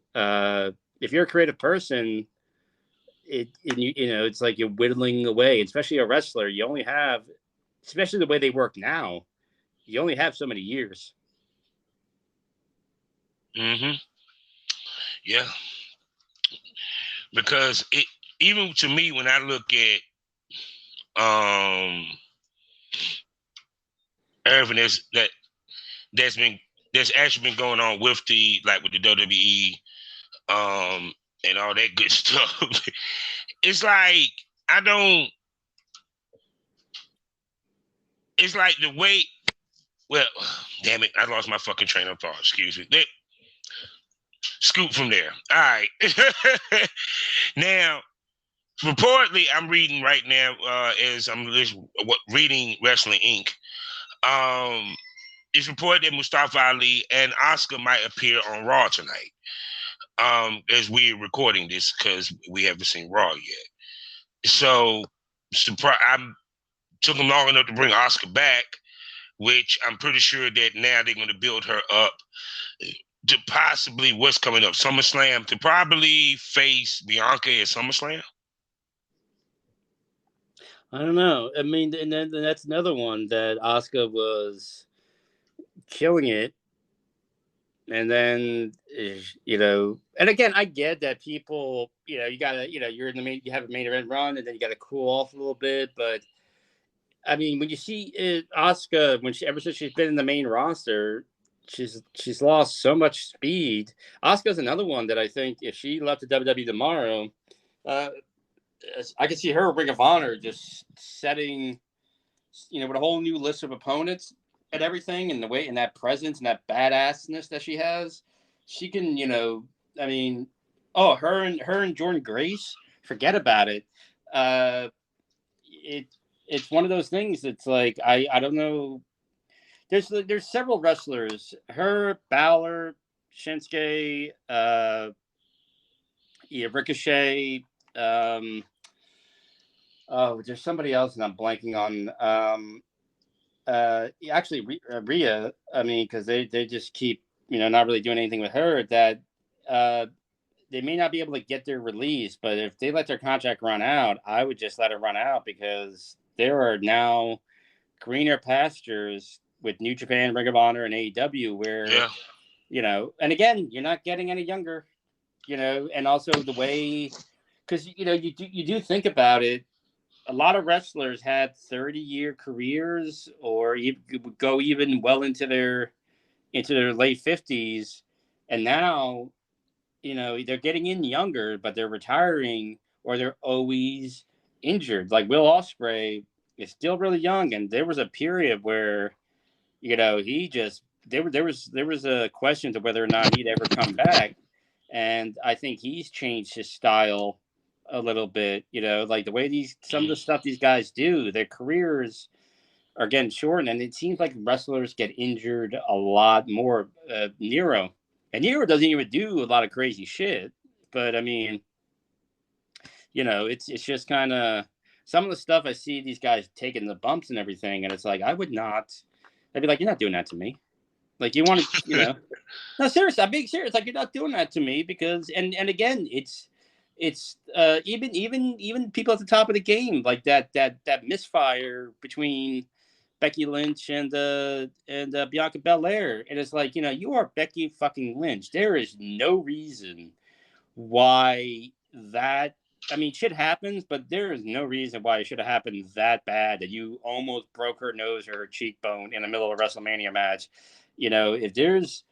if you're a creative person, you know, it's like you're whittling away, especially a wrestler. You only have, especially the way they work now, you only have so many years. Yeah. Because even to me, when I look at everything that's actually been going on with the WWE and all that good stuff, it's like it's like the way, well, damn it, I lost my fucking train of thought. Excuse me. Scoop from there. All right. Now, reportedly, I'm reading right now as I'm reading Wrestling Inc. It's reported that Mustafa Ali and Oscar might appear on Raw tonight. As we're recording this, because we haven't seen Raw yet. So, I took them long enough to bring Oscar back, which I'm pretty sure that now they're going to build her up to possibly what's coming up, SummerSlam, to probably face Bianca at SummerSlam. I don't know. I mean, and then that's another one that Oscar was killing it. And then, you know, and again, I get that people, you know, you gotta, you know, you're in the main, you have a main event run, and then you gotta cool off a little bit. But I mean, when you see Oscar, ever since she's been in the main roster, she's lost so much speed. Oscar's another one that I think if she left the WWE tomorrow, I could see her Ring of Honor just setting, you know, with a whole new list of opponents and everything, and the way and that presence and that badassness that she has, she can, you know, I mean, oh, her and Jordan Grace, forget about it. It's one of those things. It's like I don't know. There's several wrestlers. Her, Balor, Shinsuke, yeah, Ricochet. Oh, there's somebody else, and I'm blanking on. Actually, Rhea. I mean, because they just keep not really doing anything with her. That they may not be able to get their release, but if they let their contract run out, I would just let it run out because there are now greener pastures with New Japan, Ring of Honor, and AEW where and again, you're not getting any younger, and also the way because you do think about it. A lot of wrestlers had 30-year careers, or would go even well into their late 50s, and now they're getting in younger, but they're retiring or they're always injured. Like Will Ospreay is still really young, and there was a period where he just there was a question to whether or not he'd ever come back, and I think he's changed his style a little bit. Like the way some of the stuff these guys do, their careers are getting shortened, and it seems like wrestlers get injured a lot more. Nero doesn't even do a lot of crazy shit, but I mean, it's just kind of some of the stuff I see these guys taking the bumps and everything, and it's like I would not. I'd be like, you're not doing that to me. Like you want to, No, seriously, I'm being serious. Like you're not doing that to me because, and again, it's even people at the top of the game, like that misfire between Becky Lynch and Bianca Belair, and it's like you are Becky fucking Lynch. There is no reason why that. I mean, shit happens, but there is no reason why it should have happened that bad that you almost broke her nose or her cheekbone in the middle of a WrestleMania match. If there's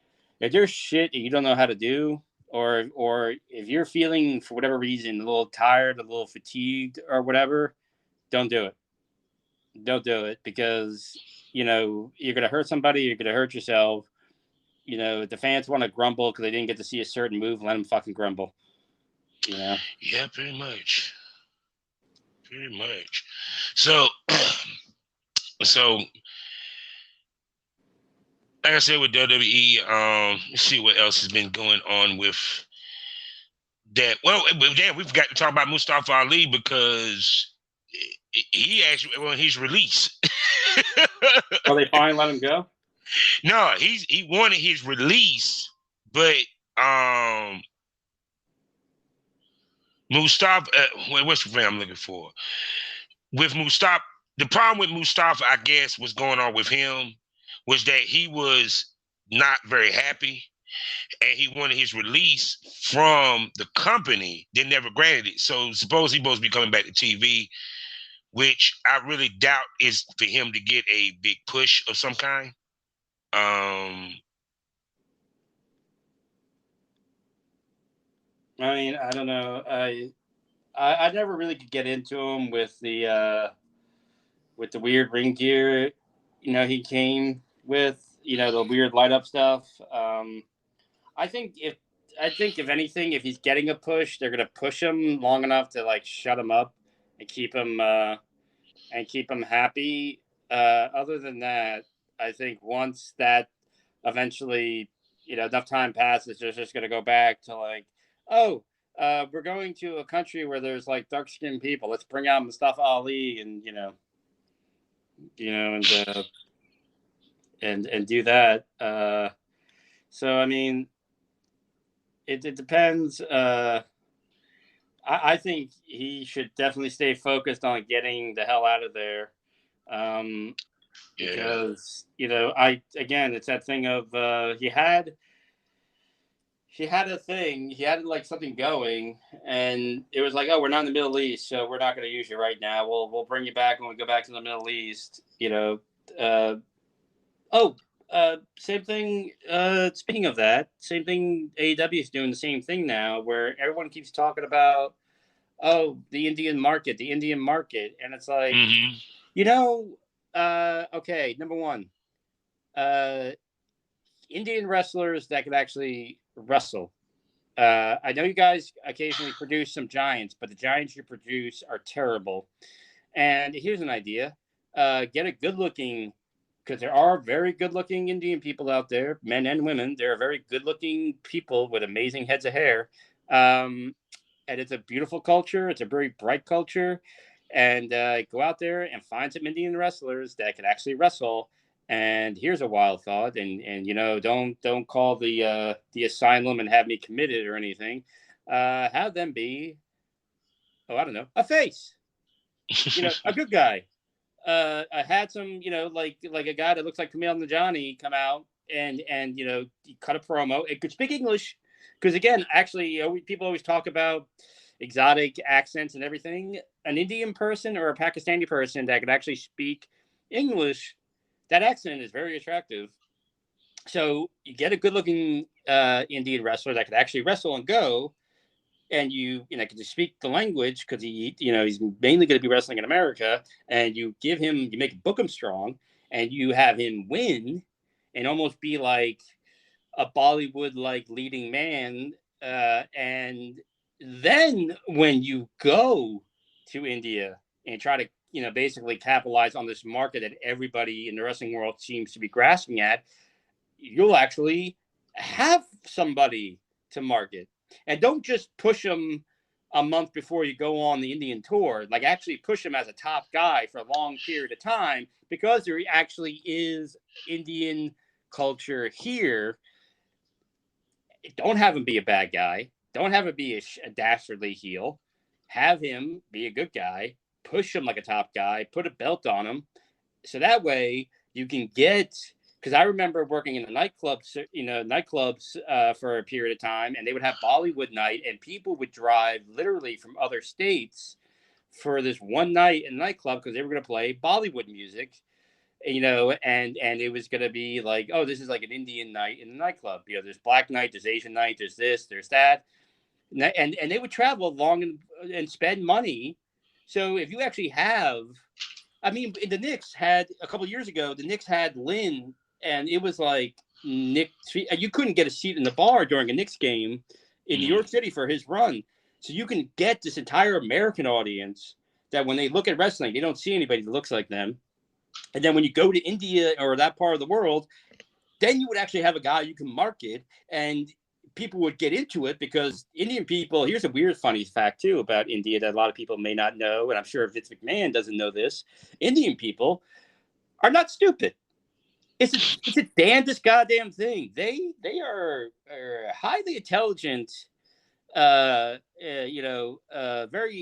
shit that you don't know how to do, or if you're feeling for whatever reason a little tired, a little fatigued, or whatever, don't do it. Don't do it because you're gonna hurt somebody. You're gonna hurt yourself. If the fans want to grumble because they didn't get to see a certain move, let them fucking grumble. Yeah, pretty much. So, like I said with WWE, let's see what else has been going on with that. Well, damn, we forgot to talk about Mustafa Ali because he actually, well, his release. Well, they finally let him go? No, he wanted his release, but Mustafa, what's the thing I'm looking for? With Mustafa, the problem with Mustafa, I guess, was going on with him was that he was not very happy, and he wanted his release from the company. They never granted it. So suppose he's supposed to be coming back to TV, which I really doubt is for him to get a big push of some kind. I mean, I don't know. I never really could get into him with the weird ring gear. He came with the weird light up stuff. I think if anything, if he's getting a push, they're gonna push him long enough to like shut him up and keep him happy. Other than that, I think once that eventually enough time passes, they're just gonna go back to like, oh, we're going to a country where there's like dark skinned people. Let's bring out Mustafa Ali and and do that. So I mean, it depends. I think he should definitely stay focused on getting the hell out of there. Because it's that thing of he had a thing, he had like something going, and it was like, oh, we're not in the Middle East, so we're not going to use you right now. We'll bring you back when we go back to the Middle East. Same thing. Speaking of that, same thing. AEW is doing the same thing now, where everyone keeps talking about, oh, the Indian market, and it's like, okay, number one, Indian wrestlers that can actually wrestle. I know you guys occasionally produce some giants, but the giants you produce are terrible. And here's an idea: get a good-looking. Because there are very good-looking Indian people out there, men and women. There are very good-looking people with amazing heads of hair. and it's a beautiful culture. It's a very bright culture, and go out there and find some Indian wrestlers that can actually wrestle. And here's a wild thought, and don't call the asylum and have me committed or anything. Have them be, I don't know, a face, a good guy. I had some, like a guy that looks like Camille Najani come out and cut a promo. It could speak English, because again, actually, people always talk about exotic accents and everything. An Indian person or a Pakistani person that could actually speak English, that accent is very attractive. So you get a good-looking Indian wrestler that could actually wrestle and go, and you can just speak the language, because he's mainly going to be wrestling in America, and you book him strong, and you have him win, and almost be like a Bollywood like leading man, and then when you go to India and try to basically capitalize on this market that everybody in the wrestling world seems to be grasping at, you'll actually have somebody to market. And don't just push them a month before you go on the Indian tour. Like, actually push him as a top guy for a long period of time, because there actually is Indian culture here. Don't have him be a bad guy. Don't have him be a dastardly heel. Have him be a good guy. Push him like a top guy. Put a belt on him. So that way you can get... Because I remember working in the nightclubs for a period of time, and they would have Bollywood night, and people would drive literally from other states for this one night in the nightclub, because they were going to play Bollywood music, and it was going to be like, oh, this is like an Indian night in the nightclub. There's Black night, there's Asian night, there's this, there's that, and they would travel along and spend money. So if you actually have, I mean, the Knicks had a couple of years ago, the Knicks had Lynn. And it was like Nick, you couldn't get a seat in the bar during a Knicks game in New York City for his run. So you can get this entire American audience that when they look at wrestling, they don't see anybody that looks like them. And then when you go to India or that part of the world, then you would actually have a guy you can market, and people would get into it, because Indian people, here's a weird, funny fact too about India that a lot of people may not know. And I'm sure Vince McMahon doesn't know this. Indian people are not stupid. It's a damnedest goddamn thing. They are highly intelligent, very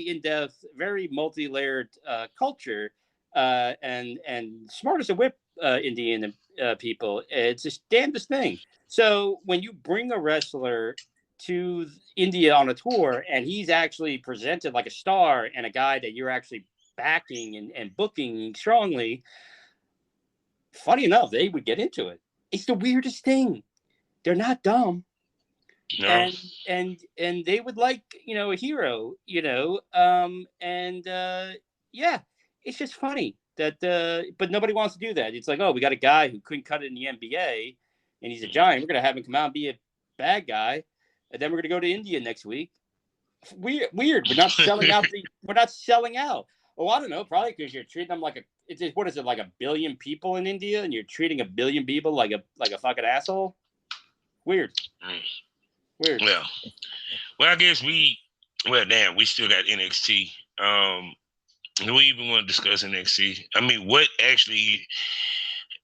in depth, very multi layered culture, and smart as a whip. Indian people. It's the damnedest thing. So when you bring a wrestler to India on a tour, and he's actually presented like a star and a guy that you're actually backing and booking strongly, funny enough, they would get into it. It's the weirdest thing. They're not dumb. No. And they would like, a hero, yeah, it's just funny that, but nobody wants to do that. It's like, oh, we got a guy who couldn't cut it in the NBA, and he's a giant. We're going to have him come out and be a bad guy, and then we're going to go to India next week. Weird. We're not selling out. We're not selling out. Oh, I don't know. Probably because you're treating them like what is it, like 1 billion people in India, and you're treating 1 billion people like a fucking asshole? Weird. Weird. Well, I guess we still got NXT. Do we even want to discuss NXT? I mean, what actually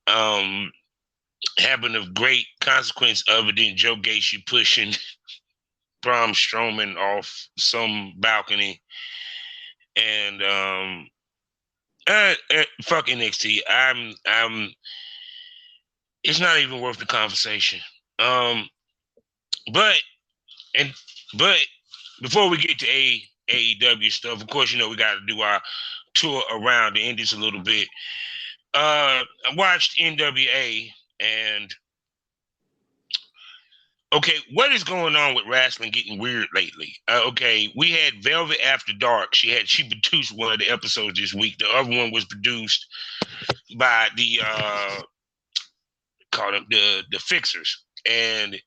happened of great consequence other than Joe Gacy pushing Braun Strowman off some balcony? And fuck NXT. It's not even worth the conversation. But before we get to AEW stuff, of course, we got to do our tour around the indies a little bit. I watched NWA, and okay, what is going on with wrestling getting weird lately? Okay, we had Velvet After Dark. She produced one of the episodes this week. The other one was produced by the Fixers. And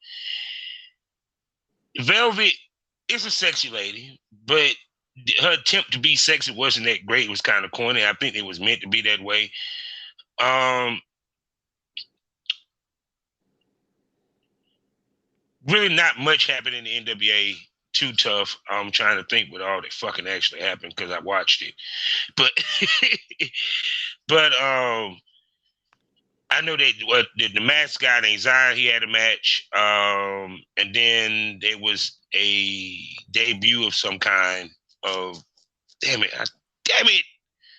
Velvet is a sexy lady, but her attempt to be sexy wasn't that great. It was kind of corny. I think it was meant to be that way. Really not much happened in the NWA too tough. I'm trying to think what all that fucking actually happened because I watched it. But but I know that the mascot named Zion, he had a match. And then there was a debut of some kind of damn it.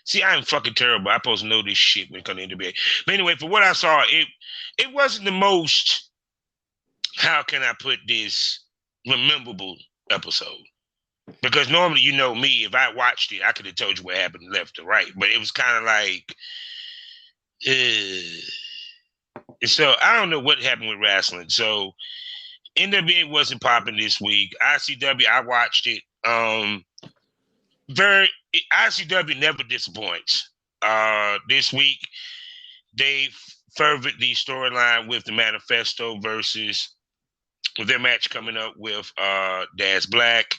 See, I'm fucking terrible. I'm supposed to know this shit when it comes to NBA. But anyway, for what I saw, it wasn't the most, how can I put this, memorable episode. Because normally, you know me, if I watched it, I could have told you what happened left to right. But it was kind of like, so I don't know what happened with wrestling. So NWA wasn't popping this week. ICW, I watched it. ICW never disappoints. This week, they furthered the storyline with the Manifesto versus with their match coming up with Daz Black,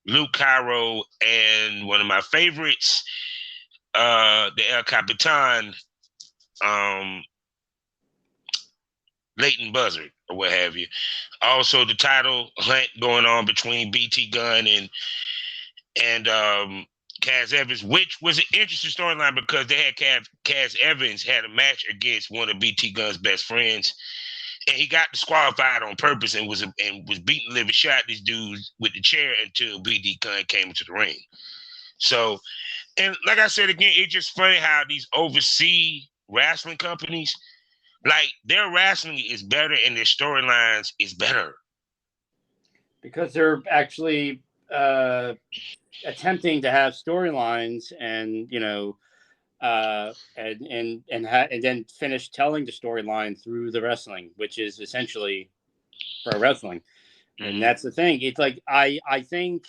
Luke Cairo, and one of my favorites, the El Capitan, Leighton Buzzard, or what have you. Also, the title hunt going on between BT Gunn and Kaz Evans, which was an interesting storyline because they had Kaz Evans had a match against one of BT Gunn's best friends, and he got disqualified on purpose and was beating the living shot this dude with the chair until BT Gunn came into the ring. So, and like I said again, it's just funny how these overseas wrestling companies, like, their wrestling is better and their storylines is better. Because they're actually attempting to have storylines and, you know, and then finish telling the storyline through the wrestling, which is essentially pro wrestling. Mm-hmm. And that's the thing. It's like, I think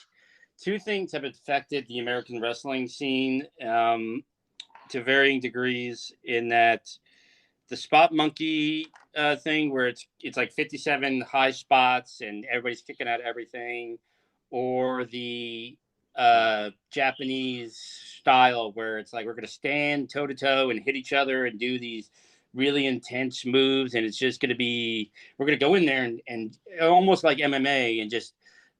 two things have affected the American wrestling scene to varying degrees, in that the spot monkey thing, where it's like 57 high spots and everybody's kicking out everything, or the Japanese style where it's like we're going to stand toe to toe and hit each other and do these really intense moves, and it's just going to be, we're going to go in there and almost like MMA and just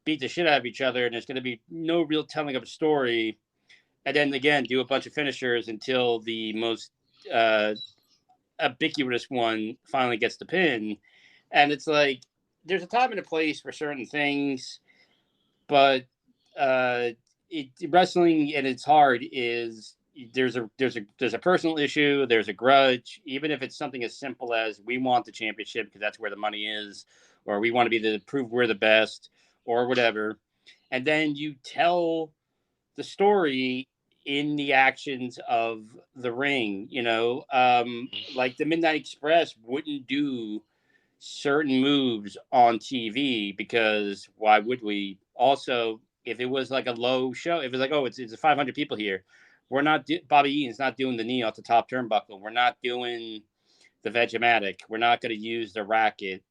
beat the shit out of each other, and there's going to be no real telling of a story, and then again do a bunch of finishers until the most ubiquitous one finally gets the pin. And it's like, there's a time and a place for certain things, but wrestling at its heart is there's a personal issue, there's a grudge, even if it's something as simple as we want the championship because that's where the money is, or we want to be the prove we're the best, or whatever. And then you tell the story in the actions of the ring, you know, like the Midnight Express wouldn't do certain moves on TV because why would we? Also, if it was like a low show, if it was like, oh, it's 500 people here, we're not Bobby Eaton's not doing the knee off the top turnbuckle. We're not doing the Vegematic. We're not going to use the racket.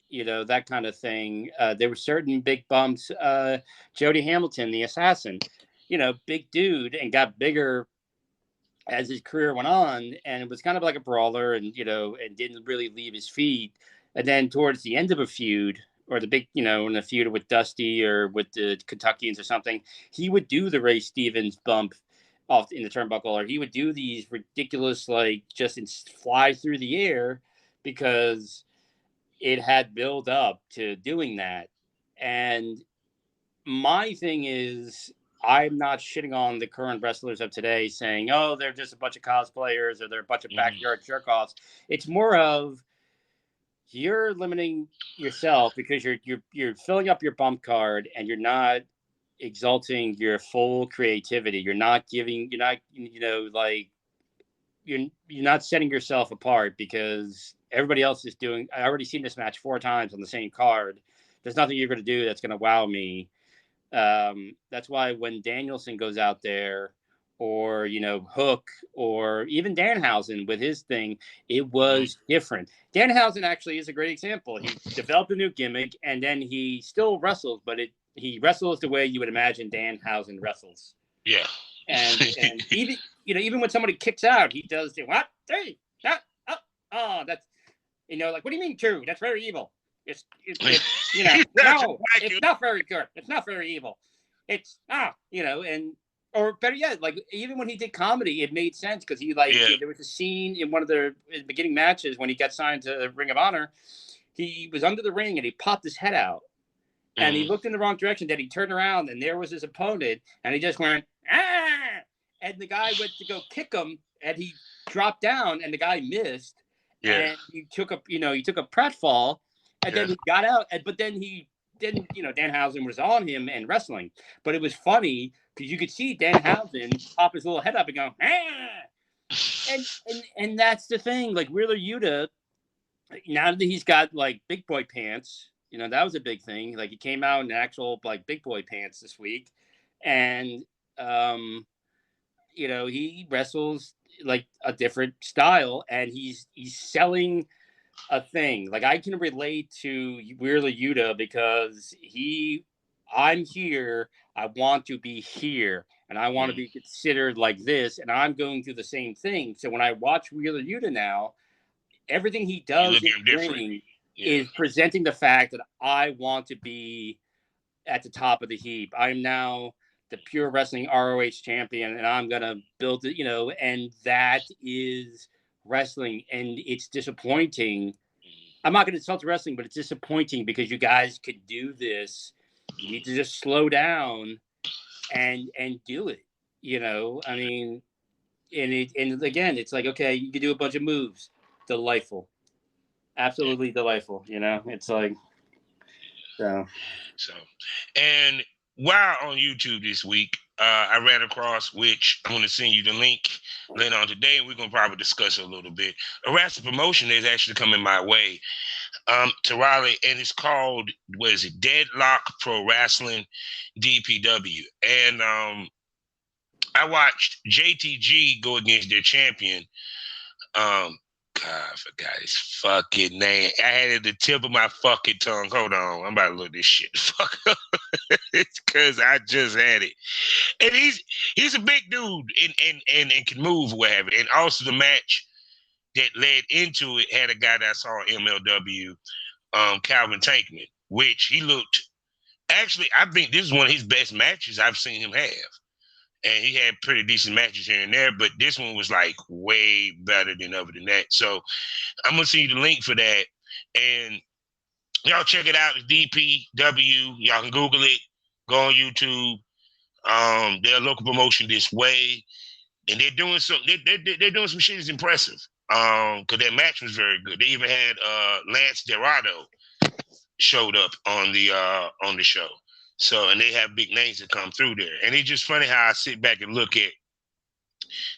You know, that kind of thing. There were certain big bumps. Jody Hamilton, the assassin, you know, big dude, and got bigger as his career went on, and it was kind of like a brawler, and, you know, and didn't really leave his feet. And then towards the end of a feud, or the big, you know, in a feud with Dusty or with the Kentuckians or something, he would do the Ray Stevens bump off in the turnbuckle, or he would do these ridiculous, like, just fly through the air because it had built up to doing that. And my thing is, I'm not shitting on the current wrestlers of today saying, oh, they're just a bunch of cosplayers or they're a bunch of backyard jerk-offs. It's more of, you're limiting yourself because you're filling up your bump card and you're not exalting your full creativity. You're not, you know, like, you're not setting yourself apart because everybody else is doing. I already seen this match 4 times on the same card. There's nothing you're going to do that's going to wow me. That's why when Danielson goes out there, or, you know, Hook, or even Danhausen with his thing, it was different. Danhausen actually is a great example. He developed a new gimmick, and then he still wrestles, but he wrestles the way you would imagine Danhausen wrestles. Yeah. And even, you know, even when somebody kicks out, he does the what? Hey, that, oh, that's, you know, like, what do you mean true? That's very evil. It's you know, no, it's not very good. It's not very evil. It's and or better yet, like even when he did comedy, it made sense because he there was a scene in one of the beginning matches when he got signed to Ring of Honor. He was under the ring and he popped his head out. And he looked in the wrong direction. Then he turned around, and there was his opponent, and he just went, ah! And the guy went to go kick him, and he dropped down, and the guy missed. Yeah. And he took a pratfall, and then he got out. But then he didn't, Danhausen was on him and wrestling. But it was funny because you could see Danhausen pop his little head up and go, ah! And that's the thing. Like Wheeler Yuta, now that he's got like big boy pants. That was a big thing. Like he came out in actual like big boy pants this week, and he wrestles like a different style, and he's selling a thing. Like I can relate to Wheeler Yuta because I'm here. I want to be here, and I want to be considered like this, and I'm going through the same thing. So when I watch Wheeler Yuta now, everything he does in the ring is presenting the fact that I want to be at the top of the heap. I'm now the Pure Wrestling ROH champion, and I'm going to build it, and that is wrestling. And it's disappointing. I'm not going to insult wrestling, but it's disappointing because you guys could do this. You need to just slow down and do it, I mean, and again, it's like, okay, you can do a bunch of moves. Delightful. Absolutely delightful, it's like so. And while on YouTube this week, I ran across, which I'm going to send you the link later on today, and we're going to probably discuss it a little bit. A wrestling promotion is actually coming my way to Raleigh, and it's called, Deadlock Pro Wrestling, DPW. And I watched JTG go against their champion. God, I forgot his fucking name. I had it at the tip of my fucking tongue. Hold on. I'm about to look this shit fuck up. It's because I just had it. And he's a big dude and can move or whatever. And also the match that led into it had a guy that I saw on MLW, Calvin Tankman, which he looked, actually, I think this is one of his best matches I've seen him have. And he had pretty decent matches here and there, but this one was like way better than that. So I'm going to send you the link for that. And y'all check it out. It's DPW. Y'all can Google it. Go on YouTube. They're a local promotion this way. And they're doing some, they're doing some shit that's impressive. Because their match was very good. They even had Lance Dorado showed up on the show. So, and they have big names that come through there. And it's just funny how I sit back and look at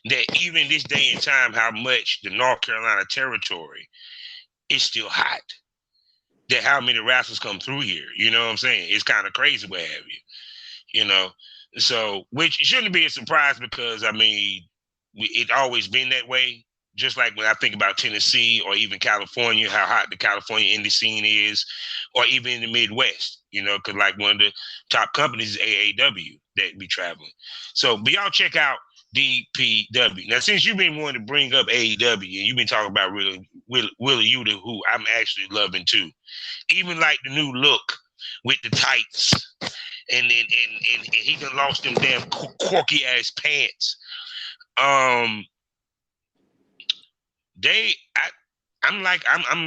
that even this day and time, how much the North Carolina territory is still hot. That how many wrestlers come through here. You know what I'm saying? It's kind of crazy what have you. So, which shouldn't be a surprise because, I mean, it's always been that way. Just like when I think about Tennessee or even California, how hot the California indie scene is, or even in the Midwest, because like one of the top companies is AEW that be traveling. So, but y'all check out DPW. Now, since you've been wanting to bring up AEW and you've been talking about Wheeler Yuta, who I'm actually loving too, even like the new look with the tights, and he done lost them damn corky ass pants. I'm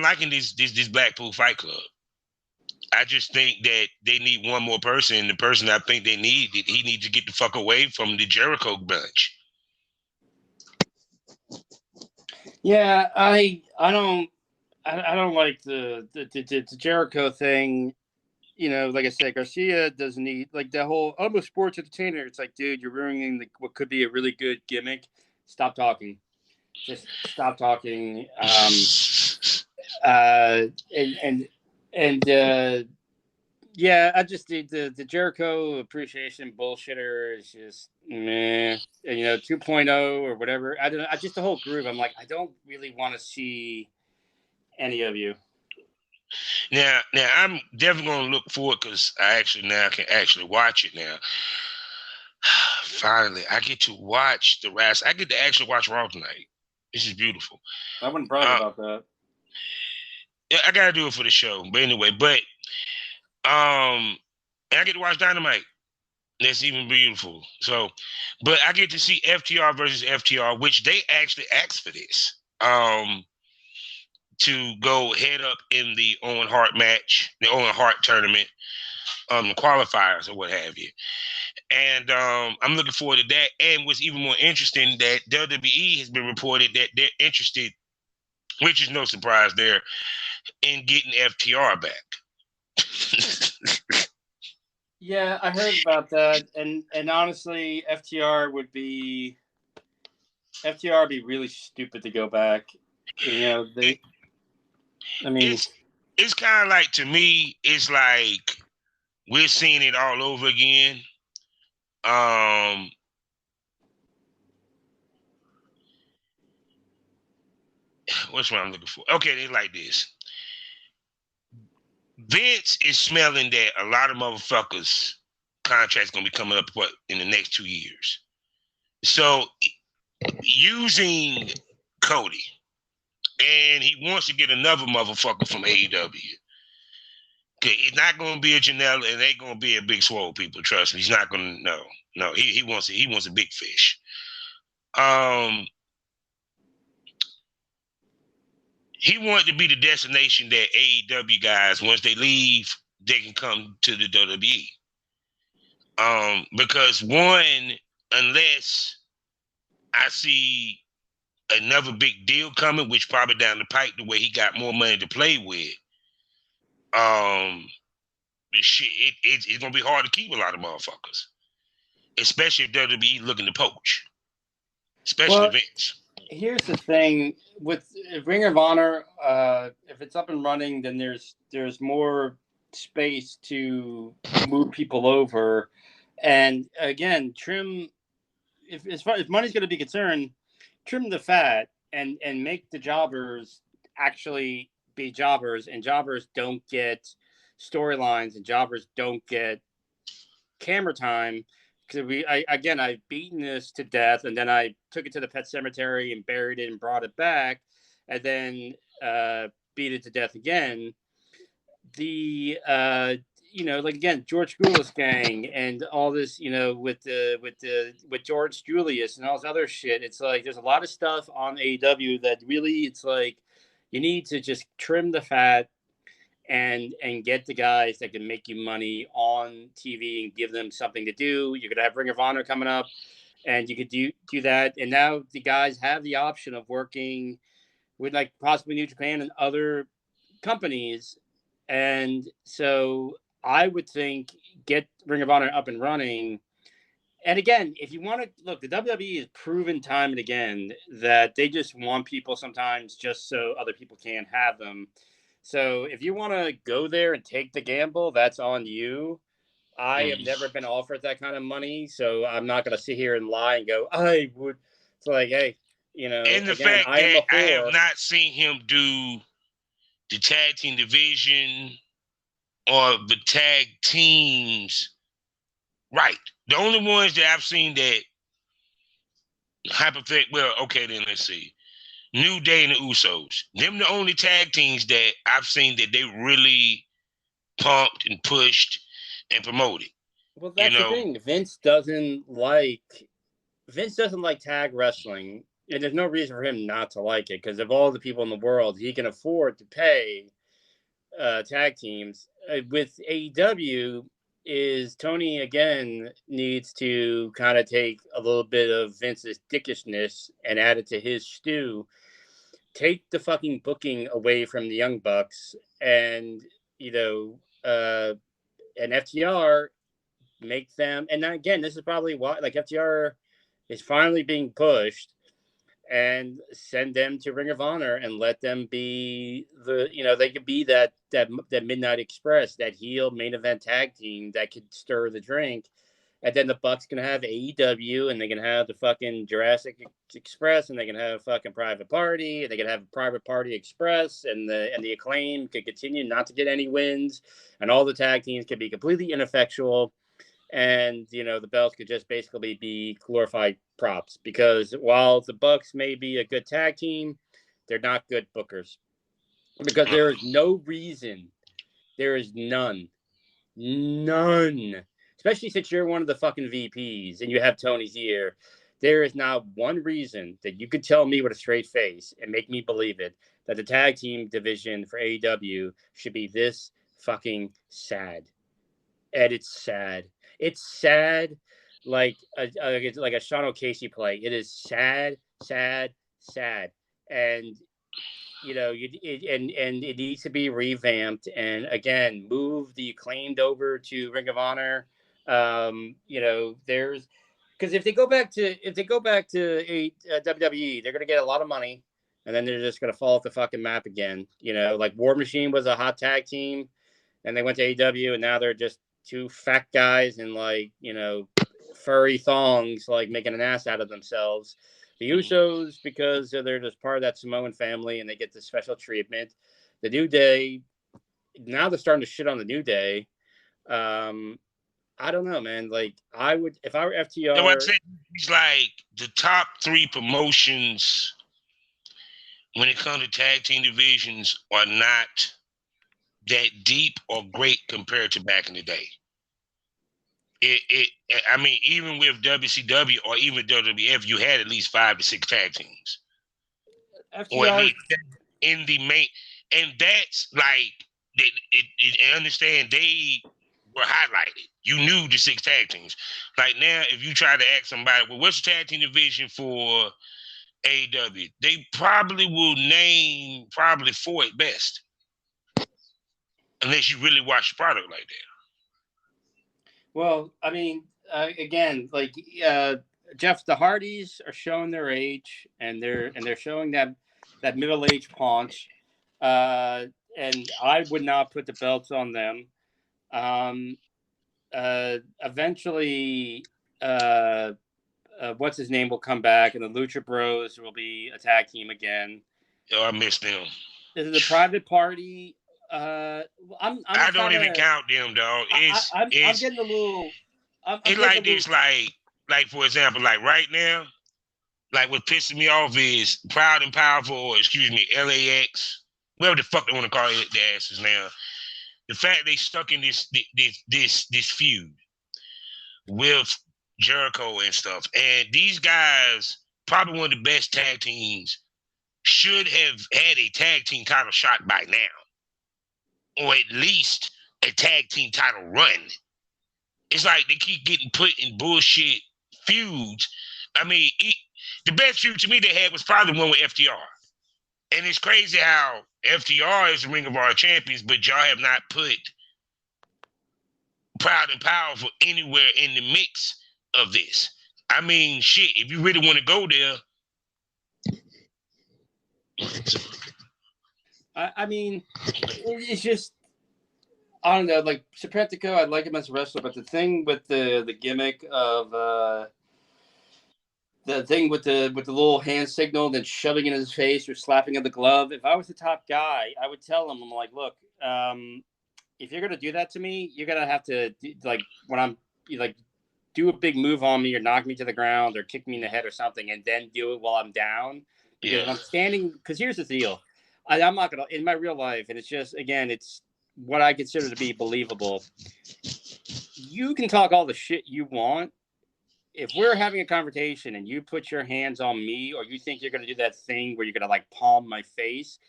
liking this Blackpool Fight Club. I just think that they need one more person, and the person I think they need, he needs to get the fuck away from the Jericho bunch. Yeah, I don't like the Jericho thing. Like I said, Garcia doesn't need like the whole I'm a sports entertainer. It's like, dude, you're ruining what could be a really good gimmick. Stop talking. Just stop talking. Yeah, I just the Jericho appreciation bullshitter is just meh. And, 2.0 or whatever. I don't know. Just the whole group. I'm like, I don't really want to see any of you. Now I'm definitely going to look forward because I can actually watch it now. Finally, I get to watch the rest. I get to actually watch Raw tonight. This is beautiful. I wouldn't brag about that. I gotta do it for the show. But anyway, and I get to watch Dynamite. That's even beautiful. So, but I get to see FTR versus FTR, which they actually asked for this. To go head up in the Owen Hart match, the Owen Hart tournament, qualifiers or what have you. And I'm looking forward to that. And what's even more interesting, that WWE has been reported that they're interested, which is no surprise there, in getting FTR back. Yeah, I heard about that, and honestly, FTR would be really stupid to go back. You know, it's kind of like, to me, it's like we're seeing it all over again. What's what I'm looking for? Okay, it's like this. Vince is smelling that a lot of motherfuckers' contracts gonna be coming up in the next 2 years. So using Cody, and he wants to get another motherfucker from AEW. Okay, it's not gonna be a Janela, and it ain't gonna be a Big Swole. People, trust me. He's not gonna. No. He wants a big fish. He wanted to be the destination that AEW guys, once they leave, they can come to the WWE. Because one, unless I see another big deal coming, which probably down the pike, the way he got more money to play with, it's gonna be hard to keep a lot of motherfuckers, especially if WWE looking to poach, especially Vince. Here's the thing with Ring of Honor. If it's up and running, then there's more space to move people over, and again, trim. If money's going to be concerned, trim the fat and make the jobbers actually be jobbers, and jobbers don't get storylines, and jobbers don't get camera time. Because I've beaten this to death, and then I took it to the pet cemetery and buried it and brought it back, and then beat it to death again. The like again, George Goulas gang and all this, with George Julius and all this other shit. It's like there's a lot of stuff on AEW that really, it's like you need to just trim the fat and get the guys that can make you money on TV and give them something to do. You're gonna have Ring of Honor coming up, and you could do that. And now the guys have the option of working with like possibly New Japan and other companies. And so I would think get Ring of Honor up and running. And again, if you want to look, the WWE has proven time and again that they just want people sometimes just so other people can't have them. So if you want to go there and take the gamble, that's on you. I have never been offered that kind of money, so I'm not going to sit here and lie and go, I would. It's like, hey, And the fact that I have not seen him do the tag team division or the tag teams right. The only ones that I've seen that then let's see. New Day and the Usos. Them the only tag teams that I've seen that they really pumped and pushed and promoted. Well, that's the thing. Vince doesn't like tag wrestling, and there's no reason for him not to like it, because of all the people in the world he can afford to pay tag teams. With AEW, is Tony again needs to kind of take a little bit of Vince's dickishness and add it to his stew. Take the fucking booking away from the Young Bucks, and and FTR, make them. And then again, this is probably why like FTR is finally being pushed, and send them to Ring of Honor and let them be they could be that Midnight Express, that heel main event tag team that could stir the drink. And then the Bucks can have AEW, and they can have the fucking Jurassic Express, and they can have fucking Private Party, and they can have Private Party Express, and the Acclaim could continue not to get any wins, and all the tag teams could be completely ineffectual, and the belts could just basically be glorified props. Because while the Bucks may be a good tag team, they're not good bookers. because there is no reason. There is none. Especially since you're one of the fucking VPs and you have Tony's ear. There is not one reason that you could tell me with a straight face and make me believe it that the tag team division for AEW should be this fucking sad. And it's sad. It's sad like a Sean O'Casey play. It is sad. And you know, and it needs to be revamped and again move the Acclaimed over to Ring of Honor. You know, there's because if they go back to WWE, they're gonna get a lot of money, and then they're just gonna fall off the fucking map again. You know, like War Machine was a hot tag team, and they went to AEW, and now they're just two fat guys in like furry thongs, like making an ass out of themselves. The Usos, because they're just part of that Samoan family and they get this special treatment. The New Day, now they're starting to shit on the New Day. I don't know, man. Like, I would, if I were FTR. No, it's like the top 3 promotions when it comes to tag team divisions are not that deep or great compared to back in the day. I mean, even with WCW or even WWF, you had at least 5 to 6 tag teams. FTR, or at least in the main, and that's like, I understand they were highlighted. You knew the 6 tag teams. Like now, if you try to ask somebody, well, what's the tag team division for AEW? They probably will name 4 at best, unless you really watch the product like that. Well, I mean, again, like Jeff, the Hardys are showing their age, and they're showing that middle-aged paunch, and I would not put the belts on them. Eventually, what's his name will come back, and the Lucha Bros will be a tag team again. Oh, I miss them. This is a private party. I don't even count them, dog. I'm getting a little. It's like this, like for example, like right now, like what pisses me off is Proud and Powerful, or excuse me, LAX, whatever the fuck they want to call it, their asses now. The fact they stuck in this feud with Jericho and stuff, and these guys, probably one of the best tag teams, should have had a tag team title shot by now. Or at least a tag team title run. It's like they keep getting put in bullshit feuds. I mean, the best feud to me they had was probably the one with FTR. And it's crazy how FTR is the Ring of Honor champions, but y'all have not put Proud and Powerful anywhere in the mix of this. I mean, shit, if you really want to go there. I mean, it's just, I don't know, like Serpentico, I like him as a wrestler, but the thing with the gimmick of the thing with the little hand signal, then shoving it in his face or slapping of the glove, if I was the top guy, I would tell him, I'm like, look, if you're going to do that to me, you're going to have to, like, when I'm, like, do a big move on me or knock me to the ground or kick me in the head or something, and then do it while I'm down. Because I'm standing, because here's the deal. I'm not going to, in my real life, and it's just, again, it's what I consider to be believable. You can talk all the shit you want. If we're having a conversation and you put your hands on me, or you think you're going to do that thing where you're going to like palm my face,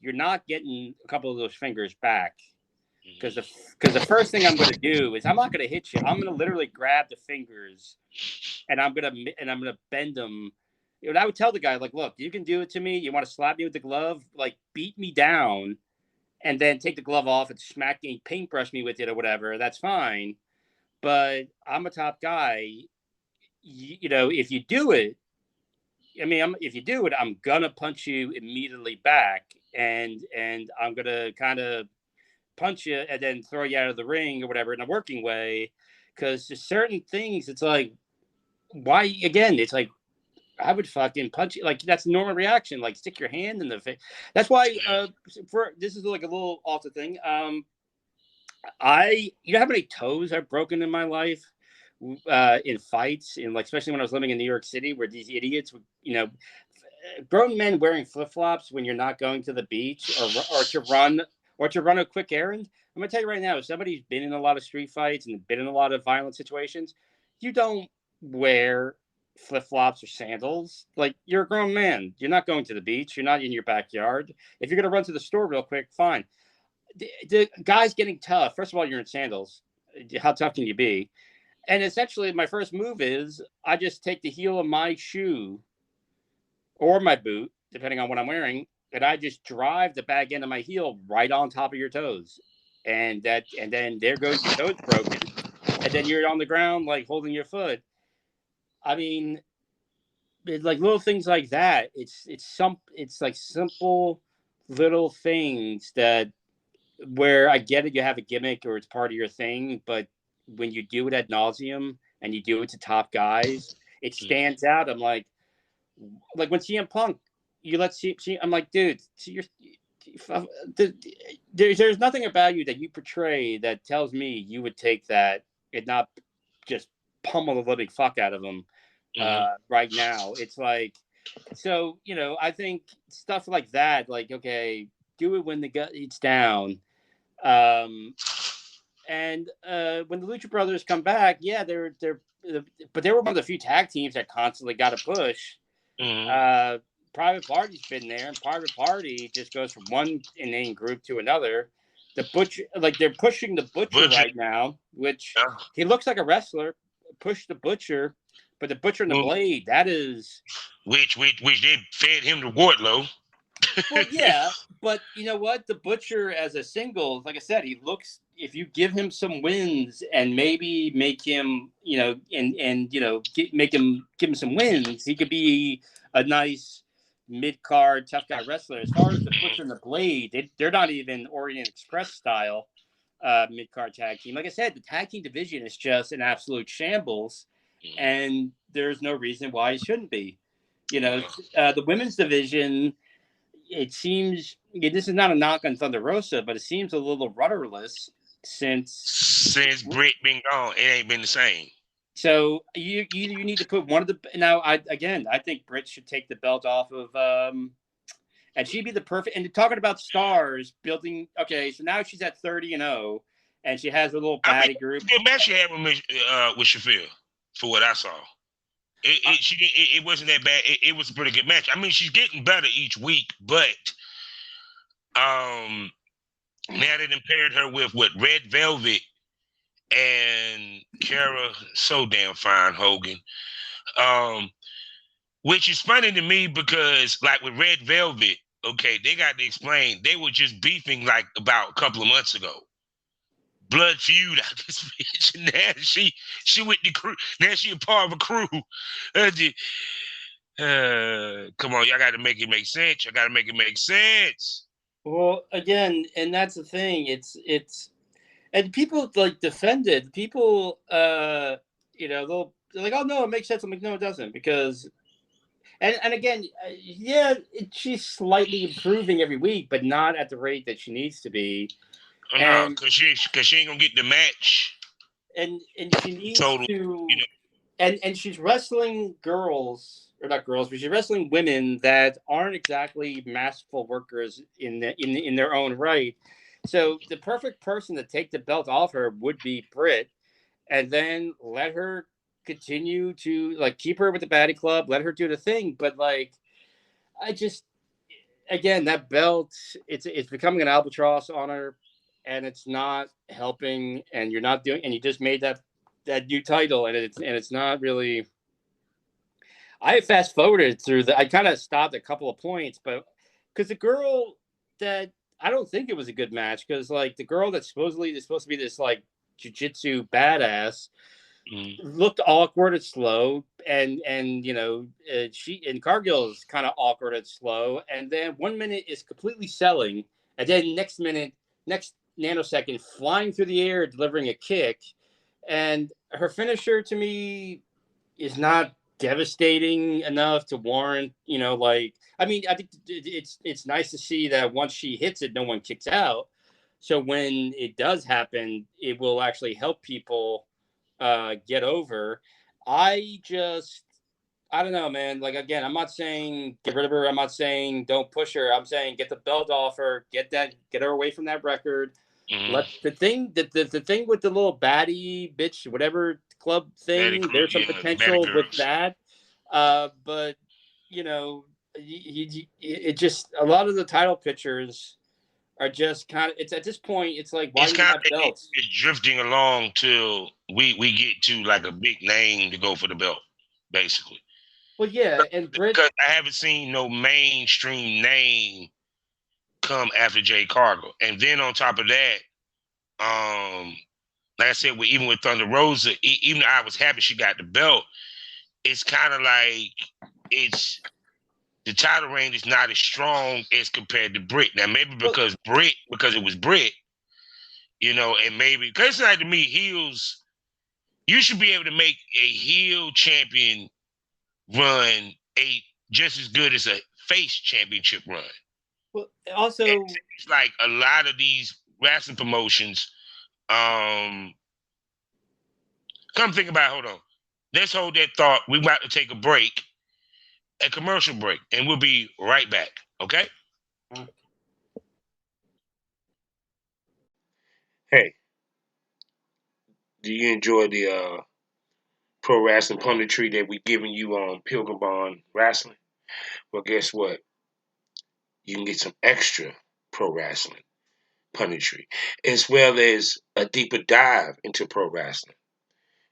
you're not getting a couple of those fingers back. Because the first thing I'm going to do is I'm not going to hit you. I'm going to literally grab the fingers and I'm going to bend them. And I would tell the guy, like, look, you can do it to me. You want to slap me with the glove, like beat me down and then take the glove off and smack me, paintbrush me with it or whatever. That's fine. But I'm a top guy. You know, if you do it, if you do it, I'm going to punch you immediately back. And I'm going to kind of punch you and then throw you out of the ring or whatever in a working way. Because there's certain things, it's like, why, again, it's like, I would fucking punch you. Like, that's a normal reaction. Like, stick your hand in the face. That's why, this is like a little off the thing. You know how many toes I've broken in my life in fights, and like, especially when I was living in New York City, where these idiots would, grown men wearing flip-flops when you're not going to the beach or to run a quick errand. I'm gonna tell you right now, if somebody's been in a lot of street fights and been in a lot of violent situations, you don't wear flip-flops or sandals. Like, you're a grown man. You're not going to the beach. You're not in your backyard. If you're gonna run to the store real quick, fine. The guy's getting tough. First of all, you're in sandals. How tough can you be? And essentially, my first move is I just take the heel of my shoe or my boot, depending on what I'm wearing, and I just drive the back end of my heel right on top of your toes. And then there goes your toes broken. And then you're on the ground, like, holding your foot. I mean, like, little things like that. It's like simple little things that, where I get it, you have a gimmick or it's part of your thing, but when you do it ad nauseum and you do it to top guys, it stands out. I'm like when CM Punk, you let see, I'm like, dude, there's nothing about you that you portray that tells me you would take that and not just pummel the living fuck out of him right now. It's like, so, I think stuff like that, like, okay, do it when the gut it's down. And when the Lucha Brothers come back, yeah, but they were one of the few tag teams that constantly got a push. Private Party's been there, and Private Party just goes from one inane group to another. The Butcher, like, they're pushing the Butcher right now, which he looks like a wrestler. Push the Butcher, but the Butcher and the Blade, that is which they fed him to Wardlow. Well, yeah, but you know what? The Butcher as a single, like I said, he looks. If you give him some wins and maybe make him, give him some wins, he could be a nice mid-card tough guy wrestler. As far as the Butcher and the Blade, they're not even Orient Express style mid-card tag team. Like I said, the tag team division is just an absolute shambles, and there's no reason why it shouldn't be. The women's division. It seems this is not a knock on Thunder Rosa, but it seems a little rudderless since Britt been gone. It ain't been the same. So you need to put one of the now. I think Britt should take the belt off of and she'd be the perfect. And talking about stars building. Okay, so now she's at 30-0, and she has her little baddie group. The match she had with Shafir, for what I saw. It wasn't that bad. It was a pretty good match. I mean, she's getting better each week, but now they done paired her with Red Velvet and Kara, so damn fine, Hogan. Which is funny to me because, like, with Red Velvet, okay, they got to explain they were just beefing like about a couple of months ago. Blood feud out this bitch. And now she with the crew. Now she a part of a crew. Come on, y'all got to make it make sense. Y'all got to make it make sense. Well, again, and that's the thing. It's and people like defend it. People, they're like, oh no, it makes sense. I'm like, no, it doesn't, because, and again, she's slightly improving every week, but not at the rate that she needs to be. No, because she ain't gonna get the match. And she needs to, and she's wrestling girls, or not girls, but she's wrestling women that aren't exactly masterful workers in their own right. So the perfect person to take the belt off her would be Britt, and then let her continue to, like, keep her with the Baddie Club, let her do the thing. But, like, I just, again, that belt, it's becoming an albatross on her. And it's not helping, and you're not doing, and you just made that new title, and it's not really. I fast forwarded through I kind of stopped a couple of points, but because the girl that, I don't think it was a good match, because, like, the girl that's supposedly is supposed to be this, like, jiu-jitsu badass looked awkward and slow, and she and Cargill is kind of awkward and slow, and then 1 minute is completely selling, and then next nanosecond flying through the air delivering a kick, and her finisher to me is not devastating enough to warrant, I mean, I think it's nice to see that once she hits it, no one kicks out, so when it does happen, it will actually help people get over. I just I don't know, man. Like, again, I'm not saying get rid of her. I'm not saying don't push her. I'm saying get the belt off her. Get her away from that record. Let the thing with the little baddie bitch, whatever club thing. There's some potential with that. But you know, it just a lot of the title pictures are just kind of. It's at this point, it's like why do you have belts? It's drifting along till we get to like a big name to go for the belt, basically. Well, yeah, and Britt, because I haven't seen no mainstream name come after Jay Cargill, and then on top of that, like I said, even with Thunder Rosa, even though I was happy she got the belt, it's kind of like it's the title reign is not as strong as compared to Britt. Now maybe because it was Britt, you know, and maybe because it's like to me, heels, you should be able to make a heel champion run just as good as a face championship run. Well, also, it's like a lot of these wrestling promotions. Come think about it, hold on. Let's hold that thought. We're about to take a commercial break, and we'll be right back. Okay? Hey, do you enjoy the pro wrestling punditry that we're giving you on Pilgrim on Wrestling? Well, guess what? You can get some extra pro wrestling punditry, as well as a deeper dive into pro wrestling.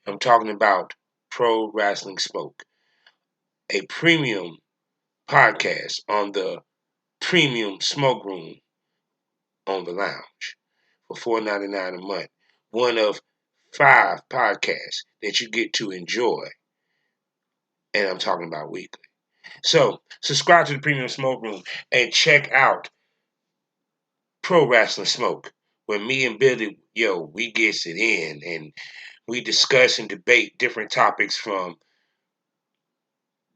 I'm talking about Pro Wrestling Smoke, a premium podcast on the premium smoke room on the lounge for $4.99 a month. One of 5 podcasts that you get to enjoy, and I'm talking about weekly. So subscribe to the premium smoke room and check out Pro Wrestling Smoke, where me and Billy, we gets it in and we discuss and debate different topics from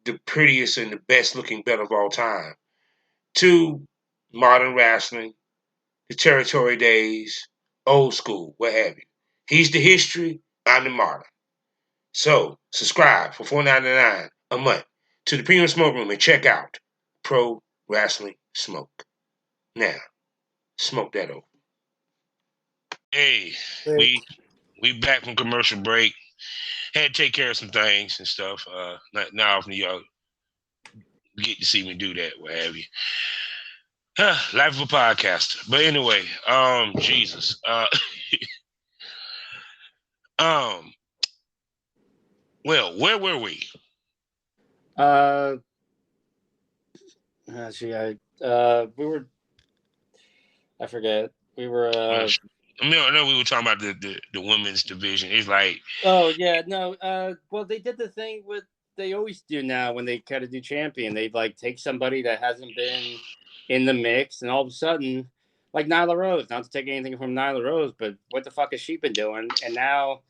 the prettiest and the best looking belt of all time to modern wrestling, the territory days, old school, what have you. He's the history, I'm the modern. So subscribe for $4.99 a month to the Premium Smoke Room and check out Pro Wrestling Smoke. Now, smoke that over. Hey, we back from commercial break. Had to take care of some things and stuff. Not often y'all get to see me do that, what have you. Life of a podcaster. But anyway, Jesus. Well, where were we? Actually, we were. I forget. We were. No, we were talking about the women's division. It's like. Oh yeah, no. Well, they did the thing with they always do now when they kind of do champion. They like take somebody that hasn't been in the mix, and all of a sudden, like Nyla Rose. Not to take anything from Nyla Rose, but what the fuck has she been doing? And now,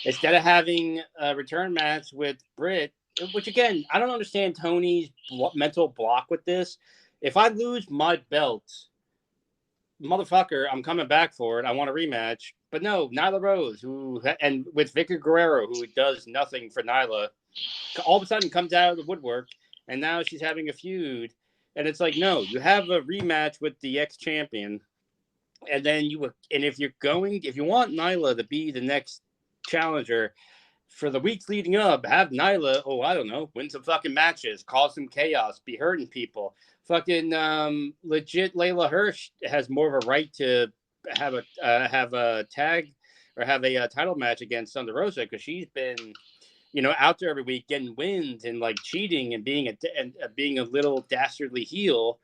instead of having a return match with Britt, which again, I don't understand Tony's mental block with this. If I lose my belt, motherfucker, I'm coming back for it. I want a rematch. But no, Nyla Rose, and with Vicky Guerrero, who does nothing for Nyla, all of a sudden comes out of the woodwork, and now she's having a feud. And it's like, no, you have a rematch with the ex-champion, and then if you want Nyla to be the next challenger for the weeks leading up, have Nyla, I don't know, win some fucking matches, cause some chaos, be hurting people. Fucking legit Layla Hirsch has more of a right to have a tag or have a title match against Thunder Rosa because she's been, out there every week getting wins and like cheating and being a little dastardly heel.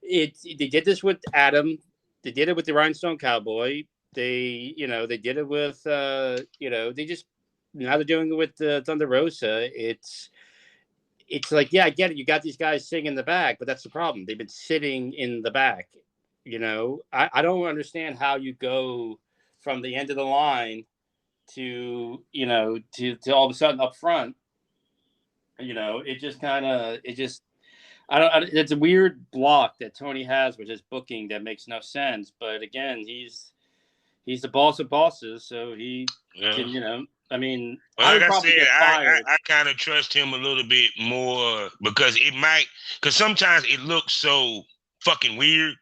They did this with Adam. They did it with the Rhinestone Cowboy. They did it with they just now they're doing it with Thunder Rosa. It's like, yeah, I get it. You got these guys sitting in the back, but that's the problem. They've been sitting in the back. I don't understand how you go from the end of the line to all of a sudden up front. It's a weird block that Tony has with his booking that makes no sense. But again, he's the boss of bosses, so he can, I mean, Well, I like would I probably said, get fired. I kind of trust him a little bit more because sometimes it looks so fucking weird,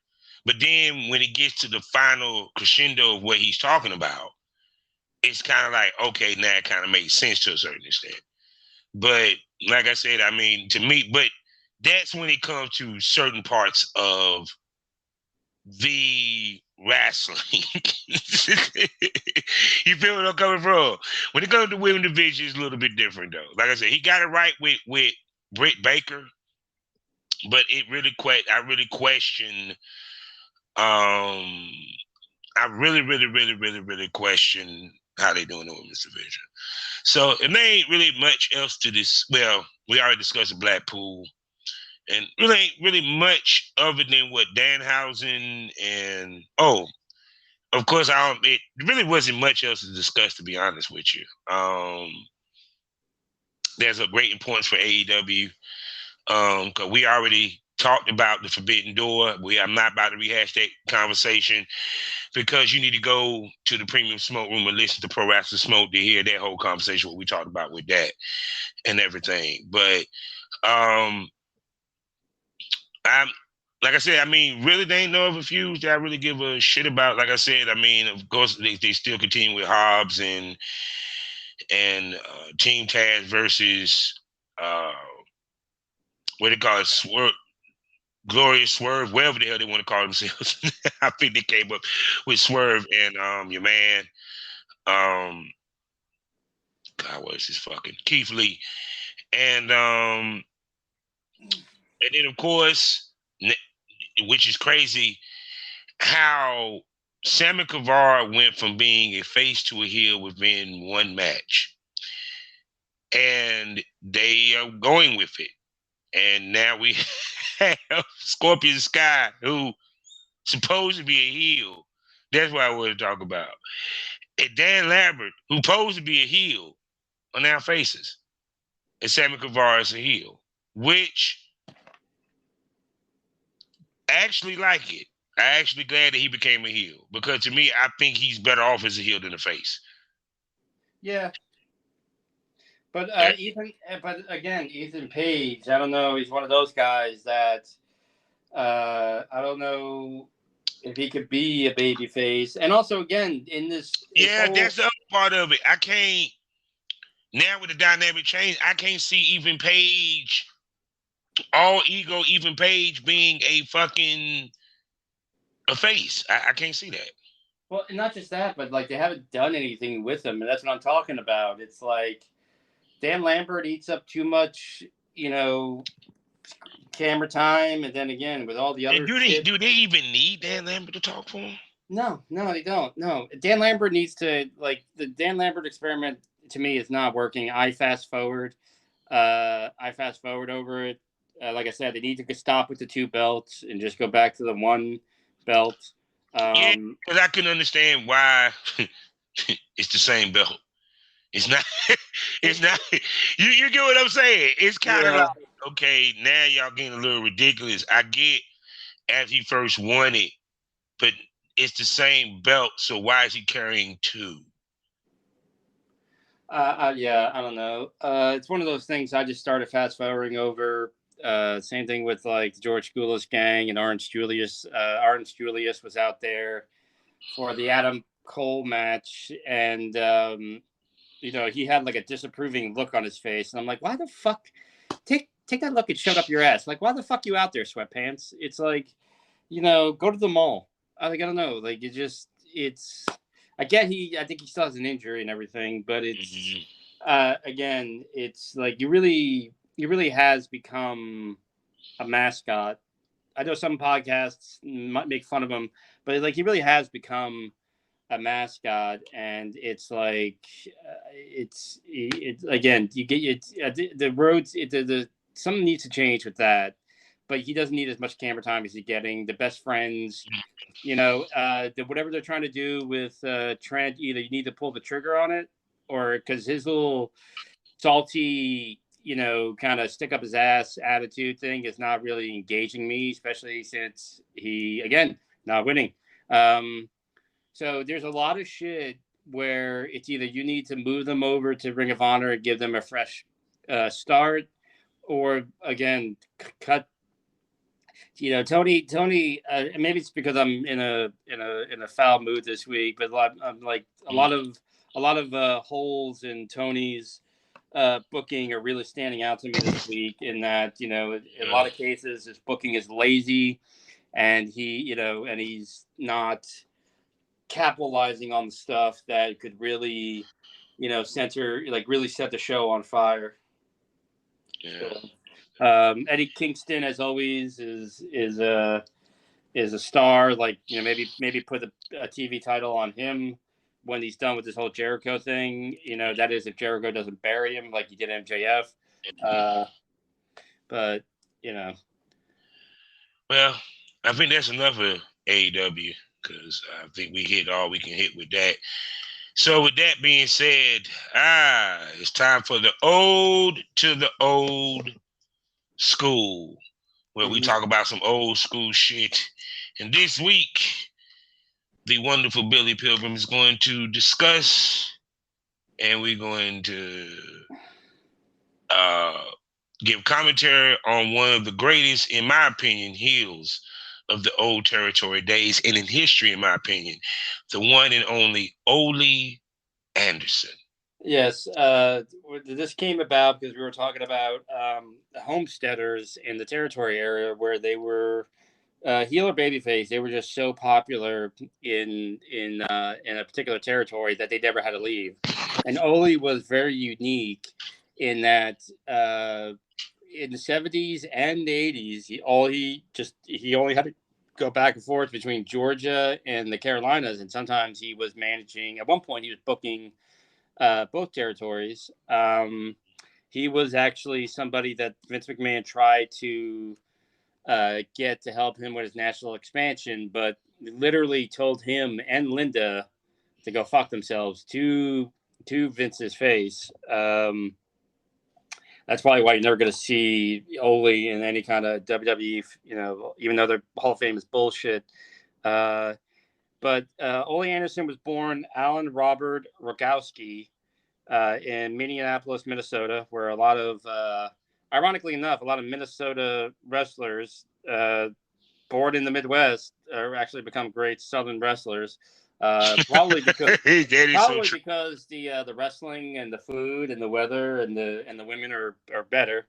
but then when it gets to the final crescendo of what he's talking about, it's kind of like, okay, now it kind of makes sense to a certain extent. But like I said, I mean, to me, but that's when it comes to certain parts of the wrestling. You feel what I'm coming from? When it comes to women division, it's a little bit different though. Like I said, he got it right with Britt Baker, but I really question. I really question how they doing the women's division. So and there ain't really much else to this. Well, we already discussed Blackpool. And really ain't really much other than what Danhausen and of course it really wasn't much else to discuss, to be honest with you. There's a great importance for AEW. Because we already talked about the Forbidden Door. I'm not about to rehash that conversation because you need to go to the Premium Smoke Room and listen to Pro Wrestling Smoke to hear that whole conversation, what we talked about with that and everything. But I'm like I said, I mean, really, they ain't no other feuds that I really give a shit about. Like I said, I mean, of course, they still continue with Hobbs and Team Taz versus what they call it, Swerve, Glorious Swerve, whatever the hell they want to call themselves. I think they came up with Swerve and your man, God, what is this fucking Keith Lee, and then of course, which is crazy, how Sammy Guevara went from being a face to a heel within one match. And they are going with it. And now we have Scorpion Sky, who supposed to be a heel. That's what I want to talk about. And Dan Lambert, who supposed to be a heel, are now faces. And Sammy Guevara is a heel, which I actually like it. I actually glad that he became a heel because to me, I think he's better off as a heel than a face. Yeah. But but again, Ethan Page, I don't know. He's one of those guys that I don't know if he could be a baby face. And also, again, in this that's the other part of it. I can't now with the dynamic change. I can't see Ethan Page, all ego, Ethan Page being a face. I can't see that. Well, not just that, but like they haven't done anything with him, and that's what I'm talking about. It's like Dan Lambert eats up too much, camera time, and then again with all the other do they even need Dan Lambert to talk for him? No, they don't. No, Dan Lambert needs to the Dan Lambert experiment to me is not working. I fast forward over it. Like I said, they need to stop with the 2 belts and just go back to the 1 belt. Yeah, because I can understand why it's the same belt. It's not. It's not. You get what I'm saying? It's kind of like, okay, now y'all getting a little ridiculous. I get after he first won it, but it's the same belt. So why is he carrying 2? Yeah, I don't know. It's one of those things I just started fast forwarding over. Same thing with like the George Goulas gang and Orange Julius. Orange Julius was out there for the Adam Cole match, and he had like a disapproving look on his face, and I'm like, why the fuck? Take that look and shove up your ass. Like, why the fuck you out there, sweatpants? It's like, go to the mall. I don't know. Like, I think he still has an injury and everything, but it's again, it's like he really has become a mascot. I know some podcasts might make fun of him, but like he really has become a mascot, and it's like it's again, you get the roads. Something needs to change with that, but he doesn't need as much camera time as he's getting. The best friends. Whatever they're trying to do with Trent, either you need to pull the trigger on it, or because his little salty, kind of stick up his ass attitude thing is not really engaging me, especially since he, again, not winning. So there's a lot of shit where it's either you need to move them over to Ring of Honor and give them a fresh start, or again cut. Tony. Maybe it's because I'm in a foul mood this week, but I'm like a lot of holes in Tony's booking are really standing out to me this week. In that, in a lot of cases, his booking is lazy, and he's not capitalizing on the stuff that could really, really set the show on fire. Yeah. So, Eddie Kingston, as always, is a star. Like, maybe put a TV title on him when he's done with this whole Jericho thing. That is, if Jericho doesn't bury him like he did MJF. But Well, I think that's enough of AEW, because I think we hit all we can hit with that. So with that being said, it's time for the ode to the old school, where we talk about some old school shit. And this week, the wonderful Billy Pilgrim is going to discuss, and we're going to give commentary on one of the greatest, in my opinion, heels of the old territory days, and in history, in my opinion, the one and only Ole Anderson. Yes, this came about because we were talking about the homesteaders in the territory area where they were heel or babyface. They were just so popular in a particular territory that they never had to leave. And Ole was very unique in that in the 70s and the 80s, he only had to go back and forth between Georgia and the Carolinas, and sometimes he was managing. At one point, he was booking both territories. He was actually somebody that Vince McMahon tried to get to help him with his national expansion, but literally told him and Linda to go fuck themselves to Vince's face. That's probably why you're never going to see Ole in any kind of WWE, even though their Hall of Fame is bullshit. But Ole Anderson was born Alan Robert Rogowski in Minneapolis, Minnesota, where ironically enough, a lot of Minnesota wrestlers born in the Midwest actually become great Southern wrestlers. Probably because the wrestling and the food and the weather and the women are better.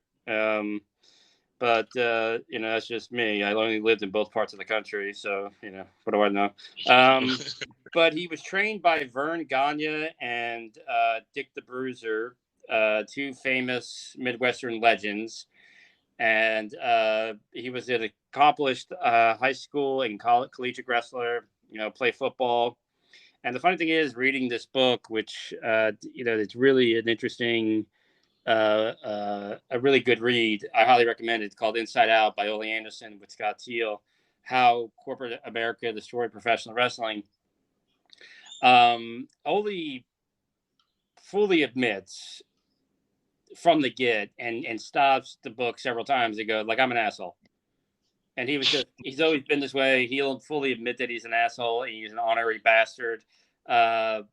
But that's just me. I only lived in both parts of the country, so what do I know? But he was trained by Vern Gagne and Dick the Bruiser, two famous Midwestern legends. And he was an accomplished high school and collegiate wrestler, play football. And the funny thing is, reading this book, which, it's really an interesting, a really good read. I highly recommend it. It's called Inside Out by Ole Anderson with Scott Teal, How Corporate America Destroyed Professional Wrestling. Ole fully admits from the get and stops the book several times and goes, like, I'm an asshole. And he's always been this way. He'll fully admit that he's an asshole and he's an honorary bastard. And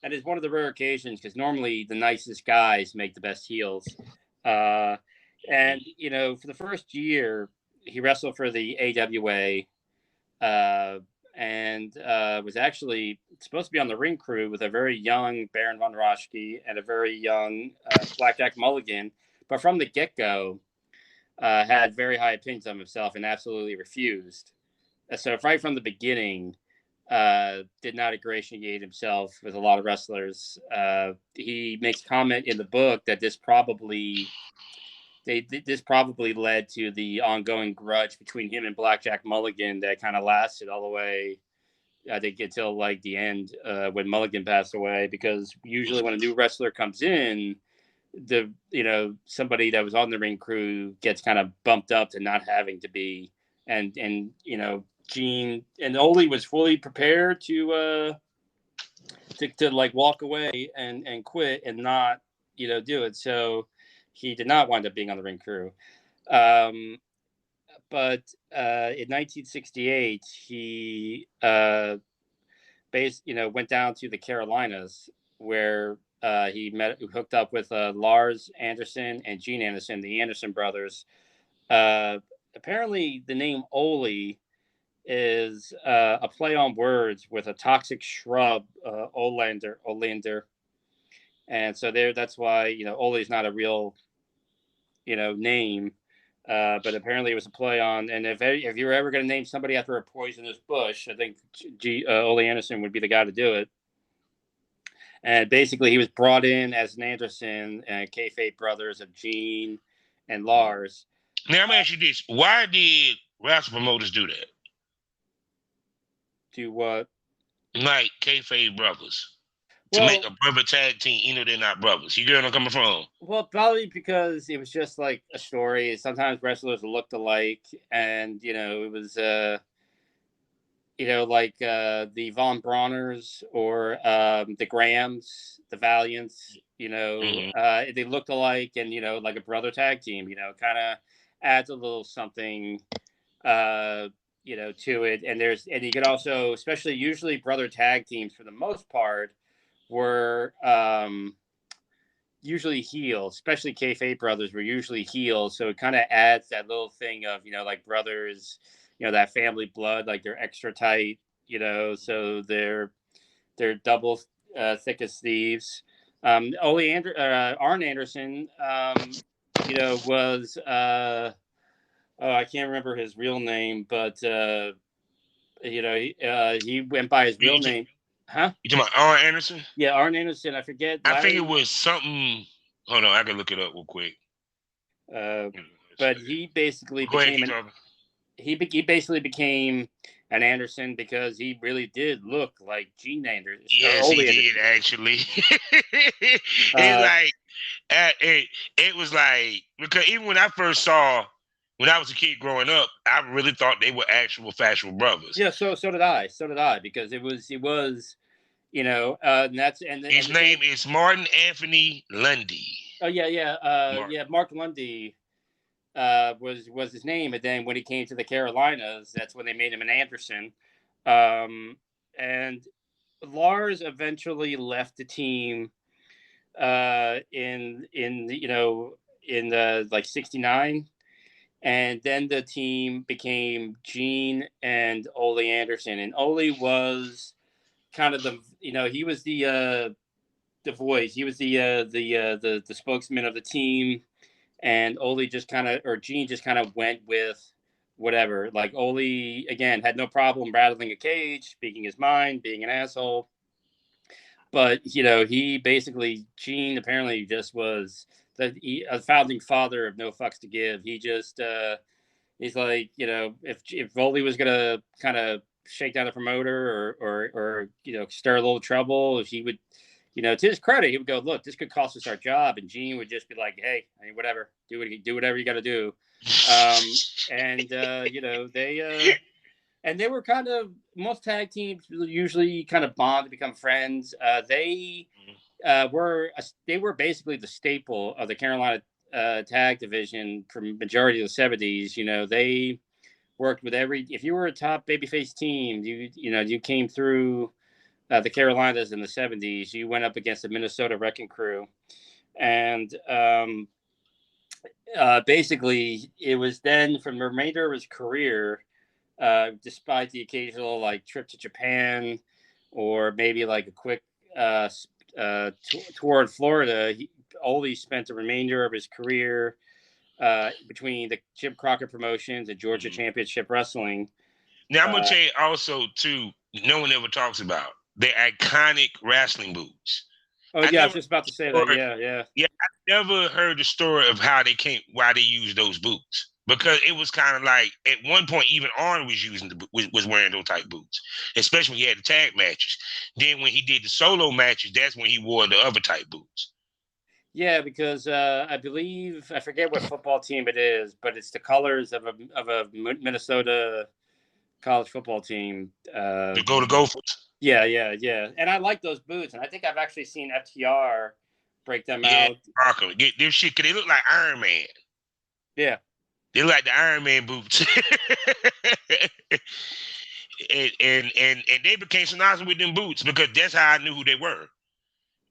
it's one of the rare occasions, because normally the nicest guys make the best heels. And, for the first year, he wrestled for the AWA and was actually supposed to be on the ring crew with a very young Baron von Raschke and a very young Blackjack Mulligan. But from the get-go, had very high opinions of himself and absolutely refused. So right from the beginning, did not ingratiate himself with a lot of wrestlers. He makes comment in the book that this probably led to the ongoing grudge between him and Blackjack Mulligan that kind of lasted all the way, I think, until like the end when Mulligan passed away. Because usually when a new wrestler comes in, somebody that was on the ring crew gets kind of bumped up to not having to be, and Gene and Ole was fully prepared to like walk away and quit and not do it. So he did not wind up being on the ring crew. But in 1968 he went down to the Carolinas where he hooked up with Lars Anderson and Gene Anderson, the Anderson brothers. Apparently, the name Ole is a play on words with a toxic shrub, Olander, and so that's why Ole is not a real name. But apparently it was a play on, and if you're ever going to name somebody after a poisonous bush, I think Ole Anderson would be the guy to do it. And basically, he was brought in as an Anderson and kayfabe brothers of Gene and Lars. Now, I'm going to ask you this. Why did wrestling promoters do that? Do what? Like kayfabe brothers. To make a brother tag team, they're not brothers. You get where I'm coming from? Well, probably because it was just like a story. Sometimes wrestlers looked alike, and it was like the Von Brauners or the Grahams, the Valiants. They looked alike, and like a brother tag team. Kind of adds a little something. To it, and you could also, especially usually brother tag teams for the most part, were usually heels, especially kayfabe brothers were usually heels. So it kind of adds that little thing of, like brothers, that family blood, like they're extra tight, so they're double thick as thieves. Arn Anderson, was, I can't remember his real name, but, he went by his real name. Huh? You talking about Arn Anderson? Yeah, Arn Anderson. I forget. I think it was something. Hold on, I can look it up real quick. But he basically he basically became an Anderson because he really did look like Gene Anderson. Yes, he did actually. It was like, because even when I first saw. When I was a kid growing up, I really thought they were factual brothers. Yeah, so did I. So did I, because it was, and that's his name is Martin Anthony Lundy. Oh yeah. Mark Lundy was his name, and then when he came to the Carolinas, that's when they made him an Anderson. And Lars eventually left the team in like 69. And then the team became Gene and Ole Anderson. And Ole was kind of he was the voice. He was the spokesman of the team. And Ole Gene just kind of went with whatever. Like Ole, again, had no problem rattling a cage, speaking his mind, being an asshole. But, he basically, Gene apparently just was a founding father of no fucks to give. He just, he's like, if Ole was going to kind of shake down a promoter or stir a little trouble, he would, to his credit, he would go, look, this could cost us our job. And Gene would just be like, hey, I mean, whatever, do whatever you got to do. They were kind of, most tag teams usually kind of bond to become friends. They were basically the staple of the Carolina tag division for majority of the 70s. They worked with if you were a top babyface team, you came through the Carolinas in the 70s. You went up against the Minnesota Wrecking Crew, and basically it was then from the remainder of his career, despite the occasional like trip to Japan or maybe like a quick toward Florida, Ole spent the remainder of his career between the Jim Crockett Promotions and Georgia Championship Wrestling. Now, I'm going to tell you also, too, no one ever talks about the iconic wrestling boots. Oh, yeah, I was just about to say that. Yeah. Yeah, I never heard the story of why they used those boots. Because it was kind of like, at one point, even Arn was wearing those type boots, especially when he had the tag matches. Then when he did the solo matches, that's when he wore the other type boots. Yeah, because I believe, I forget what football team it is, but it's the colors of a Minnesota college football team. The Gophers. Yeah. And I like those boots, and I think I've actually seen FTR break them out. Rocker. Get them shit, because they look like Iron Man. Yeah. They look like the Iron Man boots. and they became synonymous with them boots because that's how I knew who they were.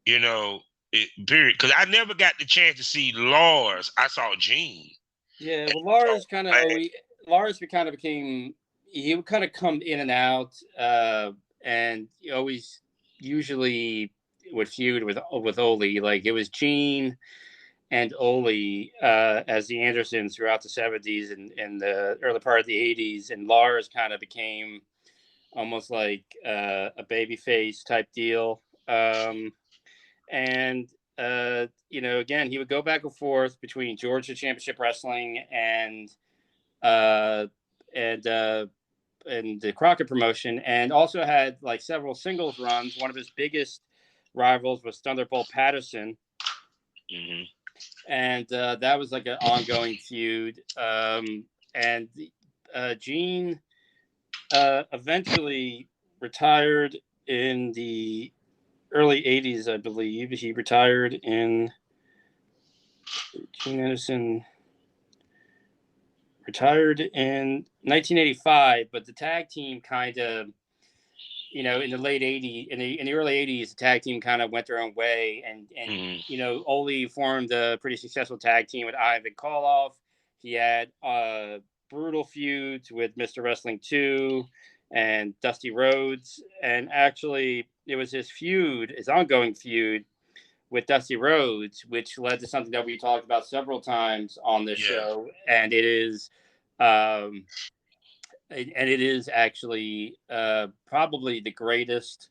You know, period. Because I never got the chance to see Lars. I saw Gene. Yeah, well, Lars kind of became, he would kind of come in and out, and he always usually would feud with Ole. Like it was Gene and Ole as the Andersons throughout the 70s and the early part of the 80s, and Lars kind of became almost like a babyface type deal. And again, he would go back and forth between Georgia Championship Wrestling and uh, and the Crockett promotion, and also had like several singles runs. One of his biggest rivals was Thunderbolt Patterson, Mm-hmm. and that was like an ongoing feud. And Gene eventually retired in the early 80s, I believe. He retired in Gene Anderson retired in 1985, but the tag team kind of, in the late 80s, in the early 80s, the tag team kind of went their own way, and Ole formed a pretty successful tag team with Ivan Koloff. He had brutal feuds with Mr. Wrestling 2 and Dusty Rhodes, and actually it was his ongoing feud with Dusty Rhodes, which led to something that we talked about several times on this show, and it is actually probably the greatest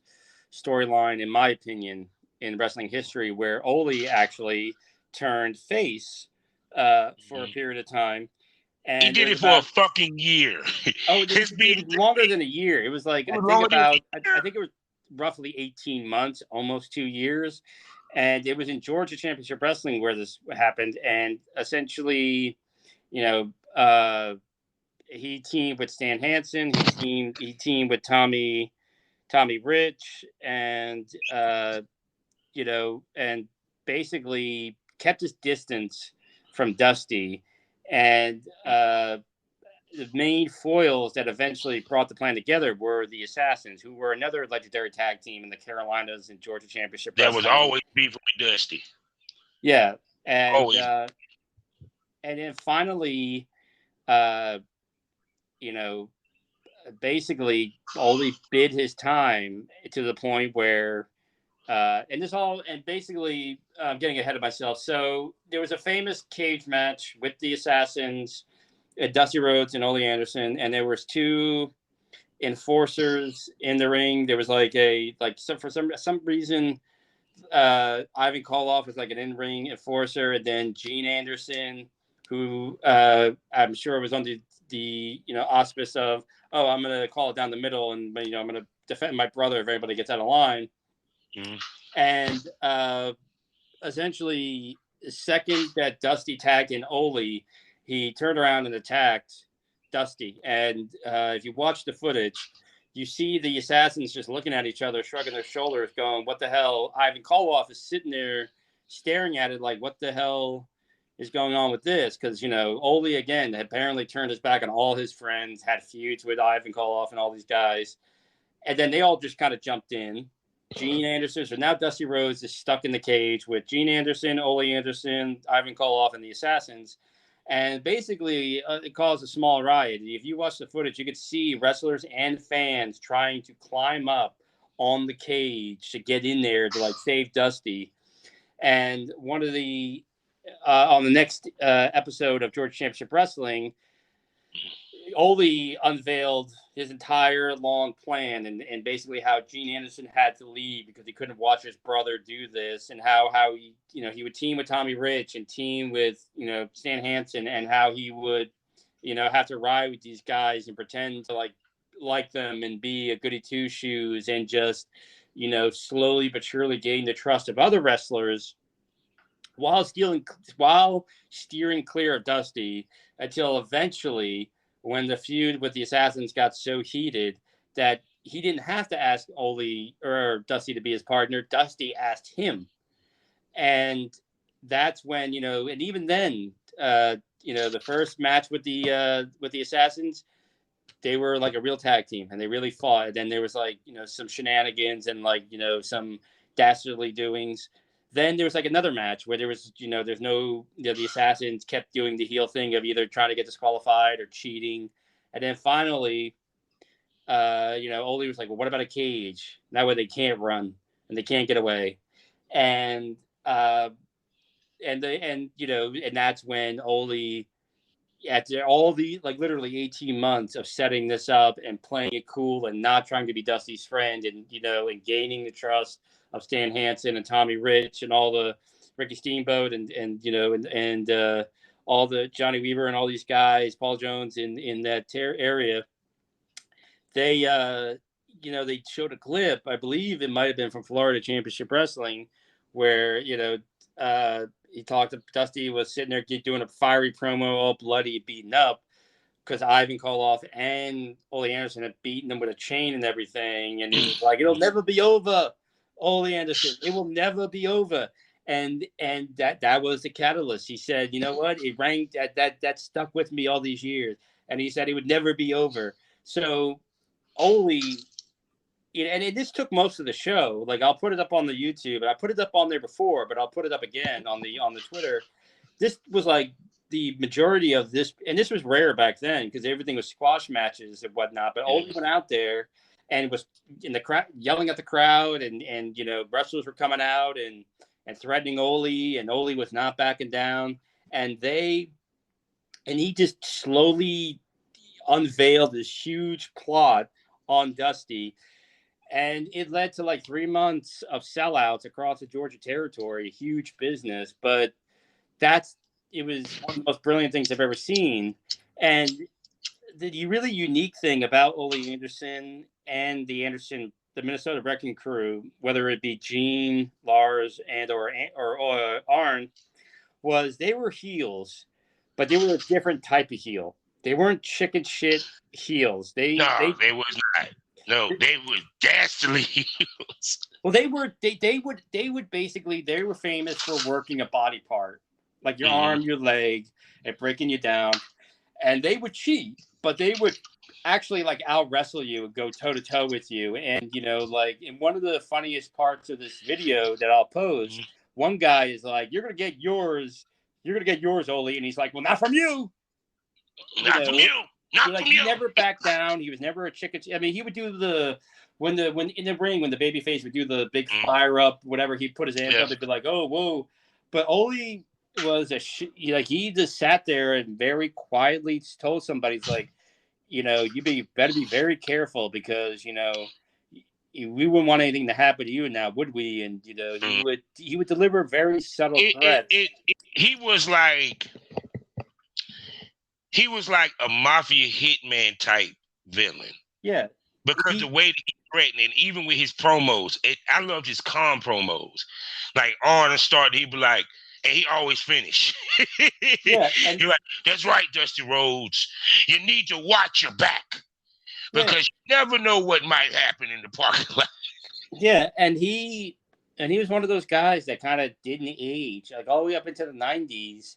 storyline, in my opinion, in wrestling history, where Ole actually turned face for a period of time. And he did it for a fucking year. It was longer than a year. It was like, I think it was roughly 18 months, almost 2 years. And it was in Georgia Championship Wrestling where this happened. And essentially, he teamed with Stan Hansen. He teamed with Tommy Rich, and and basically kept his distance from Dusty. And the main foils that eventually brought the plan together were the Assassins, who were another legendary tag team in the Carolinas and Georgia Championship Wrestling. That was always beef with Dusty. Yeah, and then finally, basically Ole bid his time to the point where, basically, I'm getting ahead of myself. So there was a famous cage match with the Assassins, Dusty Rhodes and Ole Anderson, and there was two enforcers in the ring. There was for some reason, Ivan Koloff was like an in-ring enforcer, and then Gene Anderson, who I'm sure was under the auspice of, I'm going to call it down the middle, and I'm going to defend my brother if everybody gets out of line. Mm-hmm. And essentially, the second that Dusty tagged in Ole, he turned around and attacked Dusty. And if you watch the footage, you see the Assassins just looking at each other, shrugging their shoulders, going, what the hell? Ivan Koloff is sitting there staring at it like, what the hell is going on with this? Because, Ole, again, apparently turned his back on all his friends, had feuds with Ivan Koloff and all these guys. And then they all just kind of jumped in. Gene Anderson, so now Dusty Rhodes is stuck in the cage with Gene Anderson, Ole Anderson, Ivan Koloff, and the Assassins. And basically, it caused a small riot. If you watch the footage, you could see wrestlers and fans trying to climb up on the cage to get in there to save Dusty. And one of the on the next episode of Georgia Championship Wrestling, Ole unveiled his entire long plan and basically how Gene Anderson had to leave because he couldn't watch his brother do this, and how he he would team with Tommy Rich and team with Stan Hansen, and how he would have to ride with these guys and pretend to like them and be a goody two shoes and just slowly but surely gain the trust of other wrestlers while steering clear of Dusty, until eventually, when the feud with the Assassins got so heated that he didn't have to ask Ole or Dusty to be his partner. Dusty asked him. And that's when, and even then, the first match with the Assassins, they were like a real tag team, and they really fought. And then there was like, you know, some shenanigans and like, you know, some dastardly doings. Then there was like another match where there was, you know, there's no, you know, the Assassins kept doing the heel thing of either trying to get disqualified or cheating. And then finally, you know, Ole was like, well, what about a cage? That way they can't run and they can't get away. And, you know, and that's when Ole, after all the like literally 18 months of setting this up and playing it cool and not trying to be Dusty's friend, and, you know, and gaining the trust of Stan Hansen and Tommy Rich and all the Ricky Steamboat and you know, and all the Johnny Weaver and all these guys, Paul Jones in that area, they you know, they showed a clip, I believe it might have been from Florida Championship Wrestling, where, you know, he talked to Dusty was sitting there doing a fiery promo, all bloody, beaten up, because Ivan Koloff and Ole Anderson had beaten him with a chain and everything, and he was like, "It'll never be over, Ole Anderson. It will never be over." And that was the catalyst. He said, "You know what? It rang that stuck with me all these years." And he said it would never be over. So Ole. And this took most of the show. Like, I'll put it up on the YouTube, and I put it up on there before, but I'll put it up again on the Twitter. This was like the majority of this, and this was rare back then because everything was squash matches and whatnot. But Ole went out there and was in the crowd, yelling at the crowd, and you know, wrestlers were coming out and threatening Ole, and Ole was not backing down, and he just slowly unveiled this huge plot on Dusty. And it led to like 3 months of sellouts across the Georgia territory, huge business. But it was one of the most brilliant things I've ever seen. And the really unique thing about Ole Anderson and the Minnesota Wrecking Crew, whether it be Gene, Lars, and or Arn, was they were heels, but they were a different type of heel. They weren't chicken shit heels. They was not. No, they were dastardly heels. Well, they would basically, they were famous for working a body part, like your arm, your leg, and breaking you down. And they would cheat, but they would actually like out wrestle you and go toe to toe with you. And, you know, like in one of the funniest parts of this video that I'll post, one guy is like, "You're gonna get yours, Ole," and he's like, "Well, not from you." Not from you. He never backed down. He was never a chicken. I mean, he would do when in the ring, when the babyface would do the big fire up, whatever, he put his hands up, they'd be like, "Oh, whoa!" But Ole was he just sat there and very quietly told somebody, he's like, "You know, better be very careful, because, you know, we wouldn't want anything to happen to you now, would we?" And, you know, he would deliver very subtle threats. He was like a mafia hitman type villain. Yeah. Because the way that he threatened, and even with his promos, I loved his calm promos. Like Arn started, he'd be like, and he always finished. Yeah. And you're like, "That's right, Dusty Rhodes. You need to watch your back, because you never know what might happen in the parking lot." Yeah, and he was one of those guys that kind of didn't age, like all the way up into the 90s.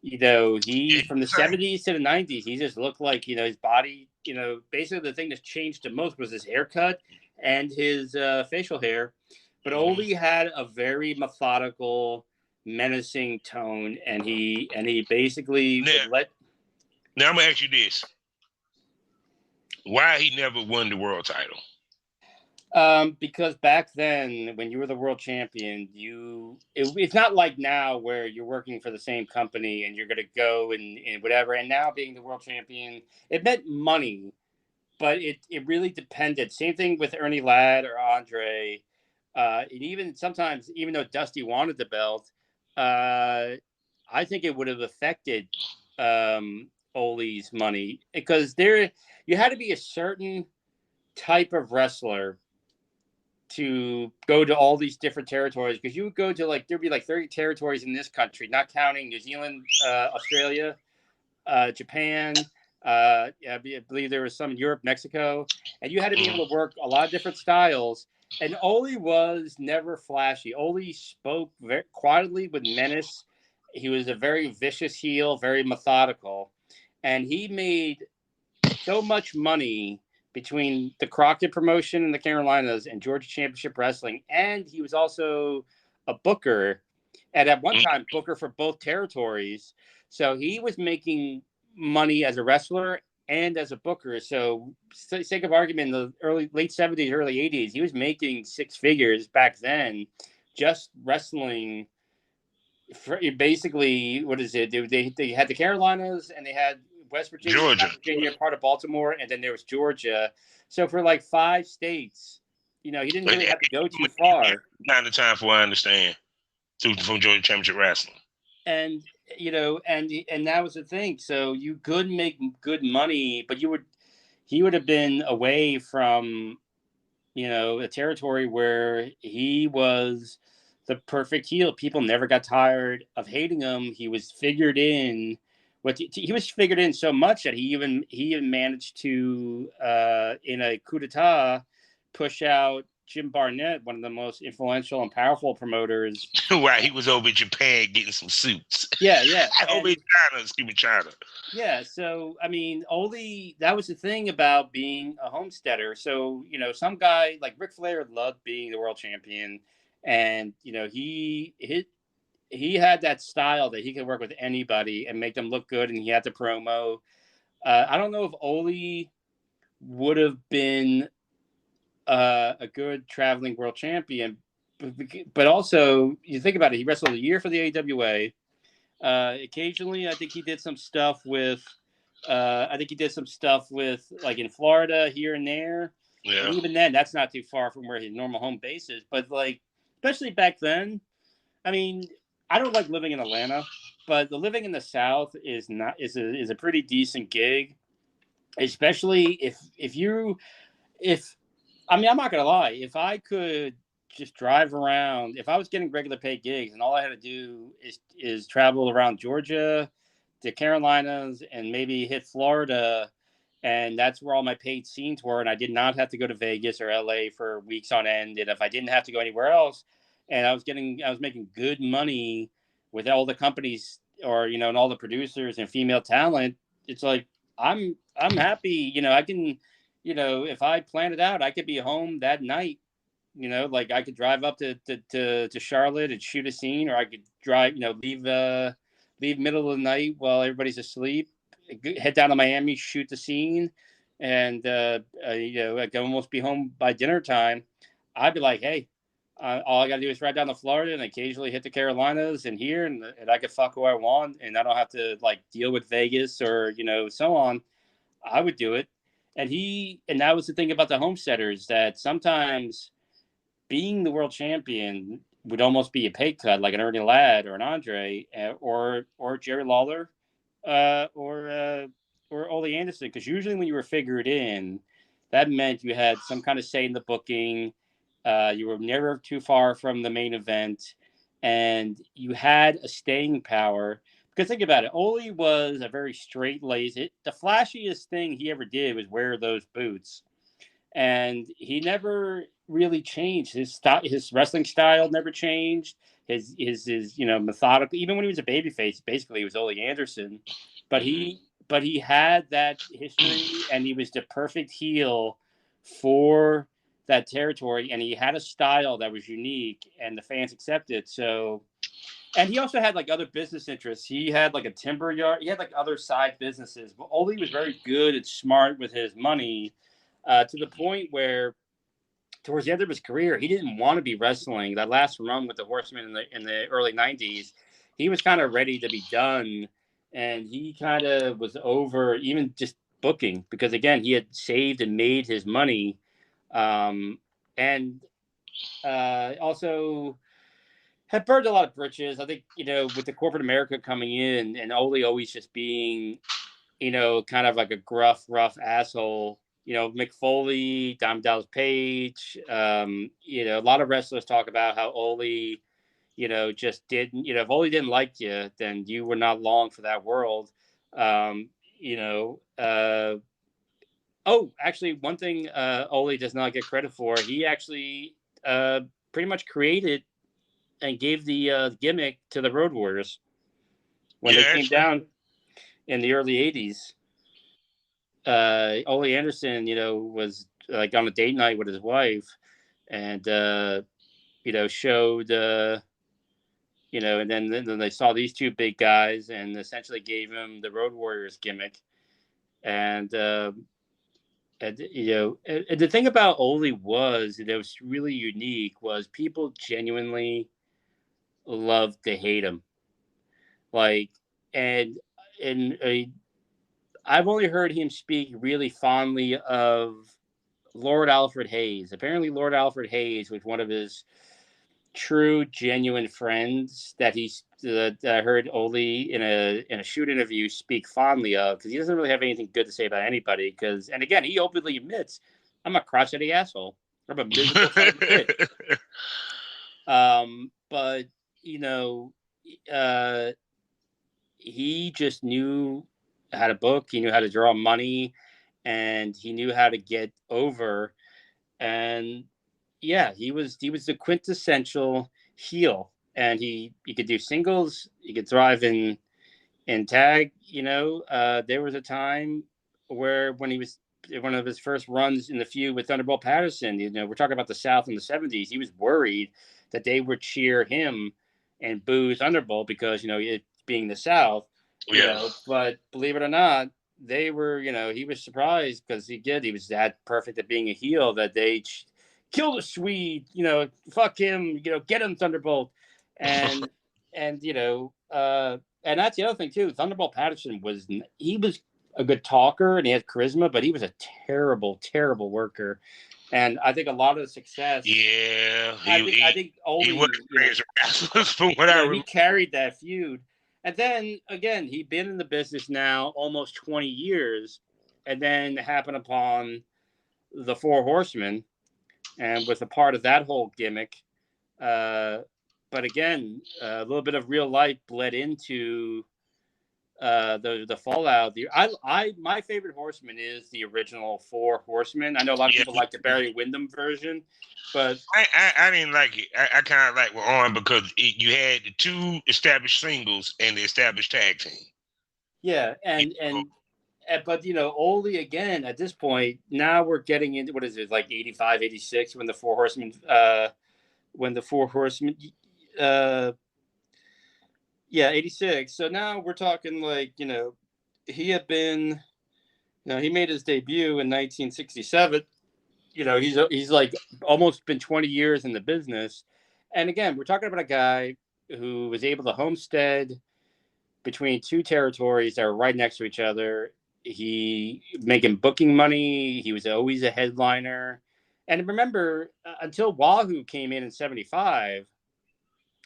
You know, from the 70s to the 90s, he just looked like, you know, his body, you know, basically the thing that changed the most was his haircut and his facial hair. But Ole had a very methodical, menacing tone, and he basically Now I'm gonna ask you this: why he never won the world title? Because back then, when you were the world champion, it's not like now where you're working for the same company and you're going to go and whatever. And now being the world champion, it meant money, but it really depended. Same thing with Ernie Ladd or Andre. And even sometimes, even though Dusty wanted the belt, I think it would have affected Ole's money, because you had to be a certain type of wrestler to go to all these different territories, because you would go to there'd be 30 territories in this country, not counting New Zealand, Australia, Japan. I believe there was some in Europe, Mexico, and you had to be able to work a lot of different styles. And Ole was never flashy. Ole spoke very quietly with menace. He was a very vicious heel, very methodical, and he made so much money between the Crockett promotion in the Carolinas and Georgia Championship Wrestling, and he was also a booker, and at one time booker for both territories. So he was making money as a wrestler and as a booker. So, sake of argument, in the late 70s, early 80s, he was making six figures back then, just wrestling. Basically, what is it? They had the Carolinas and they had West Virginia, Georgia. South Virginia, part of Baltimore, and then there was Georgia. So for like 5 states, he didn't really have to go too far. Not the time for what I understand from Georgia Championship Wrestling. And and that was the thing. So you could make good money, but he would have been away from a territory where he was the perfect heel. People never got tired of hating him. He was figured in. He was figured in so much that he even managed to in a coup d'etat push out Jim Barnett, one of the most influential and powerful promoters. Right, he was over in Japan getting some suits. Yeah. Over in China. Yeah, so I mean, that was the thing about being a homesteader. So some guy like Ric Flair loved being the world champion, and he had that style that he could work with anybody and make them look good, and he had the promo. I don't know if Ole would have been a good traveling world champion, but also you think about it, he wrestled a year for the AWA. Occasionally, I think he did some stuff with. Like in Florida here and there. Yeah. And even then, that's not too far from where his normal home base is. But like, especially back then, I mean, I don't like living in Atlanta, but the living in the South is a pretty decent gig, especially I mean, I'm not gonna lie, if I could just drive around, if I was getting regular paid gigs and all I had to do is travel around Georgia, the Carolinas, and maybe hit Florida, and that's where all my paid scenes were, and I did not have to go to Vegas or LA for weeks on end, and if I didn't have to go anywhere else, and I was making good money with all the companies or and all the producers and female talent, it's like I'm happy. I can, if I plan it out, I could be home that night. Like I could drive up to Charlotte and shoot a scene, or I could drive, leave middle of the night while everybody's asleep, head down to Miami, shoot the scene, and I could almost be home by dinner time. I'd be like, hey, all I got to do is ride down to Florida and occasionally hit the Carolinas and here, and I could fuck who I want, and I don't have to like deal with Vegas or so on. I would do it, and that was the thing about the homesteaders, that sometimes being the world champion would almost be a pay cut, like an Ernie Ladd or an Andre or Jerry Lawler or Ole Anderson, because usually when you were figured in, that meant you had some kind of say in the booking. You were never too far from the main event, and you had a staying power. Because think about it, Ole was a very straight-laced. The flashiest thing he ever did was wear those boots, and he never really changed his style. His wrestling style never changed. His methodical. Even when he was a babyface, basically he was Ole Anderson, but he had that history, and he was the perfect heel for that territory, and he had a style that was unique, and the fans accepted. So, and he also had like other business interests. He had like a timber yard. He had like other side businesses. But Ole was very good and smart with his money, to the point where towards the end of his career, he didn't want to be wrestling. That last run with the Horsemen in the early 90s, he was kind of ready to be done, and he kind of was over even just booking, because again, he had saved and made his money, and also had burned a lot of bridges. I think with the corporate America coming in, and Ole always just being kind of like a gruff, rough asshole. Mick Foley, Dom Dallas Page, a lot of wrestlers talk about how Ole, just didn't, if Ole didn't like you, then you were not long for that world. Actually, one thing Ole does not get credit for, he actually pretty much created and gave the gimmick to the Road Warriors when they came down in the early 80s. Ole Anderson, was like on a date night with his wife, and showed and then they saw these two big guys and essentially gave him the Road Warriors gimmick, and and the thing about Ole was that was really unique was people genuinely loved to hate him, like and and I've only heard him speak really fondly of Lord Alfred Hayes. Apparently, Lord Alfred Hayes was one of his true, genuine friends that that I heard Ole in a shoot interview speak fondly of, because he doesn't really have anything good to say about anybody. And again, he openly admits, "I'm a crotchety asshole. I'm a miserable son of a bitch." But uh, he just knew how to book. He knew how to draw money, and he knew how to get over. And yeah, he was the quintessential heel, and he could do singles. He could thrive in tag. There was a time where when he was one of his first runs in the feud with Thunderbolt Patterson. We're talking about the South in the '70s. He was worried that they would cheer him and boo Thunderbolt because it being the South. But believe it or not, they were. He was surprised because he was that perfect at being a heel that they kill the Swede. Fuck him. Get him, Thunderbolt. And and and that's the other thing too. Thunderbolt Patterson was a good talker and he had charisma, but he was a terrible, terrible worker. And I think a lot of the success. Yeah, I think Ole, he was crazy from what I remember. He carried that feud. And then again, he'd been in the business now almost 20 years, and then happened upon the Four Horsemen, and was a part of that whole gimmick. But again, a little bit of real life bled into the fallout. My favorite Horseman is the original Four Horsemen. I know a lot of people like the Barry Windham version, but I didn't like it. I kind of like were on because you had the two established singles and the established tag team. Yeah, but Ole again at this point. Now we're getting into what is it, like 85, 86 when the Four Horsemen yeah, 86. So now we're talking like, he had been, he made his debut in 1967. He's like almost been 20 years in the business. And again, we're talking about a guy who was able to homestead between two territories that were right next to each other. He making booking money. He was always a headliner. And remember, until Wahoo came in '75,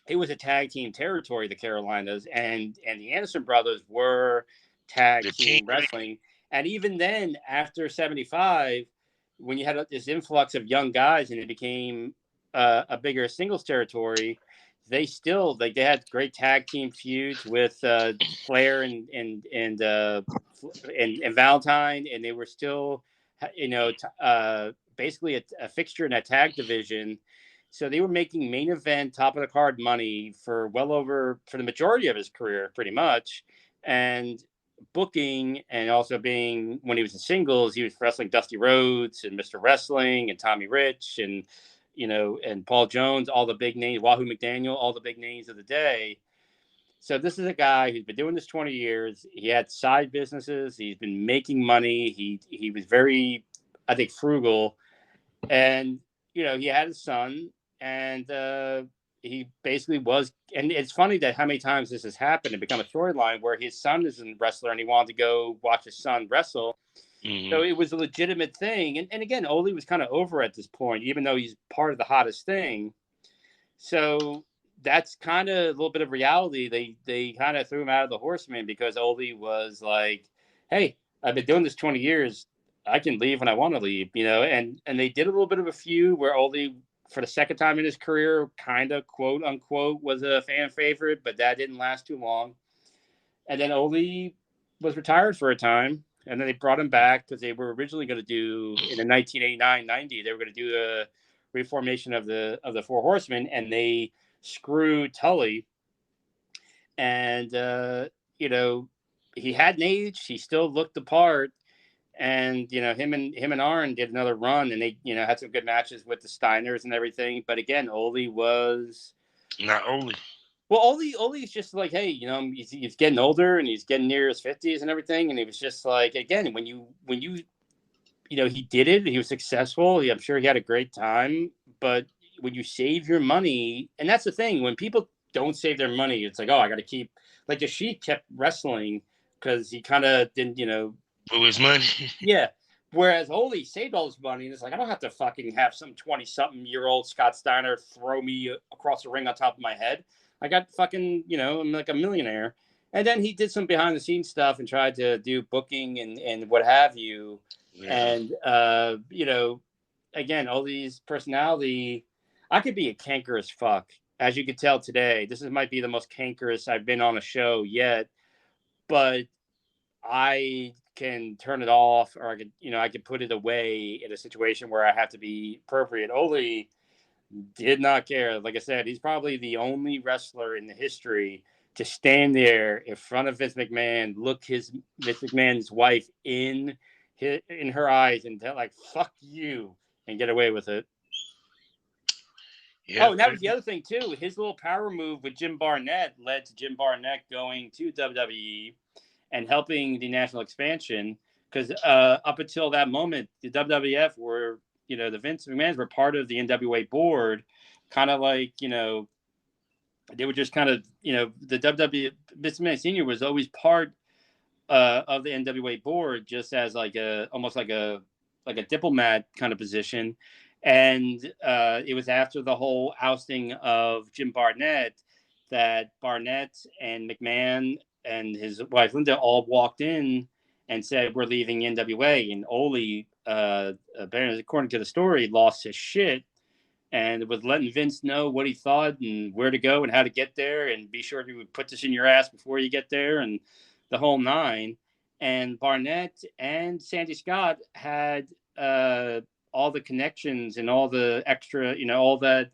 it was a tag team territory, the Carolinas, and the Anderson brothers were tag team wrestling. And even then, after '75, when you had this influx of young guys and it became a bigger singles territory, they still they had great tag team feuds with Flair and Valentine, and they were still, basically a fixture in that tag division. So they were making main event, top of the card money for the majority of his career, pretty much. And booking, and also being, when he was in singles, he was wrestling Dusty Rhodes and Mr. Wrestling and Tommy Rich and, and Paul Jones, all the big names, Wahoo McDaniel, all the big names of the day. So this is a guy who's been doing this 20 years. He had side businesses. He's been making money. He was very, I think, frugal. And, he had a son. And he basically was, and it's funny that how many times this has happened and become a storyline where his son is a wrestler and he wanted to go watch his son wrestle. Mm-hmm. So it was a legitimate thing. And again, Ole was kind of over at this point, even though he's part of the hottest thing. So that's kind of a little bit of reality. They kind of threw him out of the Horsemen because Ole was like, hey, I've been doing this 20 years. I can leave when I want to leave, and they did a little bit of a feud where Ole, for the second time in his career, kind of quote unquote was a fan favorite, but that didn't last too long. And then Ole was retired for a time, and then they brought him back because they were originally going to do, in the 1989-90, they were going to do a reformation of the Four Horsemen, and they screwed Tully. And he hadn't aged; he still looked the part. And him and Arn did another run, and they had some good matches with the Steiners and everything. But again, Ole was not Ole. Well, Ole's just like, hey, he's getting older and he's getting near his 50s and everything, and he was just like, again, when you he did it, he was successful. I'm sure he had a great time, but when you save your money, and that's the thing, when people don't save their money, it's like, oh, I got to keep, like the Sheik kept wrestling because he kind of didn't, blew his money. Yeah. Whereas Ole saved all his money, and it's like, I don't have to fucking have some 20-something-year-old Scott Steiner throw me across the ring on top of my head. I got fucking, I'm like a millionaire. And then he did some behind-the-scenes stuff and tried to do booking and what have you. Yeah. And, again, Ole's personality, I could be a cankerous fuck. As you could tell today, might be the most cankerous I've been on a show yet. But I can turn it off, or I could put it away in a situation where I have to be appropriate. Ole did not care. Like I said, he's probably the only wrestler in the history to stand there in front of Vince McMahon, look Vince McMahon's wife in her eyes and tell, like, fuck you, and get away with it. Yeah. Oh, and that was the other thing too. His little power move with Jim Barnett led to Jim Barnett going to WWE and helping the national expansion, because up until that moment, the WWF were, the Vince McMahons were part of the NWA board, kind of like, they were just kind of, the WWE, Vince McMahon Sr. was always part of the NWA board, just as almost like a diplomat kind of position. And it was after the whole ousting of Jim Barnett that Barnett and McMahon and his wife Linda all walked in and said, we're leaving NWA. And Ole, according to the story, lost his shit and was letting Vince know what he thought and where to go and how to get there, and be sure to put this in your ass before you get there, and the whole nine. And Barnett and Sandy Scott had all the connections and all the extra, all that,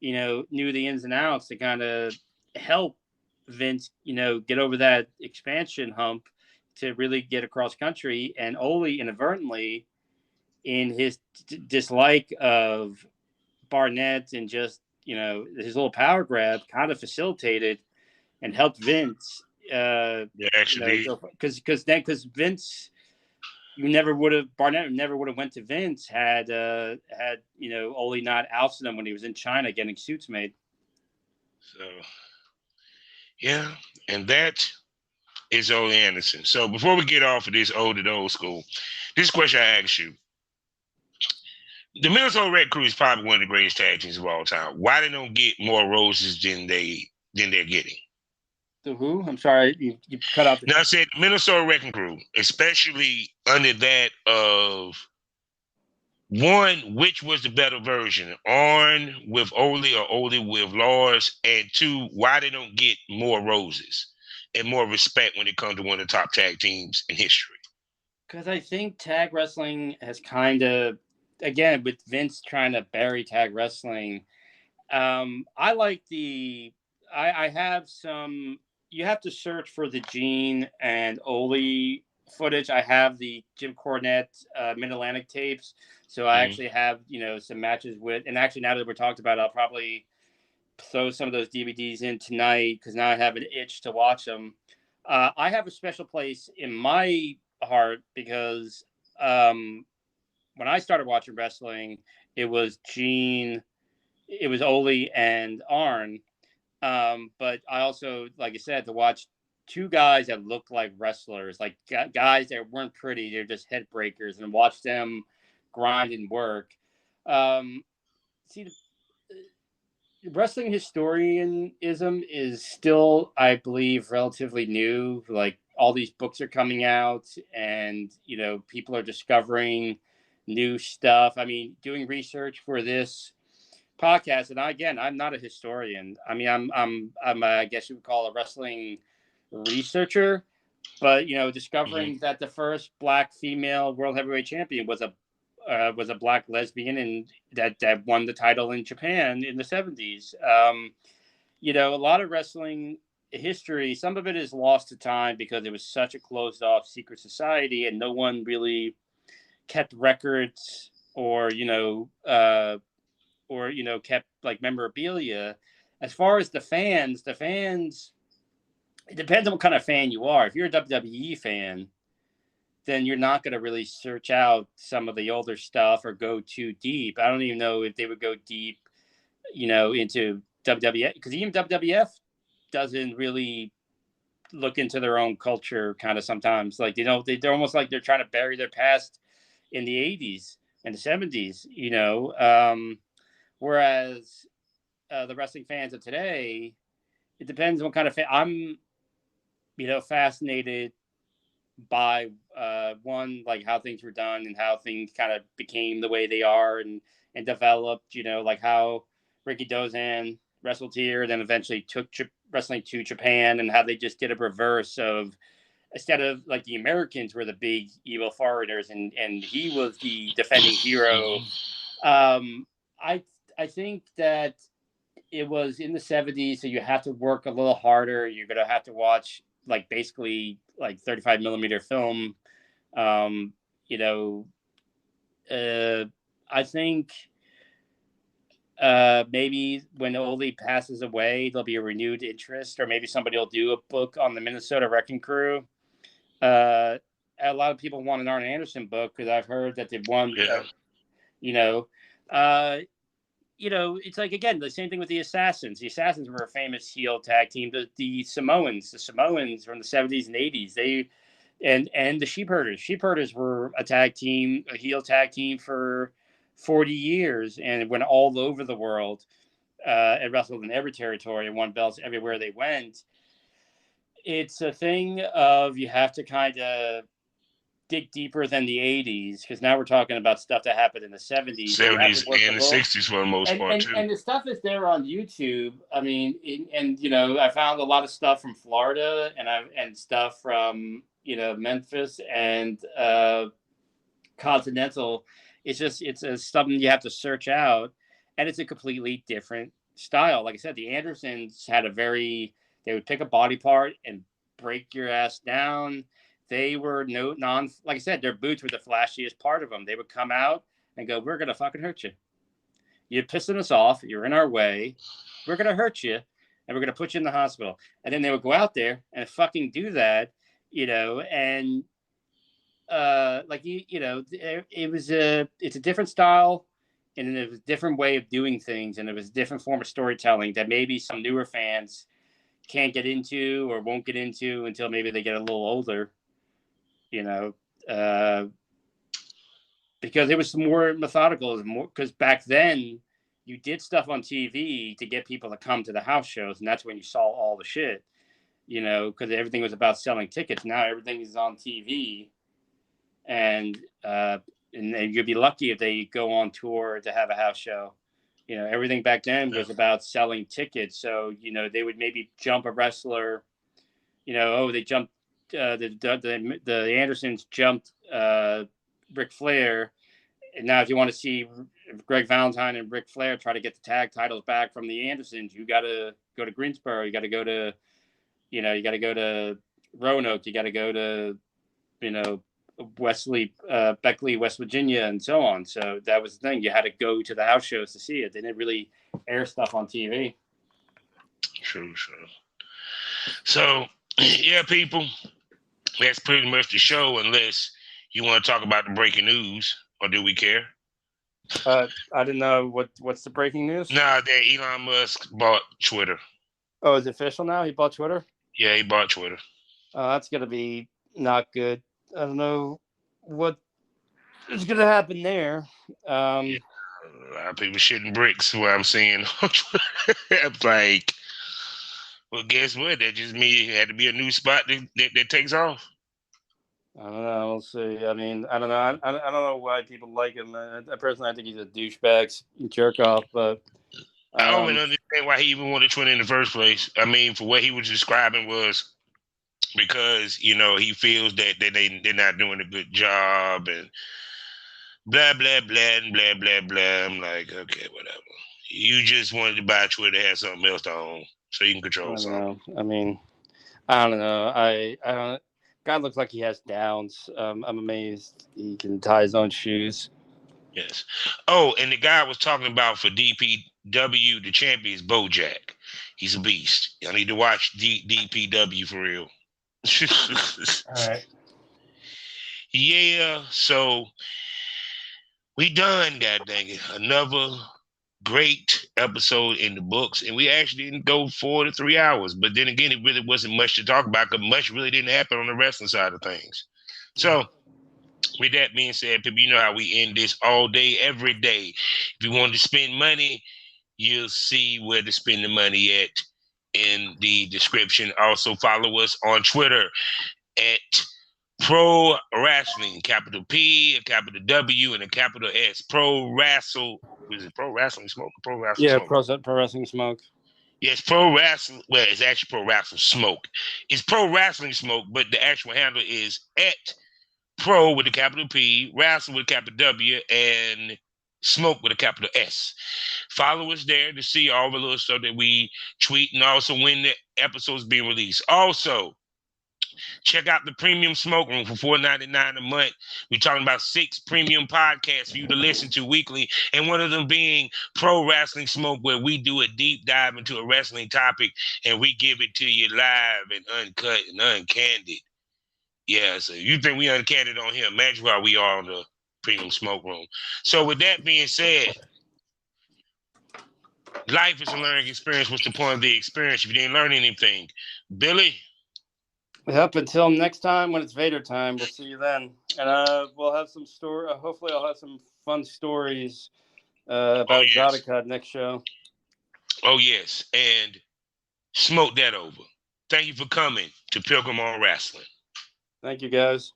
knew the ins and outs to kind of help Vince, get over that expansion hump to really get across country. And Ole inadvertently, in his dislike of Barnett and just, his little power grab, kind of facilitated and helped Vince. Actually, because Vince, Barnett never would have went to Vince had Ole not ousted him when he was in China getting suits made. So, yeah, and that is Ole Anderson. So before we get off of this old school, this question I ask you: the Minnesota Red Crew is probably one of the greatest tag teams of all time. Why they don't get more roses than they're getting? The who? I'm sorry, you cut out. No, I said Minnesota Wrecking Crew, especially under that of one, which was the better version, Arn with Ole or Ole with Lars, and two, why they don't get more roses and more respect when it comes to one of the top tag teams in history? Because I think tag wrestling has kind of, again, with Vince trying to bury tag wrestling, I like I have some. You have to search for the Gene and Ole footage. I have the Jim Cornette Mid-Atlantic tapes. So I actually have, some matches with, and actually now that we're talking about it, I'll probably throw some of those DVDs in tonight because now I have an itch to watch them. I have a special place in my heart because when I started watching wrestling, it was Gene, it was Ole and Arn. But I also, like I said, to watch two guys that looked like wrestlers, like guys that weren't pretty, they're just head breakers, and watch them grind and work. See, the wrestling historianism is still, I believe, relatively new. Like, all these books are coming out, and people are discovering new stuff. I mean, doing research for this podcast, and I'm not a historian. I mean, I'm I guess you would call a wrestling researcher, but discovering that the first Black female world heavyweight champion was a Black lesbian, and that won the title in Japan in the 70s. A lot of wrestling history, some of it is lost to time because it was such a closed off secret society and no one really kept records or kept like memorabilia. As far as the fans, it depends on what kind of fan you are. If you're a WWE fan, then you're not going to really search out some of the older stuff or go too deep. I don't even know if they would go deep, into WWF, because even WWF doesn't really look into their own culture kind of sometimes. Like, they're almost like they're trying to bury their past in the 80s and the 70s, whereas the wrestling fans of today, it depends what kind of fan. I'm, fascinated by one, like how things were done and how things kind of became the way they are and developed, like how Ricky Dozan wrestled here, then eventually took wrestling to Japan, and how they just did a reverse of, instead of like the Americans were the big evil foreigners and he was the defending hero. I think that it was in the 70s, so you have to work a little harder. You're going to have to watch like basically like 35 millimeter film. I think maybe when Ole passes away, there'll be a renewed interest, or maybe somebody will do a book on the Minnesota Wrecking Crew. A lot of people want an Arn Anderson book because I've heard that they won. It's like, again, the same thing with the Assassins. The Assassins were a famous heel tag team. The Samoans from the 70s and 80s. And the Sheepherders. Sheepherders were a heel tag team for 40 years, and went all over the world and wrestled in every territory and won belts everywhere they went. It's a thing of, you have to kind of dig deeper than the 80s, because now we're talking about stuff that happened in the 70s. 70s and the 60s for the most part, too. And the stuff is there on YouTube. I mean, I found a lot of stuff from Florida and stuff from, Memphis and Continental. It's something you have to search out, and it's a completely different style. Like I said, the Andersons they would pick a body part and break your ass down. They were like I said, their boots were the flashiest part of them. They would come out and go, "We're going to fucking hurt you. You're pissing us off. You're in our way. We're going to hurt you, and we're going to put you in the hospital." And then they would go out there and fucking do that, and it's a different style, and it was a different way of doing things, and it was a different form of storytelling that maybe some newer fans can't get into or won't get into until maybe they get a little older. Because it was more methodical, because back then you did stuff on TV to get people to come to the house shows, and that's when you saw all the shit, because everything was about selling tickets. Now everything is on TV, and you'd be lucky if they go on tour to have a house show. Everything back then was about selling tickets. So, they would maybe jump a wrestler, they jumped, the Andersons jumped Ric Flair. And now if you want to see Greg Valentine and Ric Flair try to get the tag titles back from the Andersons, you got to go to Greensboro. You got to go to, Roanoke. You got to go to, Beckley, West Virginia, and so on. So that was the thing. You had to go to the house shows to see it. They didn't really air stuff on TV. True. So, yeah, people, that's pretty much the show, unless you want to talk about the breaking news, or do we care? I didn't know what's the breaking news. Nah, that Elon Musk bought Twitter. Oh, is it official now? He bought Twitter? Yeah, he bought Twitter. That's gonna be not good. I don't know what is gonna happen there. Yeah, a lot of people shitting bricks. What I'm seeing on Twitter. I'm like, well, guess what? That just means it had to be a new spot that takes off. I don't know. We'll see. I mean, I don't know. I don't know why people like him. Personally, I think he's a douchebag jerk off. But I don't even understand why he even wanted Twitter in the first place. I mean, for what he was describing was because he feels that they're not doing a good job and blah blah blah and blah blah blah. I'm like, okay, whatever. You just wanted to buy Twitter, have something else to own. so he can control something. I mean, I don't know. I don't. Guy looks like he has downs. I'm amazed he can tie his own shoes. Yes. Oh, and the guy was talking about for DPW, the champion is Bojack. He's a beast. I need to watch DPW for real. All right. Yeah, so we done, god dang it. Another great episode in the books, and we actually didn't go 4 to 3 hours. But then again, it really wasn't much to talk about because much really didn't happen on the wrestling side of things. So, with that being said, people, you know how we end this all day, every day. If you want to spend money, you'll see where to spend the money at in the description. Also, follow us on Twitter at Pro Wrestling, capital P, a capital W, and a capital S. Pro Wrestle. Is it Pro Wrestling Smoke? Pro Wrestling Smoke. Pro Wrestling Smoke. Yes, Pro Wrestling. Well, it's actually Pro Wrestling Smoke. It's Pro Wrestling Smoke, but the actual handle is at Pro with a capital P, Wrestle with a capital W, and Smoke with a capital S. Follow us there to see all the little stuff that we tweet and also when the episode's being released. Also, check out the Premium Smoke Room for $4.99 a month. We're talking about 6 premium podcasts for you to listen to weekly, and one of them being Pro Wrestling Smoke, where we do a deep dive into a wrestling topic, and we give it to you live and uncut and uncandid. Yeah, so you think we uncandid on here, imagine how we are on the Premium Smoke Room. So with that being said, life is a learning experience. What's the point of the experience if you didn't learn anything? Billy? Up until next time when it's Vader time, we'll see you then. And we'll have some story. Hopefully I'll have some fun stories about Exxxotica next show. Oh, yes. And smoke that over. Thank you for coming to Pilgrim on Wrestling. Thank you, guys.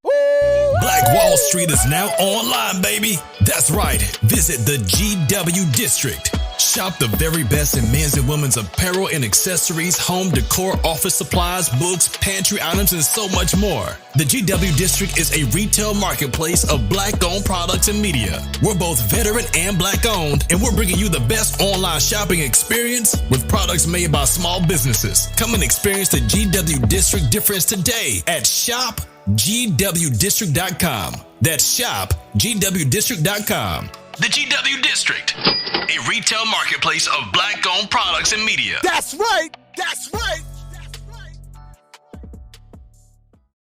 Black Wall Street is now online, baby. That's right. Visit the GW District. Shop the very best in men's and women's apparel and accessories, home decor, office supplies, books, pantry items, and so much more. The GW District is a retail marketplace of Black-owned products and media. We're both veteran and Black-owned, and we're bringing you the best online shopping experience with products made by small businesses. Come and experience the GW District difference today at shopgwdistrict.com. That's shopgwdistrict.com. The GW District, a retail marketplace of Black-owned products and media. That's right. That's right.